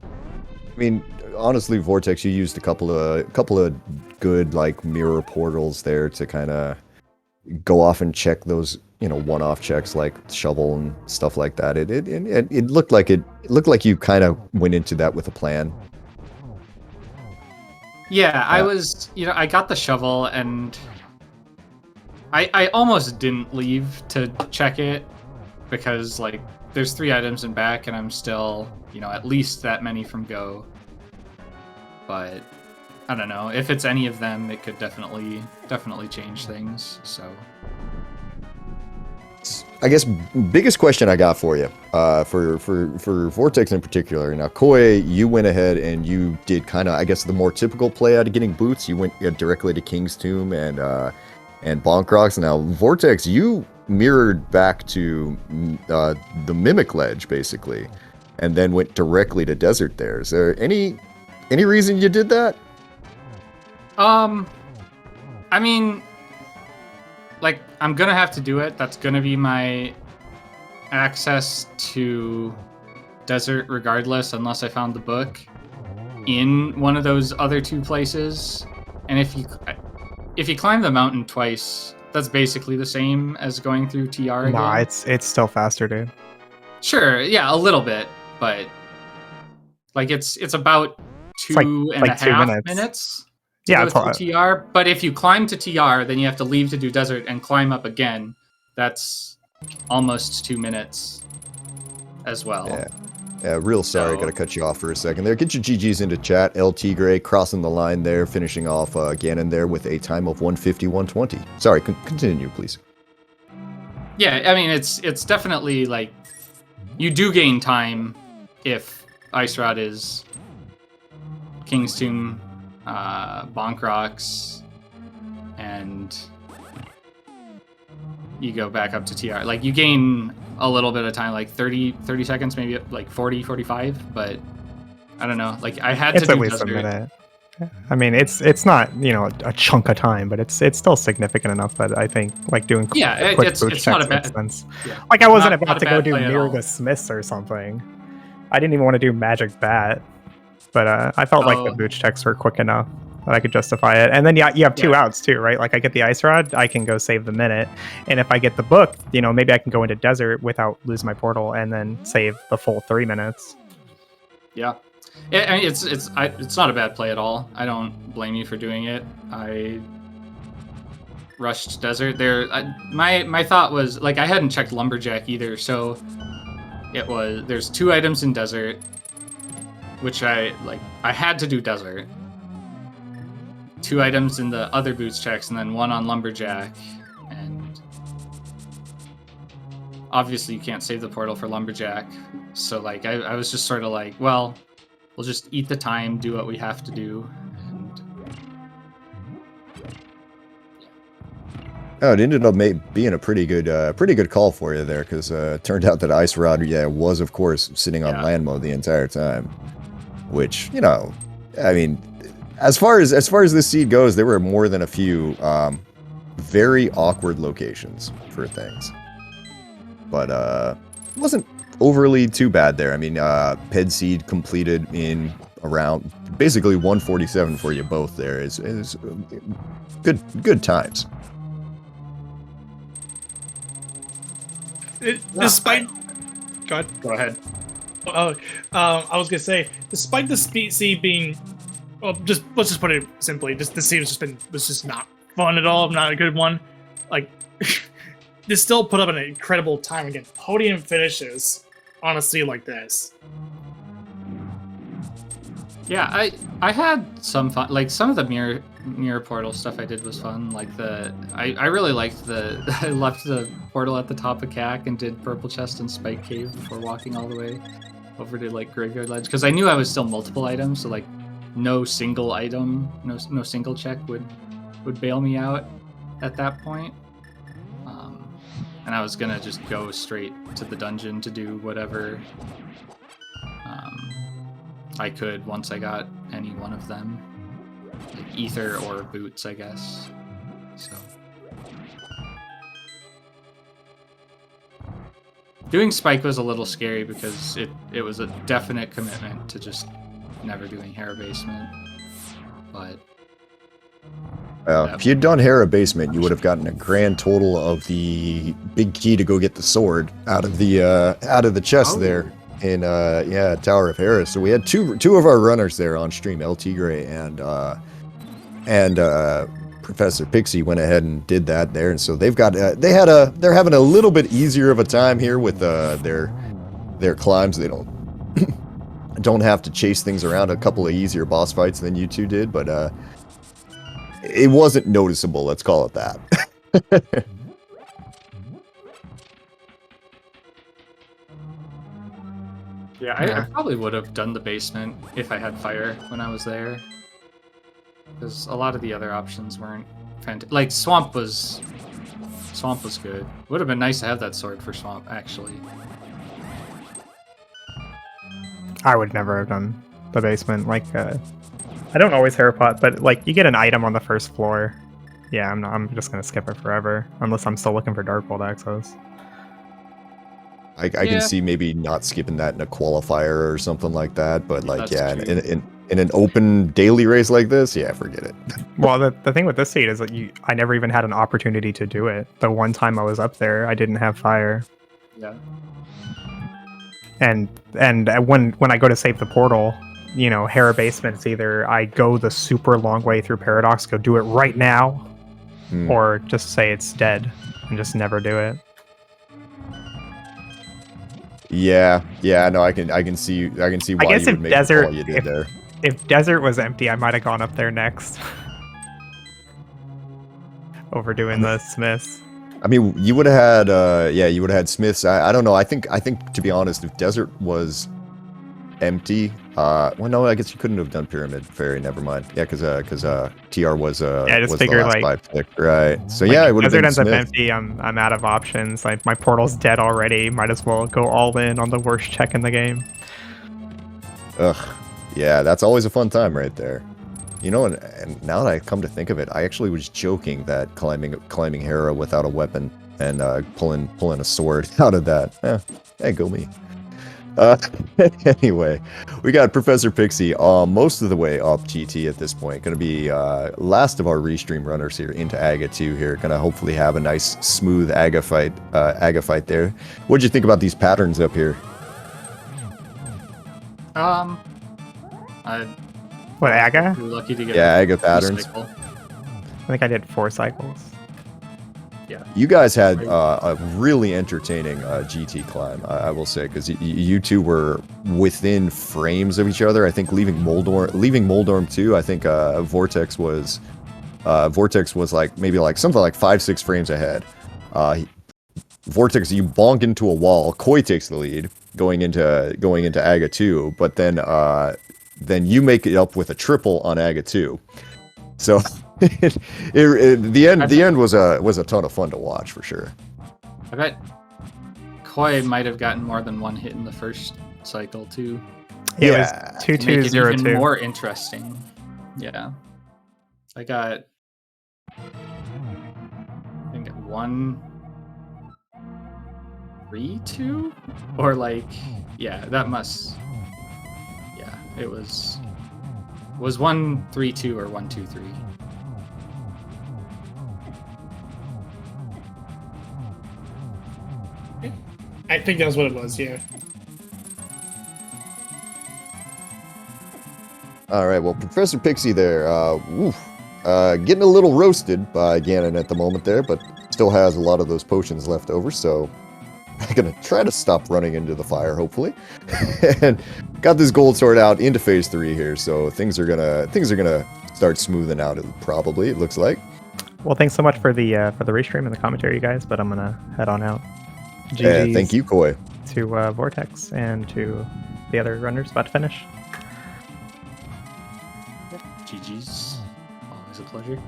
[SPEAKER 2] I mean, honestly, Vortex, you used a couple of good like mirror portals there to kind of go off and check those, one-off checks like shovel and stuff like that. It looked like you kind of went into that with a plan.
[SPEAKER 4] Yeah, I was, I got the shovel and I almost didn't leave to check it because like there's 3 items in back and I'm still, at least that many from go. But I don't know. If it's any of them, it could definitely change things. So
[SPEAKER 2] I guess biggest question I got for you, for Vortex in particular. Now, Koi, you went ahead and you did kind of, I guess, the more typical play out of getting boots. You went directly to King's Tomb and Bonk Rocks. Now, Vortex, you mirrored back to the Mimic Ledge, basically, and then went directly to Desert there. Is there any reason you did that?
[SPEAKER 4] I mean, like, I'm gonna have to do it. That's gonna be my access to Desert regardless, unless I found the book in one of those other 2 places. And if you climb the mountain twice, that's basically the same as going through TR again.
[SPEAKER 3] Nah, it's still faster, dude.
[SPEAKER 4] Sure, yeah, a little bit, but like it's about two
[SPEAKER 3] like-
[SPEAKER 4] and
[SPEAKER 3] like
[SPEAKER 4] a
[SPEAKER 3] 2
[SPEAKER 4] half
[SPEAKER 3] minutes.
[SPEAKER 4] minutes.
[SPEAKER 3] Yeah,
[SPEAKER 4] to
[SPEAKER 3] it's
[SPEAKER 4] go
[SPEAKER 3] all-
[SPEAKER 4] through TR. But if you climb to TR, then you have to leave to do Desert and climb up again. That's almost 2 minutes as well.
[SPEAKER 2] Yeah, real sorry,
[SPEAKER 4] So-
[SPEAKER 2] gotta cut you off for a second there. Get your GGs into chat. LT Gray crossing the line there, finishing off Ganon there with a time of 150-120. Sorry, continue, please.
[SPEAKER 4] Yeah, I mean it's definitely like you do gain time if Ice Rod is King's Tomb, Bonk Rocks, and you go back up to TR. Like you gain a little bit of time, like 30 seconds, maybe like 40, 45, but I don't know. Like I had
[SPEAKER 3] It's
[SPEAKER 4] to
[SPEAKER 3] at
[SPEAKER 4] do
[SPEAKER 3] least a
[SPEAKER 4] Desert.
[SPEAKER 3] minute. I mean, it's not a chunk of time, but it's still significant enough that I think like doing
[SPEAKER 4] Yeah,
[SPEAKER 3] quick
[SPEAKER 4] it's
[SPEAKER 3] boots
[SPEAKER 4] not
[SPEAKER 3] checks
[SPEAKER 4] a bad-
[SPEAKER 3] makes sense.
[SPEAKER 4] Yeah.
[SPEAKER 3] Like I wasn't
[SPEAKER 4] Not
[SPEAKER 3] about
[SPEAKER 4] a
[SPEAKER 3] to go
[SPEAKER 4] bad
[SPEAKER 3] do
[SPEAKER 4] play at
[SPEAKER 3] Mirror
[SPEAKER 4] all.
[SPEAKER 3] the Smiths or something. I didn't even want to do Magic Bat, but I felt like the
[SPEAKER 4] Oh.
[SPEAKER 3] boots checks were quick enough that I could justify it. And then you have 2
[SPEAKER 4] Yeah.
[SPEAKER 3] outs too, right? Like I get the Ice Rod, I can go save the minute, and if I get the book, maybe I can go into Desert without losing my portal and then save the full 3 minutes.
[SPEAKER 4] Yeah, I mean, it's not a bad play at all. I don't blame you for doing it. I rushed Desert there. My thought was like I hadn't checked Lumberjack either, so there's 2 items in Desert, which I had to do Desert. 2 items in the other boots checks, and then 1 on Lumberjack, and obviously you can't save the portal for Lumberjack. So like I was just sort of like, well, we'll just eat the time, do what we have to do. And
[SPEAKER 2] Oh, it ended up being a pretty good call for you there, because it turned out that Ice Rod, was of course sitting on land mode the entire time, which, I mean, as far as this seed goes, there were more than a few very awkward locations for things, but it wasn't overly too bad there. I mean, Ped seed completed in around basically 147 for you both. There is good times.
[SPEAKER 1] Despite, go
[SPEAKER 4] ahead.
[SPEAKER 1] I was gonna say, despite the speed seed being, well, let's just put it simply, the seed was just not fun at all, not a good one. Like, they still put up an incredible time again. Podium finishes on a seed like this.
[SPEAKER 4] Yeah, I had some fun. Like some of the mirror portal stuff I did was fun. Like I really liked I left the portal at the top of CAC and did Purple Chest and Spike Cave before walking all the way over to like Graveyard Ledge, because I knew I was still multiple items, so like no single item, no single check would bail me out at that point. And I was gonna just go straight to the dungeon to do whatever I could once I got any one of them, like Ether or Boots, I guess. So doing Spike was a little scary because it was a definite commitment to just never doing Hera Basement. But
[SPEAKER 2] if you'd done Hera Basement, you would have gotten a grand total of the big key to go get the sword out of the chest there in Tower of Hera. So we had two of our runners there on stream, LT Gray and Professor Pixie went ahead and did that there, and so they're having a little bit easier of a time here with their climbs. They don't have to chase things around, a couple of easier boss fights than you two did, but it wasn't noticeable, let's call it that.
[SPEAKER 4] Yeah, I probably would have done the basement if I had fire when I was there, because a lot of the other options weren't fantastic. Like Swamp was good. Would have been nice to have that sword for Swamp, actually.
[SPEAKER 3] I would never have done the basement. Like, I don't always Herapot, but like you get an item on the first floor. Yeah, I'm just gonna skip it forever unless I'm still looking for Dark World access.
[SPEAKER 2] I can see maybe not skipping that in a qualifier or something like that, but like, in an open daily race like this, forget it.
[SPEAKER 3] Well, the thing with this seed is that I never even had an opportunity to do it. The one time I was up there, I didn't have fire.
[SPEAKER 4] Yeah.
[SPEAKER 3] And when I go to save the portal, Hera Basement, it's either I go the super long way through Paradox, go do it right now, or just say it's dead and just never do it.
[SPEAKER 2] Yeah, no, I can see why you would make the call you did there.
[SPEAKER 3] If Desert was empty, I might have gone up there next. Over doing the Smiths.
[SPEAKER 2] I mean, you would have had Smiths. I don't know. I think to be honest, if Desert was empty, well, no, I guess you couldn't have done Pyramid Fairy. Never mind. Yeah, because TR was was
[SPEAKER 3] figured,
[SPEAKER 2] the last
[SPEAKER 3] like,
[SPEAKER 2] pick, right? So
[SPEAKER 3] like,
[SPEAKER 2] it would have been
[SPEAKER 3] Desert ends
[SPEAKER 2] Smith.
[SPEAKER 3] up empty. I'm out of options. Like my portal's dead already. Might as well go all in on the worst check in the game.
[SPEAKER 2] Ugh. Yeah, that's always a fun time right there. And now that I come to think of it, I actually was joking that climbing Hera without a weapon and pulling a sword out of that. Hey, go me. Anyway, we got Professor Pixie most of the way up GT at this point. Going to be last of our restream runners here into Aga 2 here. Going to hopefully have a nice smooth Aga fight there. What'd you think about these patterns up here?
[SPEAKER 3] What, Aga?
[SPEAKER 4] You're lucky to get
[SPEAKER 2] Aga patterns.
[SPEAKER 4] Cycle.
[SPEAKER 3] I think I did 4 cycles.
[SPEAKER 4] Yeah.
[SPEAKER 2] You guys had a really entertaining GT climb, I will say, because you two were within frames of each other. I think leaving Moldorm too. I think Vortex was like maybe like something like 5-6 frames ahead. Vortex, you bonk into a wall. Koi takes the lead, going into Aga 2, but then you make it up with a triple on Aga 2. So the end was a ton of fun to watch for sure.
[SPEAKER 4] I bet Koi might have gotten more than one hit in the first cycle too.
[SPEAKER 3] It
[SPEAKER 2] Yeah,
[SPEAKER 3] was
[SPEAKER 4] To make it
[SPEAKER 3] 2-2-0-2.
[SPEAKER 4] even more interesting. Yeah. I got I think 1-3-2? Or like that must it was 1-3-2 or 1-2-3.
[SPEAKER 1] I think that's what it was. Yeah.
[SPEAKER 2] All right, well, Professor Pixie there, getting a little roasted by Ganon at the moment there, but still has a lot of those potions left over, so I'm gonna try to stop running into the fire, hopefully. And got this gold sword out into phase 3 here, so things are gonna start smoothing out. Probably, it looks like.
[SPEAKER 3] Well, thanks so much for the restream and the commentary, you guys. But I'm gonna head on out.
[SPEAKER 2] Yeah, thank you, Koi.
[SPEAKER 3] To Vortex and to the other runners about to finish.
[SPEAKER 4] GG's. Always a pleasure.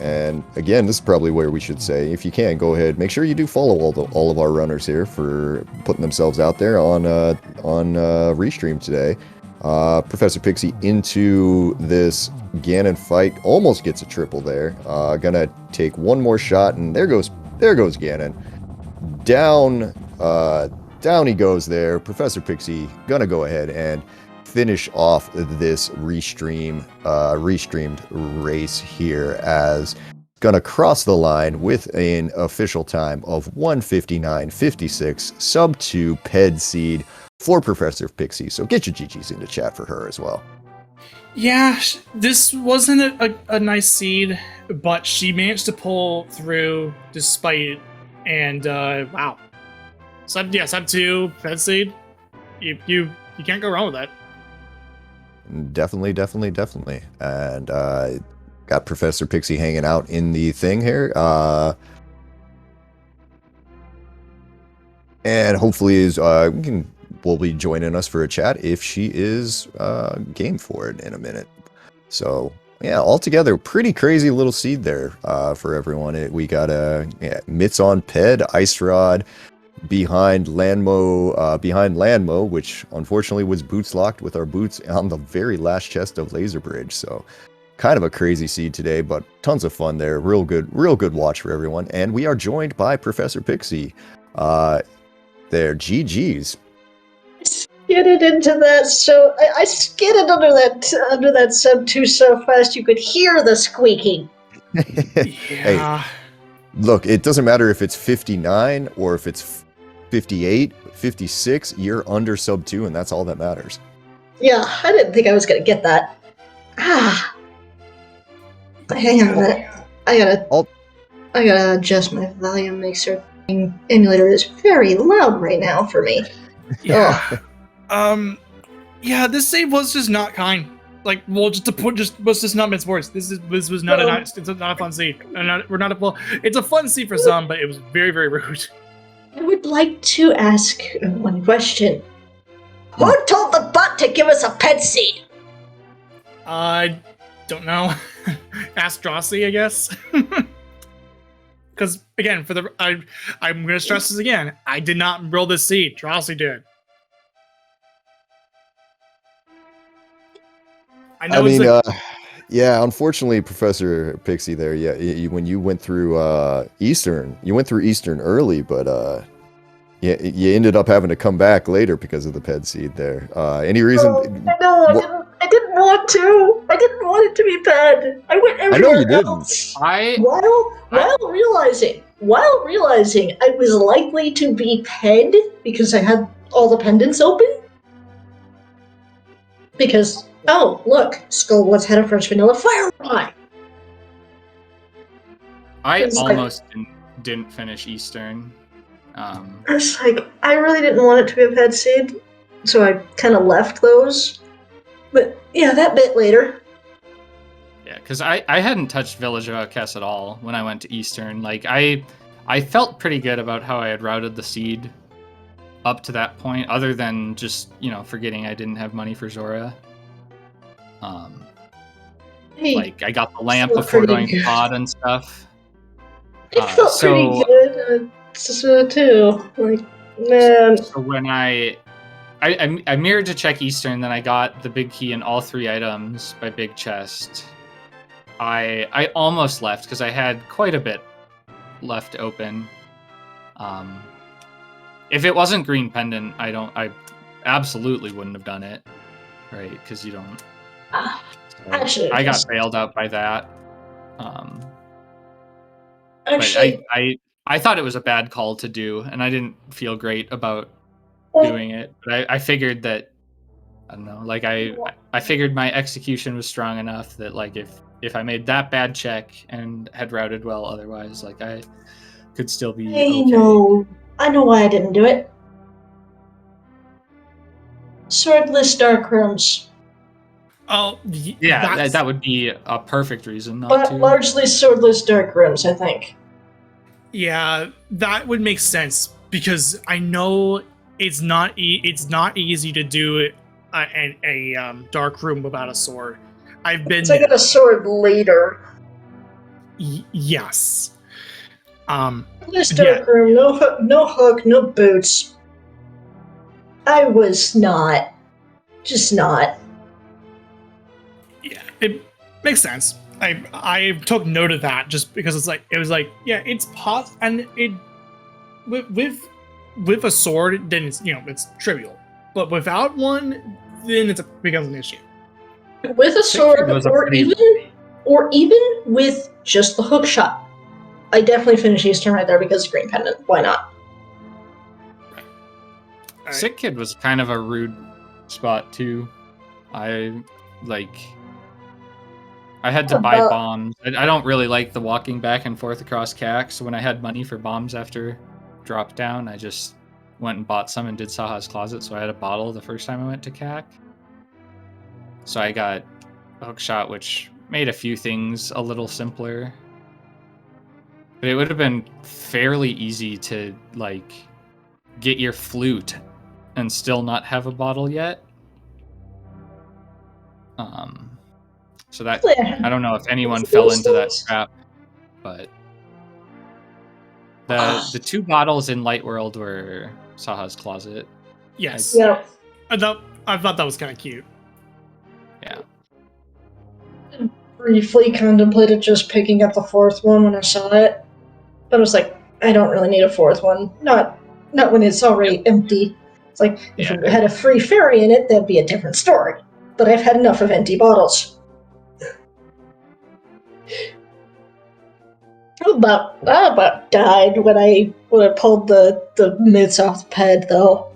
[SPEAKER 2] And again, this is probably where we should say, if you can, go ahead, make sure you do follow all of our runners here for putting themselves out there on Restream today. Professor Pixie into this Ganon fight, almost gets a triple there. Gonna take one more shot, and there goes Ganon. Down he goes there. Professor Pixie gonna go ahead and finish off this restreamed race here, as gonna cross the line with an official time of 1:59.56, sub 2 ped seed for Professor Pixie. So get your GGs into chat for her as well.
[SPEAKER 1] Yeah, this wasn't a nice seed, but she managed to pull through despite it. And wow, sub 2 ped seed. You can't go wrong with that.
[SPEAKER 2] Definitely. And got Professor Pixie hanging out in the thing here. And hopefully will be joining us for a chat if she is game for it in a minute. So yeah, altogether, pretty crazy little seed there for everyone. We got Mitts on Ped, Ice Rod, behind Landmo, which unfortunately was boots locked with our boots on the very last chest of Laser Bridge. So kind of a crazy seed today, but tons of fun there. Real good watch for everyone. And we are joined by Professor Pixie. There, GG's.
[SPEAKER 5] Skidded into that, so I skidded under that sub 2 so fast you could hear the squeaking.
[SPEAKER 1] Yeah.
[SPEAKER 2] Hey, look, it doesn't matter if it's 59 or if it's 58, 56, you're under sub 2, and that's all that matters.
[SPEAKER 5] Yeah, I didn't think I was gonna get that. Hang on a minute. I gotta adjust my volume mixer. Emulator is very loud right now for me.
[SPEAKER 1] Yeah. Yeah, this save was just not kind. Like, well, let's just not mince words. This was not it's not a fun scene. It's a fun scene for some, but it was very, very rude.
[SPEAKER 5] I would like to ask one question. Who told the bot to give us a pet seed?
[SPEAKER 1] I don't know. Ask Drosy, I guess. Because again, I'm gonna stress this again. I did not roll this seed. Drosy did.
[SPEAKER 2] I mean, yeah, unfortunately, Professor Pixie there, when you went through Eastern, early, but you ended up having to come back later because of the ped seed there. Any reason?
[SPEAKER 5] No, I didn't want to. I didn't want it to be ped. I went everywhere
[SPEAKER 2] I know you didn't.
[SPEAKER 5] else. While realizing I was likely to be ped because I had all the pendants open. Because, oh, look, Skullwoods had a fresh vanilla firefly.
[SPEAKER 4] I almost didn't finish Eastern.
[SPEAKER 5] It's like, I really didn't want it to be a ped seed, so I kind of left those. But, yeah, that bit later.
[SPEAKER 4] Yeah, because I hadn't touched Village of Outcasts at all when I went to Eastern. Like, I felt pretty good about how I had routed the seed up to that point, other than just, forgetting I didn't have money for Zora.
[SPEAKER 5] Hey,
[SPEAKER 4] Like, I got the lamp
[SPEAKER 5] felt
[SPEAKER 4] before
[SPEAKER 5] pretty
[SPEAKER 4] going to
[SPEAKER 5] good.
[SPEAKER 4] pod and stuff.
[SPEAKER 5] It felt pretty good too. Like, man.
[SPEAKER 4] So when I mirrored to check Eastern, then I got the big key and all 3 items by big chest. I almost left because I had quite a bit left open. If it wasn't green pendant, I absolutely wouldn't have done it, right? Because you don't. So I got bailed out by that.
[SPEAKER 5] Actually,
[SPEAKER 4] but I thought it was a bad call to do, and I didn't feel great about doing it. But I figured that, I don't know, like I figured my execution was strong enough that, like, if I made that bad check and had routed well otherwise, like, I could still be okay.
[SPEAKER 5] I know why I didn't do it. Swordless dark rooms.
[SPEAKER 1] Oh,
[SPEAKER 4] Yeah, that would be a perfect reason not
[SPEAKER 5] But
[SPEAKER 4] to.
[SPEAKER 5] largely swordless dark rooms, I think.
[SPEAKER 1] Yeah, that would make sense because I know it's not easy to do a dark room without a sword. I've been
[SPEAKER 5] So I got a sword later.
[SPEAKER 1] Yes.
[SPEAKER 5] Swordless dark room, no hook, no boots. I was not. Just not.
[SPEAKER 1] Yeah, it makes sense. I took note of that just because it was like it's possible, and it with a sword then it's trivial, but without one then it becomes an issue.
[SPEAKER 5] With a sword, or even with just the hookshot. I definitely finished Eastern right there because of green pendant. Why not?
[SPEAKER 1] Right.
[SPEAKER 4] Sick Kid was kind of a rude spot too. I had to buy bombs. I don't really like the walking back and forth across CAC, so when I had money for bombs after drop down, I just went and bought some and did Saha's Closet, so I had a bottle the first time I went to CAC. So I got a hookshot, which made a few things a little simpler. But it would have been fairly easy to, like, get your flute and still not have a bottle yet. So that, I don't know if anyone fell into that trap, but the 2 bottles in Light World were Saha's Closet.
[SPEAKER 1] Yes.
[SPEAKER 5] Yeah.
[SPEAKER 1] I thought that was kind of cute.
[SPEAKER 4] Yeah.
[SPEAKER 5] Briefly contemplated just picking up the 4th one when I saw it, but I was like, I don't really need a 4th one. Not when it's already empty. It's like, if it had a free fairy in it, that'd be a different story. But I've had enough of empty bottles. I about died when I pulled the mitts off the ped, though.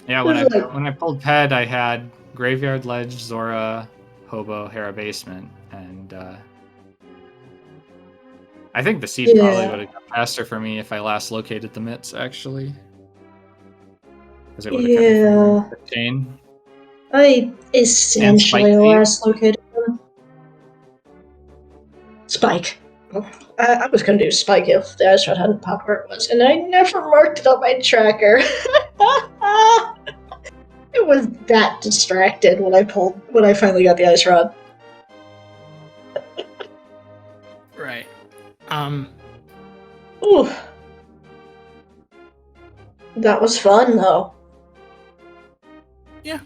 [SPEAKER 4] Yeah, when I pulled Ped, I had Graveyard Ledge, Zora, Hobo, Hera Basement, and I think the seed probably would have got faster for me if I last located the mitts, actually. Because it would have kept me from the chain.
[SPEAKER 5] I essentially last located them. Spike. I was going to do Spike if the ice rod hadn't popped where it was, and I never marked it on my tracker. It was that distracted when I finally got the ice rod.
[SPEAKER 1] Right.
[SPEAKER 5] Ooh. That was fun though.
[SPEAKER 1] Yeah.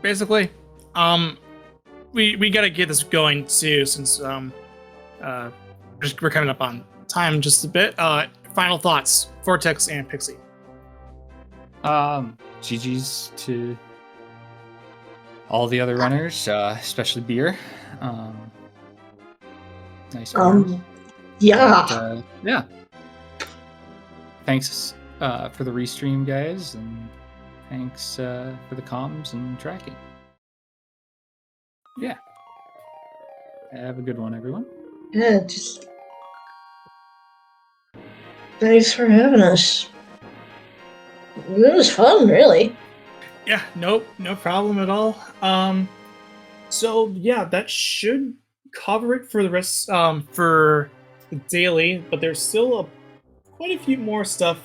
[SPEAKER 1] Basically. We gotta get this going too, since we're coming up on time just a bit. Final thoughts, Vortex and Pixie.
[SPEAKER 4] GG's to all the other runners, especially Beer. Nice.
[SPEAKER 5] Yeah.
[SPEAKER 4] Yeah. Thanks for the restream, guys, and thanks for the comms and tracking. Yeah. Have a good one, everyone.
[SPEAKER 5] Yeah, just thanks for having us. It was fun, really.
[SPEAKER 1] Yeah, no problem at all. So yeah, that should cover it for the rest for the daily, but there's still quite a few more stuff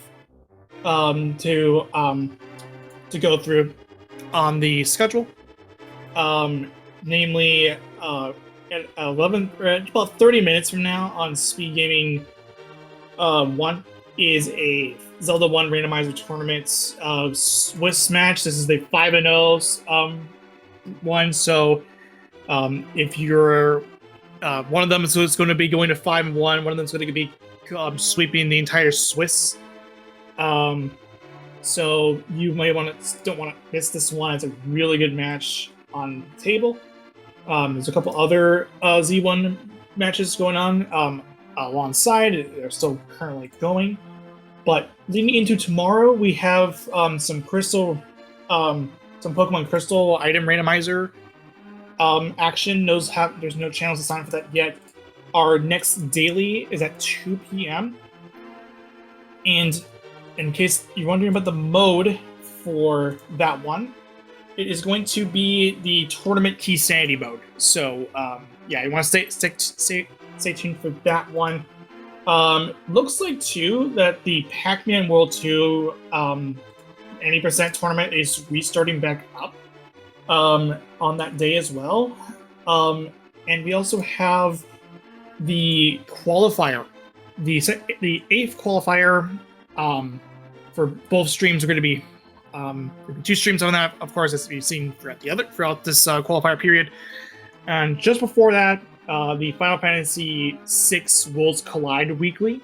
[SPEAKER 1] to go through on the schedule. Namely, at 11, about 30 minutes from now on Speed Gaming 1 is a Zelda 1 randomizer tournament Swiss match. This is the 5-0 one. So if you're one of them is going to be going to 5-1, one of them is going to be sweeping the entire Swiss. So you might don't want to miss this one. It's a really good match on the table. There's a couple other Z1 matches going on alongside. They're still currently going. But leading into tomorrow, we have some Pokemon Crystal item randomizer action. There's no channels to sign up for that yet. Our next daily is at 2 p.m. And in case you're wondering about the mode for that one, it is going to be the Tournament Key Sanity mode. So, yeah, you want to stay tuned for that one. Looks like, too, that the Pac-Man World 2 any% tournament is restarting back up on that day as well. And we also have the qualifier. The 8th qualifier for both streams are going to be 2 streams on that, of course, as we've seen throughout this qualifier period. And just before that, the Final Fantasy VI Worlds Collide Weekly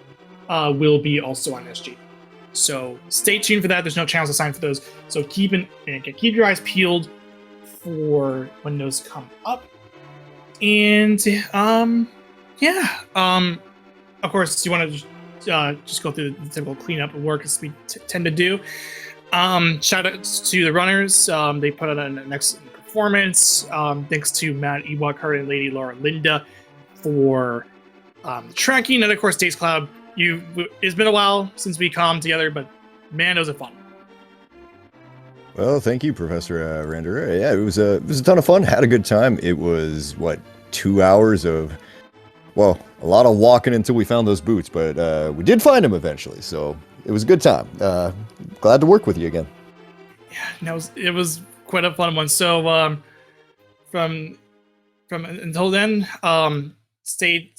[SPEAKER 1] will be also on SG. So stay tuned for that. There's no channels assigned for those. So keep your eyes peeled for when those come up. And yeah, of course, you want to just go through the typical cleanup work as we tend to do. Shout outs to the runners. They put on an excellent performance. Thanks to Matt Ewalkart and Lady Laura Linda for tracking. And of course, Days Cloud. It's been a while since we calmed together, but man, it was fun.
[SPEAKER 2] Well, thank you, Professor Render. Yeah, it was a ton of fun. Had a good time. It was 2 hours of, well, a lot of walking until we found those boots, but we did find them eventually. So it was a good time. Glad to work with you again.
[SPEAKER 1] Yeah, it was quite a fun one. So from until then, stay.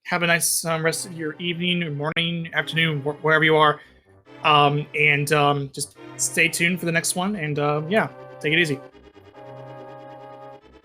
[SPEAKER 1] Have a nice rest of your evening, or morning, afternoon, wherever you are, and just stay tuned for the next one. And yeah, take it easy.